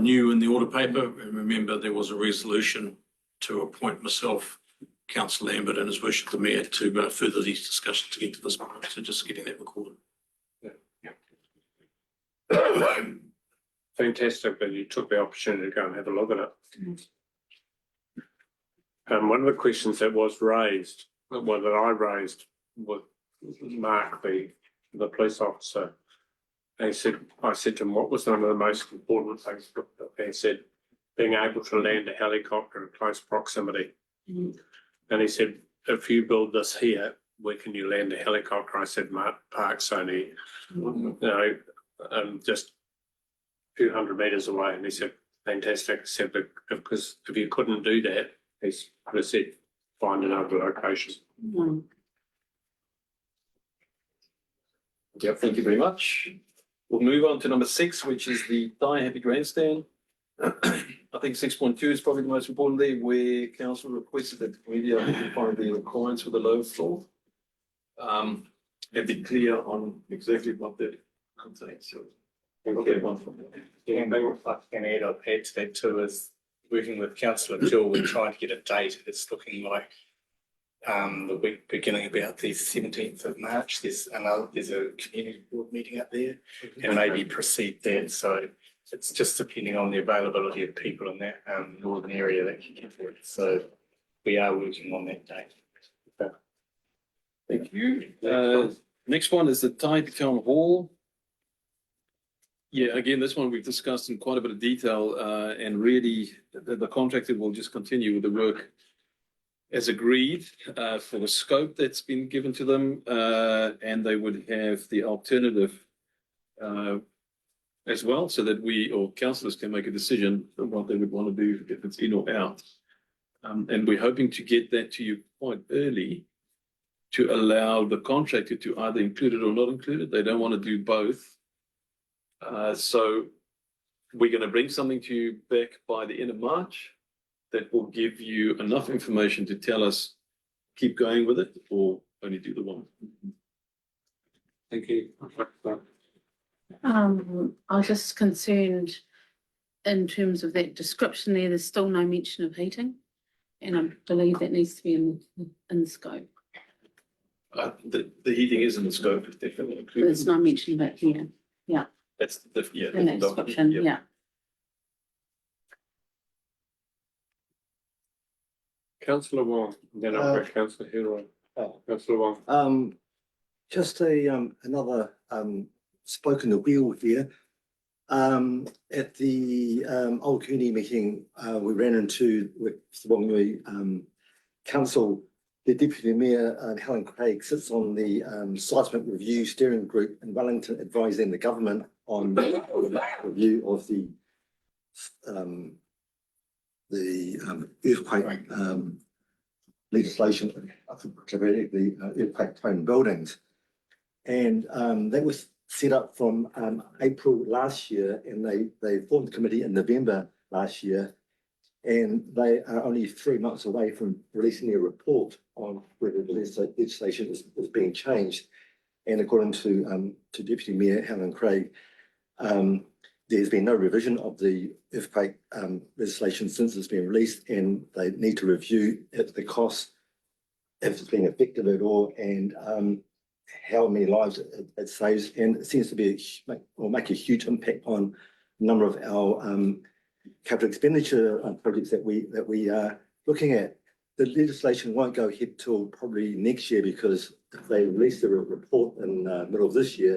new in the order paper. And remember, there was a resolution to appoint myself, Councillor Lambert and His Worship the Mayor to further these discussions to get to this point. So just getting that recorded. Fantastic that you took the opportunity to go and have a look at it. One of the questions that was raised, well, that I raised with Mark, the police officer, I said to him, what was one of the most important things? He said, being able to land a helicopter in close proximity. And he said, if you build this here, where can you land a helicopter? I said, Park's only, just a few hundred meters away. And he said, fantastic. I said, because if you couldn't do that, he would have said, find another location. Yeah, thank you very much. We'll move on to number 6, which is the Die Happy Grandstand. I think 6.2 is probably the most important there, where council requested that the committee identify the requirements for the lower floor. And be clear on exactly what that contains. So, okay, one from there. Yeah, and I can add to that too is working with Councillor Jill, we're trying to get a date. It's looking like the week beginning about the 17th of March. There's a community board meeting up there and maybe precede that. So it's just depending on the availability of people in that northern area that can get there. So we are working on that date. Thank you. Next one is the Taipi Town Hall. Yeah, again, this one we've discussed in quite a bit of detail, and really the contractor will just continue with the work as agreed for the scope that's been given to them, and they would have the alternative as well, so that we or councillors can make a decision on what they would want to do if it's in or out. And we're hoping to get that to you quite early to allow the contractor to either include it or not include it. They don't want to do both. So we're going to bring something to you back by the end of March that will give you enough information to tell us keep going with it or only do the one. Thank you. I was just concerned in terms of that description there, there's still no mention of heating. And I believe that needs to be in the scope. The heating is in the scope, definitely included. There's no mention of it here. Yeah. That's the, In that description, yeah. Councillor Wong, then I'll go Councillor Hero. Councillor Wong. Just another spoke in the wheel here. At the Old Cooney meeting, we ran into with the Whanganui Council. The Deputy Mayor, Helen Craig, sits on the Seismic Review Steering Group in Wellington, advising the government on the review of the earthquake legislation, the earthquake-prone buildings. And that was set up from April last year, and they formed the committee in November last year. And they are only 3 months away from releasing their report on whether the legislation is being changed. And according to Deputy Mayor Helen Craig, there's been no revision of the earthquake legislation since it's been released, and they need to review the costs, if it's been effective at all, and how many lives it saves. And it seems to be make a huge impact on a number of our capital expenditure projects that we are looking at. The legislation won't go ahead till probably next year, because if they release the report in the middle of this year,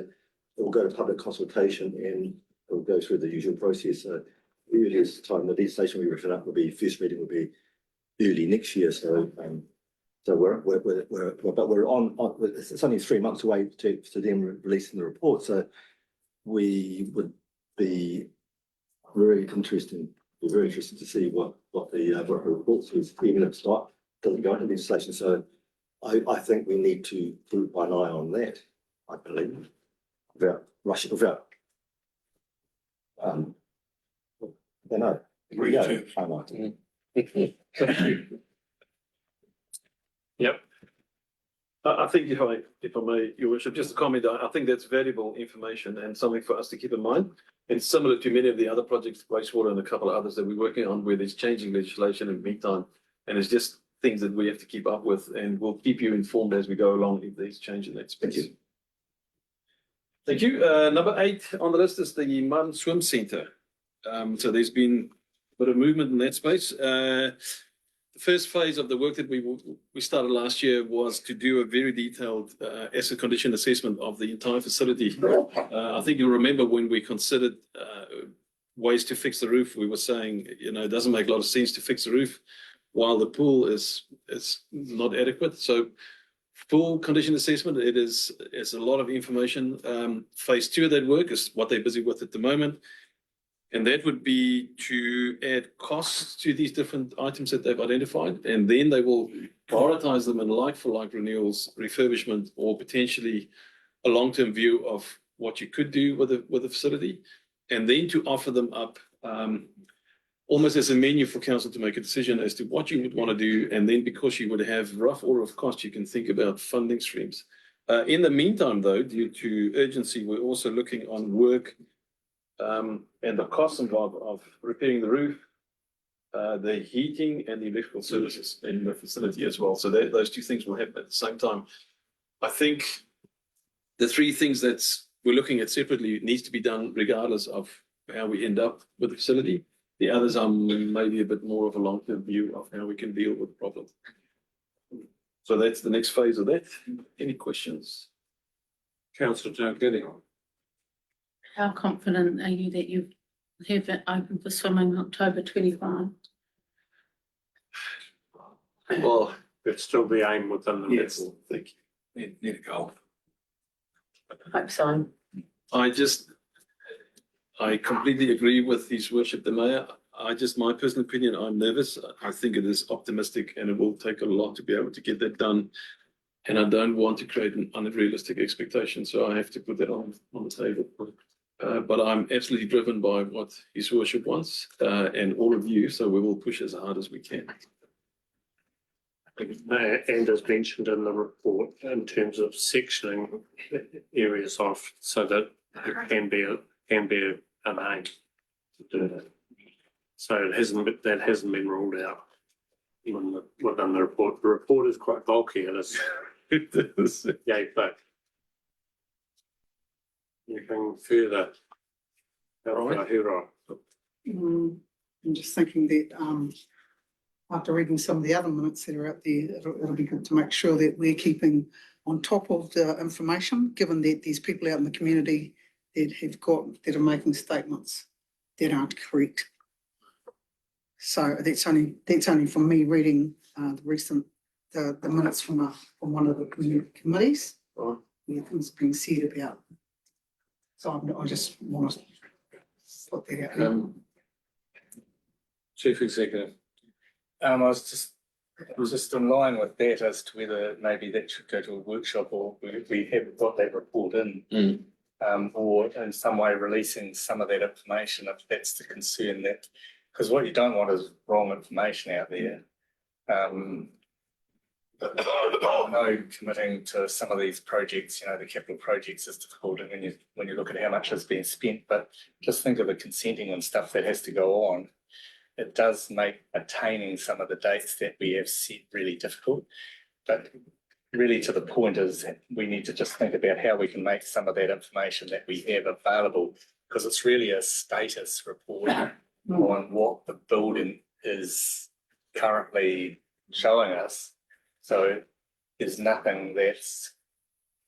it will go to public consultation and it will go through the usual process. So the earliest time the legislation will be written up will be, first reading will be early next year. So we're on, it's only 3 months away to them releasing the report. So we would be very interested to see what the report says, even if it's not, doesn't go into legislation. So I think we need to keep one eye on that, I believe, without rushing, without You know, here we go. I like it. Thank you. Yep. I think if I may, Your Worship, just a comment, I think that's valuable information and something for us to keep in mind. And similar to many of the other projects, wastewater and a couple of others that we're working on where there's changing legislation in the meantime. And it's just things that we have to keep up with, and we'll keep you informed as we go along if there's change in that space. Thank you. Number 8 on the list is the Martin Swim Centre. So there's been a bit of movement in that space. The first phase of the work that we started last year was to do a very detailed asset condition assessment of the entire facility. I think you'll remember when we considered ways to fix the roof, we were saying, it doesn't make a lot of sense to fix the roof while the pool is not adequate. So full condition assessment, it's a lot of information. Phase 2 of that work is what they're busy with at the moment. And that would be to add costs to these different items that they've identified. And then they will prioritize them in like-for-like renewals, refurbishment, or potentially a long-term view of what you could do with the facility. And then to offer them up almost as a menu for council to make a decision as to what you would want to do. And then because you would have rough order of cost, you can think about funding streams. In the meantime, though, due to urgency, we're also looking on work and the costs involved of repairing the roof, the heating and the electrical services in the facility as well. So those two things will happen at the same time. I think the 3 things that we're looking at separately needs to be done regardless of how we end up with the facility. The others are maybe a bit more of a long-term view of how we can deal with the problem. So that's the next phase of that. Any questions? Councillor Giancarlo. How confident are you that you have it open for swimming October 25? Well, it's still the aim within the. Yes, thank you. Need a goal. Hope so. I completely agree with His Worship the Mayor. My personal opinion, I'm nervous. I think it is optimistic and it will take a lot to be able to get that done. And I don't want to create an unrealistic expectation, so I have to put that on the table. But I'm absolutely driven by what His Worship wants and all of you, so we will push as hard as we can. And as mentioned in the report, in terms of sectioning areas off so that it can be an aim to do that. So that hasn't been ruled out within the report. The report is quite bulky. It is. Yeah, but anything further? I'm just thinking that after reading some of the other minutes that are out there, it'll be good to make sure that we're keeping on top of the information, given that there's people out in the community that are making statements that aren't correct. So that's only from me reading the minutes from one of the committees. Where things being said about. So I just want to put that out there. Chief Executive. I was just in line with that as to whether maybe that should go to a workshop or we have got that report in. Or in some way releasing some of that information if that's the concern, that because what you don't want is wrong information out there. But I know committing to some of these projects, the capital projects is difficult, and when you look at how much has been spent, but just think of the consenting and stuff that has to go on. It does make attaining some of the dates that we have set really difficult. But really to the point is we need to just think about how we can make some of that information that we have available, because it's really a status report on what the building is currently showing us. So there's nothing that's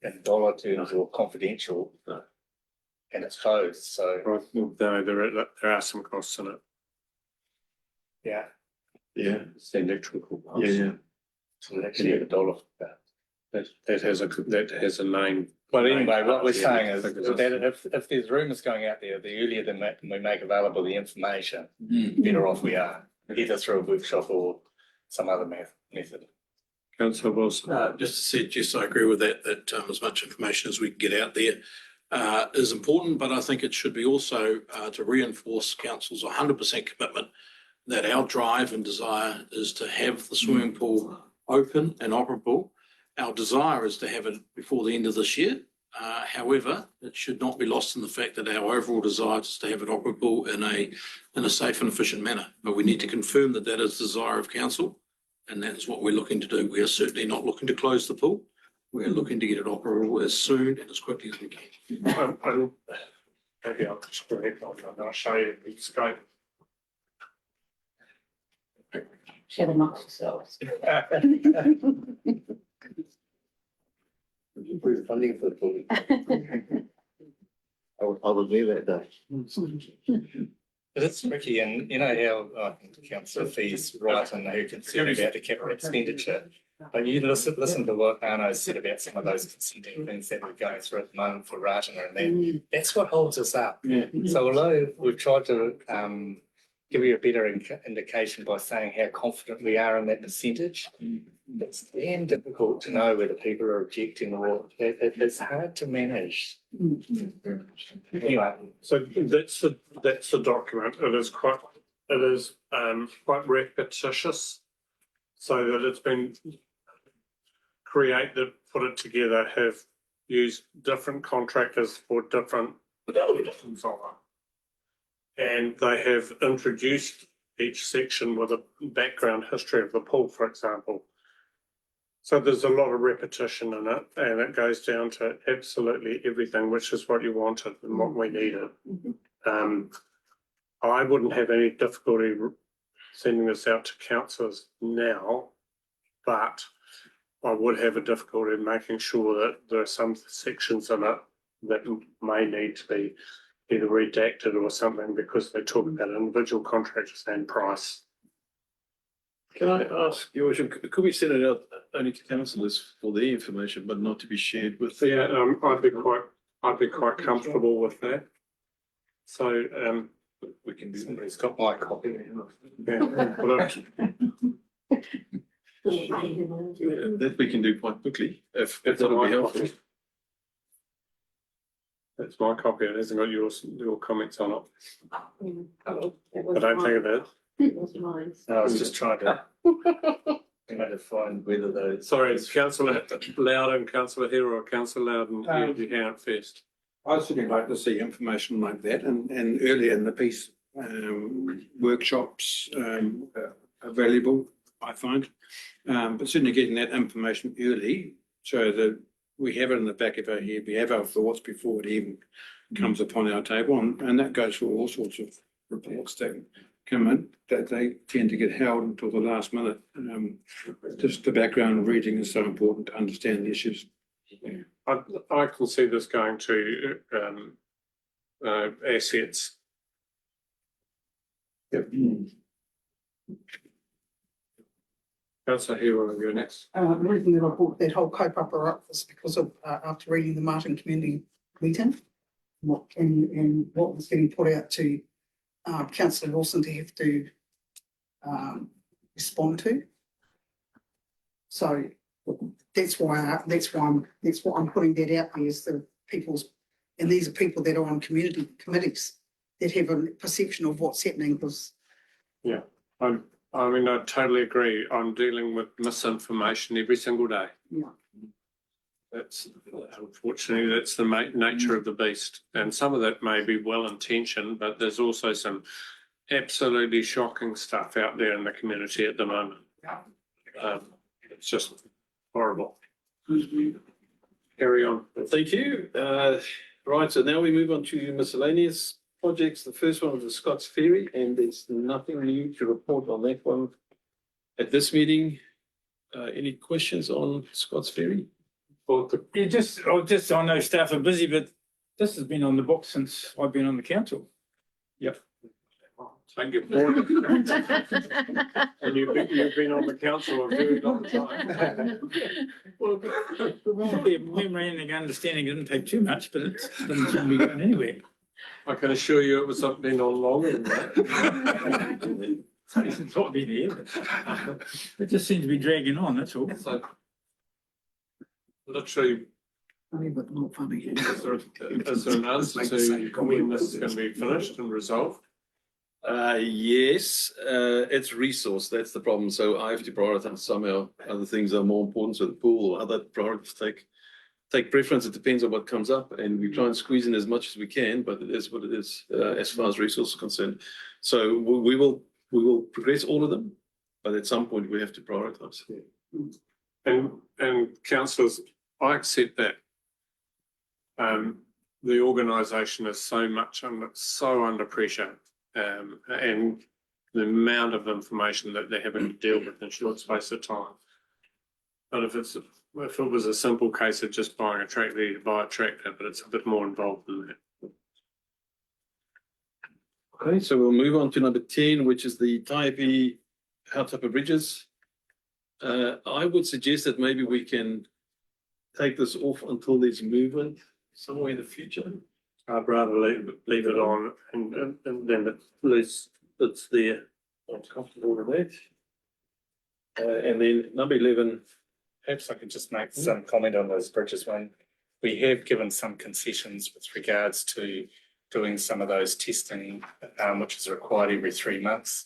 in dollar terms or confidential, and it's closed. So there are some costs in it. Yeah. It's the electrical costs. Yeah. So actually a dollar. That has a name. But anyway, what we're saying is that if there's rumours going out there, the earlier than we make available the information, better off we are, either through a workshop or some other method. Councillor Wilson. Just to say, I agree with that as much information as we can get out there is important, but I think it should be also to reinforce council's 100% commitment that our drive and desire is to have the swimming pool open and operable. Our desire is to have it before the end of this year. However, it should not be lost in the fact that our overall desire is to have it operable in a safe and efficient manner. But we need to confirm that that is the desire of council, and that is what we're looking to do. We are certainly not looking to close the pool. We're looking to get it operable as soon and as quickly as we can. Maybe I'll just go ahead and I'll show you the scope. Share amongst yourselves. Improve funding for the pool. I would leave that day. But it's tricky, and you know how I think councillor Fee's right and who concerned about the capital expenditure. But you listen to what Arno said about some of those consenting things that we're going through at the moment for Ratana, and that's what holds us up. So although we've tried to give you a better indication by saying how confident we are in that percentage, it's then difficult to know whether people are objecting or it's hard to manage. Anyway. So that's the document. It is quite repetitious, so that it's been created, put it together, have used different contractors for different and they have introduced each section with a background history of the pool, for example. So there's a lot of repetition in it, and it goes down to absolutely everything, which is what you wanted and what we needed. I wouldn't have any difficulty sending this out to councillors now, but I would have a difficulty in making sure that there are some sections in it that may need to be either redacted or something because they talk about individual contractors and price. Can I ask, Your Worship, could we send it out only to councillors for their information, but not to be shared with? Yeah, I'd be quite comfortable with that. So we can do. Somebody's got my copy. That we can do quite quickly, if that'll be helpful. That's my copy. It hasn't got your comments on it. I don't think it is. I was just trying to find whether those. Sorry, it's Councillor Loudon and Councillor Hero or Councillor Loudon. You count first. I'd certainly like to see information like that, and earlier in the piece, workshops are valuable, I find. But certainly getting that information early so that we have it in the back of our head, we have our thoughts before it even comes upon our table, and that goes for all sorts of reports that come in, that they tend to get held until the last minute. Just the background reading is so important to understand the issues. I can see this going to assets. Yep. Councillor Hero, you're next. The reason that I brought that whole kaupapa up was because of, after reading the Martin Community meeting, and what was getting put out to Councillor Wilson to have to respond to. So that's why I'm putting that out there, is the people's, and these are people that are on community committees that have a perception of what's happening, because yeah, I mean, I totally agree. I'm dealing with misinformation every single day. Yeah. That's unfortunately that's the nature of the beast, and some of that may be well intentioned, but there's also some absolutely shocking stuff out there in the community at the moment. It's just horrible. Carry on. Thank you. Right, so now we move on to miscellaneous projects. The first one was the Scott's Ferry, and there's nothing new to report on that one at this meeting. Any questions on Scott's Ferry? I know staff are busy, but this has been on the books since I've been on the council. Yep. Thank you. And you've been on the council a very long time. Well, probably a memorandum of understanding doesn't take too much, but it doesn't seem to be going anywhere. I can assure you it was been on longer than that. It's not been here. It just seems to be dragging on, that's all. So, literally Funny, but not funny. Is there an answer to when this is going to be finished and resolved? Yes, it's resource, that's the problem, so I have to prioritize somehow, other things are more important, so the pool or other priorities take preference, it depends on what comes up, and we try and squeeze in as much as we can, but it is what it is, as far as resources are concerned. So we will progress all of them, but at some point we have to prioritize. And councillors, I accept that. The organisation is so under pressure, and the amount of information that they're having to deal with in short space of time. But if it was a simple case of just buying a tractor, you buy a tractor, but it's a bit more involved than that. Okay, so we'll move on to number 10, which is the Taipi Hautapa Bridges. I would suggest that maybe we can take this off until there's movement somewhere in the future. I'd rather leave it on and then at least it's there. I'm comfortable with that. And then number 11. Perhaps I could just make some comment on those bridges. When we have given some concessions with regards to doing some of those testing, which is required every 3 months,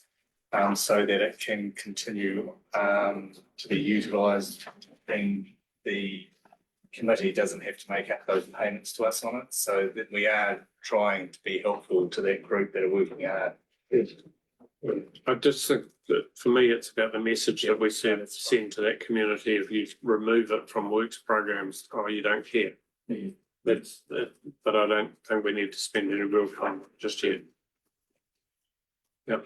so that it can continue to be utilised, and the committee doesn't have to make up those payments to us on it. So that we are trying to be helpful to that group that are working hard. I just think that for me, it's about the message that we send to that community. If you remove it from works programs, you don't care. But I don't think we need to spend any real time just yet. Yep.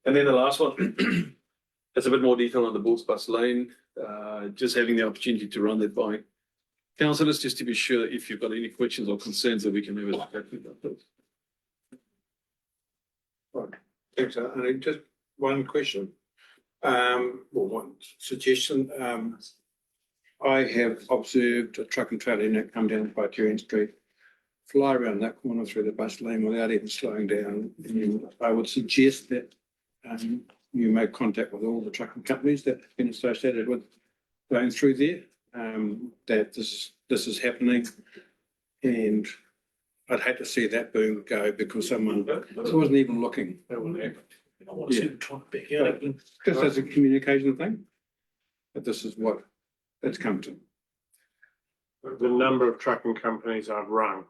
And then the last one, it's a bit more detail on the Bulls Bus Lane. Just having the opportunity to run that by councillors, just to be sure if you've got any questions or concerns that we can have a look at that. Right. Thanks, and just one question, or one suggestion. I have observed a truck and trailer that come down Criterion Street, fly around that corner through the bus lane without even slowing down. And I would suggest that you make contact with all the trucking companies that have been associated with going through there, that this is happening. And I'd hate to see that boom go because someone wasn't even looking. Yeah. Just as a communication thing, but this is what it's come to. The number of trucking companies I've rung.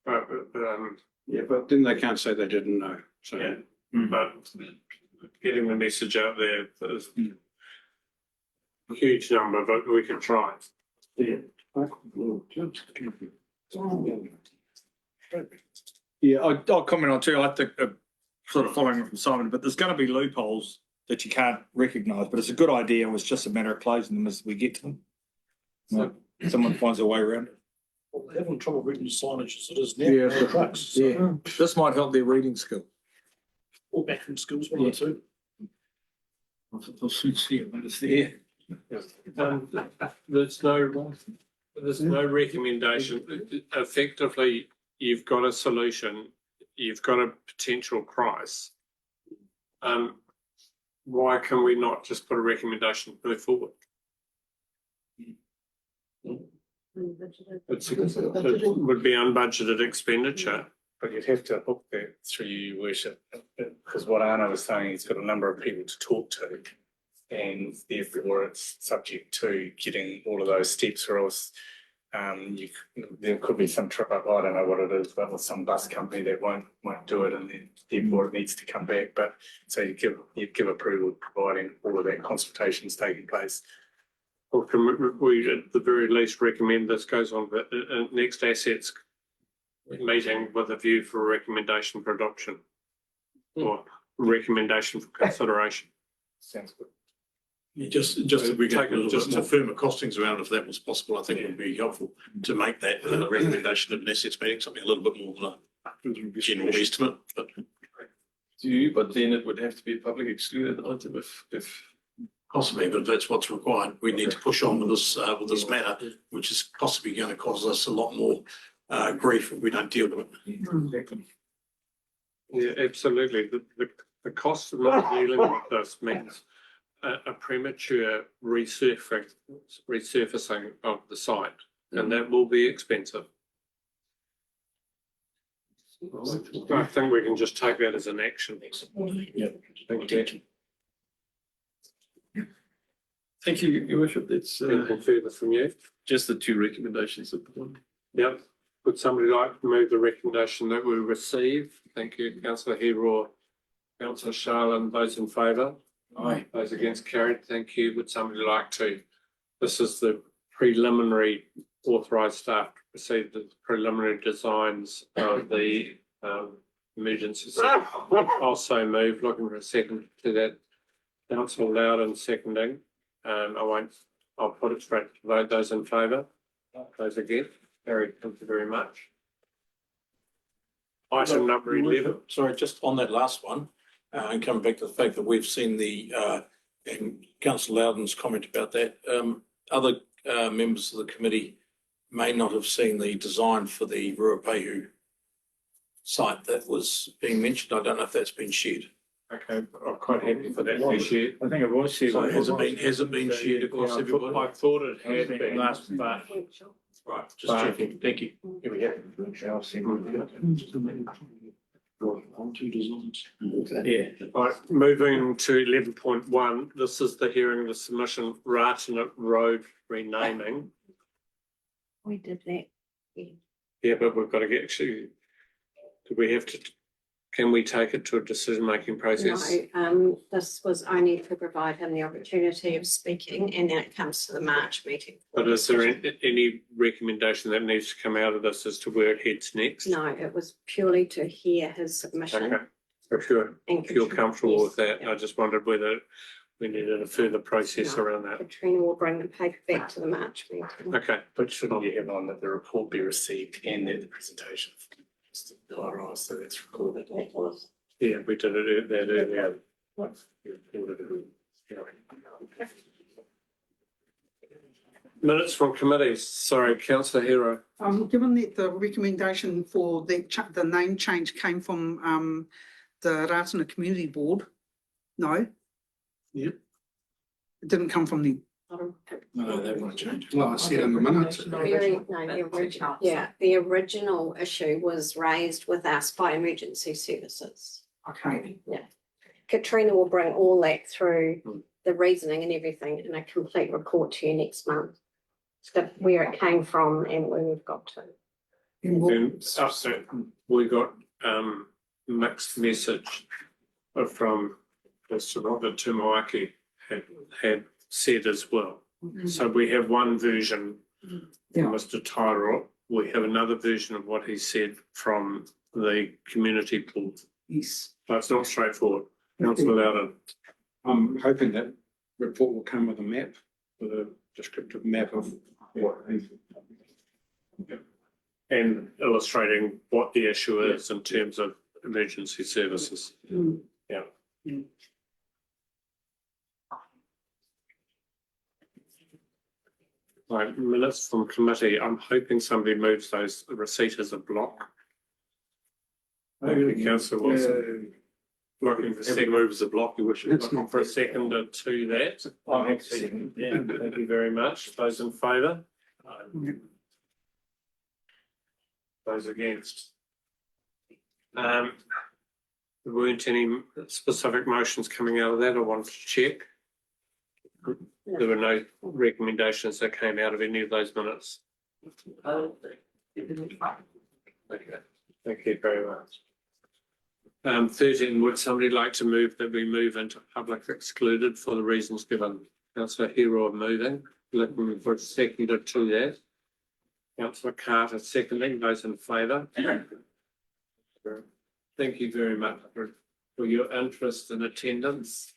Yeah, but then they can't say they didn't know. So, yeah, but getting the message out there, there's a huge number, but we can try. Yeah. Yeah, I'll comment on too. I think sort of following from Simon, but there's going to be loopholes that you can't recognise. But it's a good idea. It's just a matter of closing them as we get to them. So someone finds a way around it. Well, they're having trouble reading the signage as it is now. Yeah, for trucks. So, yeah. This might help their reading skill. Or backroom skills, one or two. They'll soon see it when it's there. There's no recommendation. Effectively, you've got a solution, you've got a potential price. Why can we not just put a recommendation to move forward? It would be unbudgeted expenditure. But you'd have to hook that through your worship, because what Anna was saying, he's got a number of people to talk to, and therefore it's subject to getting all of those steps, or else there could be some trip up. I don't know what it is, but with some bus company that won't do it, and then therefore it needs to come back. But so you give approval, providing all of that consultation is taking place. Or can we at the very least recommend this goes on the next assets meeting with a view for a recommendation for adoption or recommendation for consideration? Sounds good. Yeah, just if we could just to firmer costings around, if that was possible, I think it would be helpful to make that recommendation at an assets meeting, something a little bit more than a general estimate. But then it would have to be a public excluded item if possibly, but if that's what's required, we need to push on with this matter, which is possibly going to cause us a lot more grief if we don't deal with it. Yeah, absolutely. The cost of not dealing with this means a premature resurfacing of the site. and that will be expensive. I think we can just take that as an action. Yeah. Thank you. Thank you, Your Worship. That's Anything further from you? just the two recommendations at the moment. Yep. Would somebody like to move the recommendation that we receive? Thank you, councillor Hero, councillor Sharlin, those in favour? Aye. Those against carried, thank you. Would somebody like to? This is the preliminary authorised staff to proceed the preliminary designs of the emergency. Also move, looking for a second to that. Councillor Loudon seconding. I'll put it straight to vote. Those in favour? Those against? Carried. Thank you very much. Item number 11. Sorry, just on that last one, and coming back to the fact that we've seen the, and councillor Loudon's comment about that, other members of the committee may not have seen the design for the Ruapehu site that was being mentioned. I don't know if that's been shared. Okay, I'm quite happy for that to be shared. I think it was shared. So has it been shared across Yeah, everybody? I thought it had been, Last- but Right, just checking. Thank you. Yeah. right, moving to 11.1, this is the hearing of the submission Ratana Road renaming. We did that. Yeah, but we've got to get to, do we have to, can we take it to a decision-making process? No, this was only to provide him the opportunity of speaking, and then it comes to the March meeting. But is there any recommendation that needs to come out of this as to where it heads next? No, it was purely to hear his submission. Okay, if you're comfortable with that, I just wondered whether we needed a further process No. around that. Katrina will bring the paper back to the March meeting. Okay, But shouldn't you have on that the report be received and that the presentation? So it's recorded. yeah, we did it that earlier. Minutes from committees, sorry, councillor Hero. Given that the recommendation for the name change came from the Ratana Community Board, no? Yep. It didn't come from the, No, they want to change. Well, I said in the minutes. The original issue was raised with us by emergency services. okay, Katrina will bring all that through the reasoning and everything in a complete report to you next month. Where it came from and where we've got to. And we got mixed message from Mr. Robert Tumoaki had said as well. So we have one version from Mr. Tyrell. We have another version of what he said from the community pool. yes. But it's not straightforward. Councillor Loudon. I'm hoping that report will come with a map, with a descriptive map of what. And illustrating what the issue is in terms of emergency services. Yeah. Right, minutes from committee. I'm hoping somebody moves those receipt as a block. Maybe Councillor Wilson. Looking for second move as a block, you wish looking for a second to that. Thank you very much. Those in favour? Those against? There weren't any specific motions coming out of that. I wanted to check. There were no recommendations that came out of any of those minutes. Okay, thank you very much. 13, would somebody like to move that we move into public excluded for the reasons given? Councillor Hero moving, looking for a seconder to that. Councillor Carter seconding, those in favour? Thank you very much for your interest and attendance.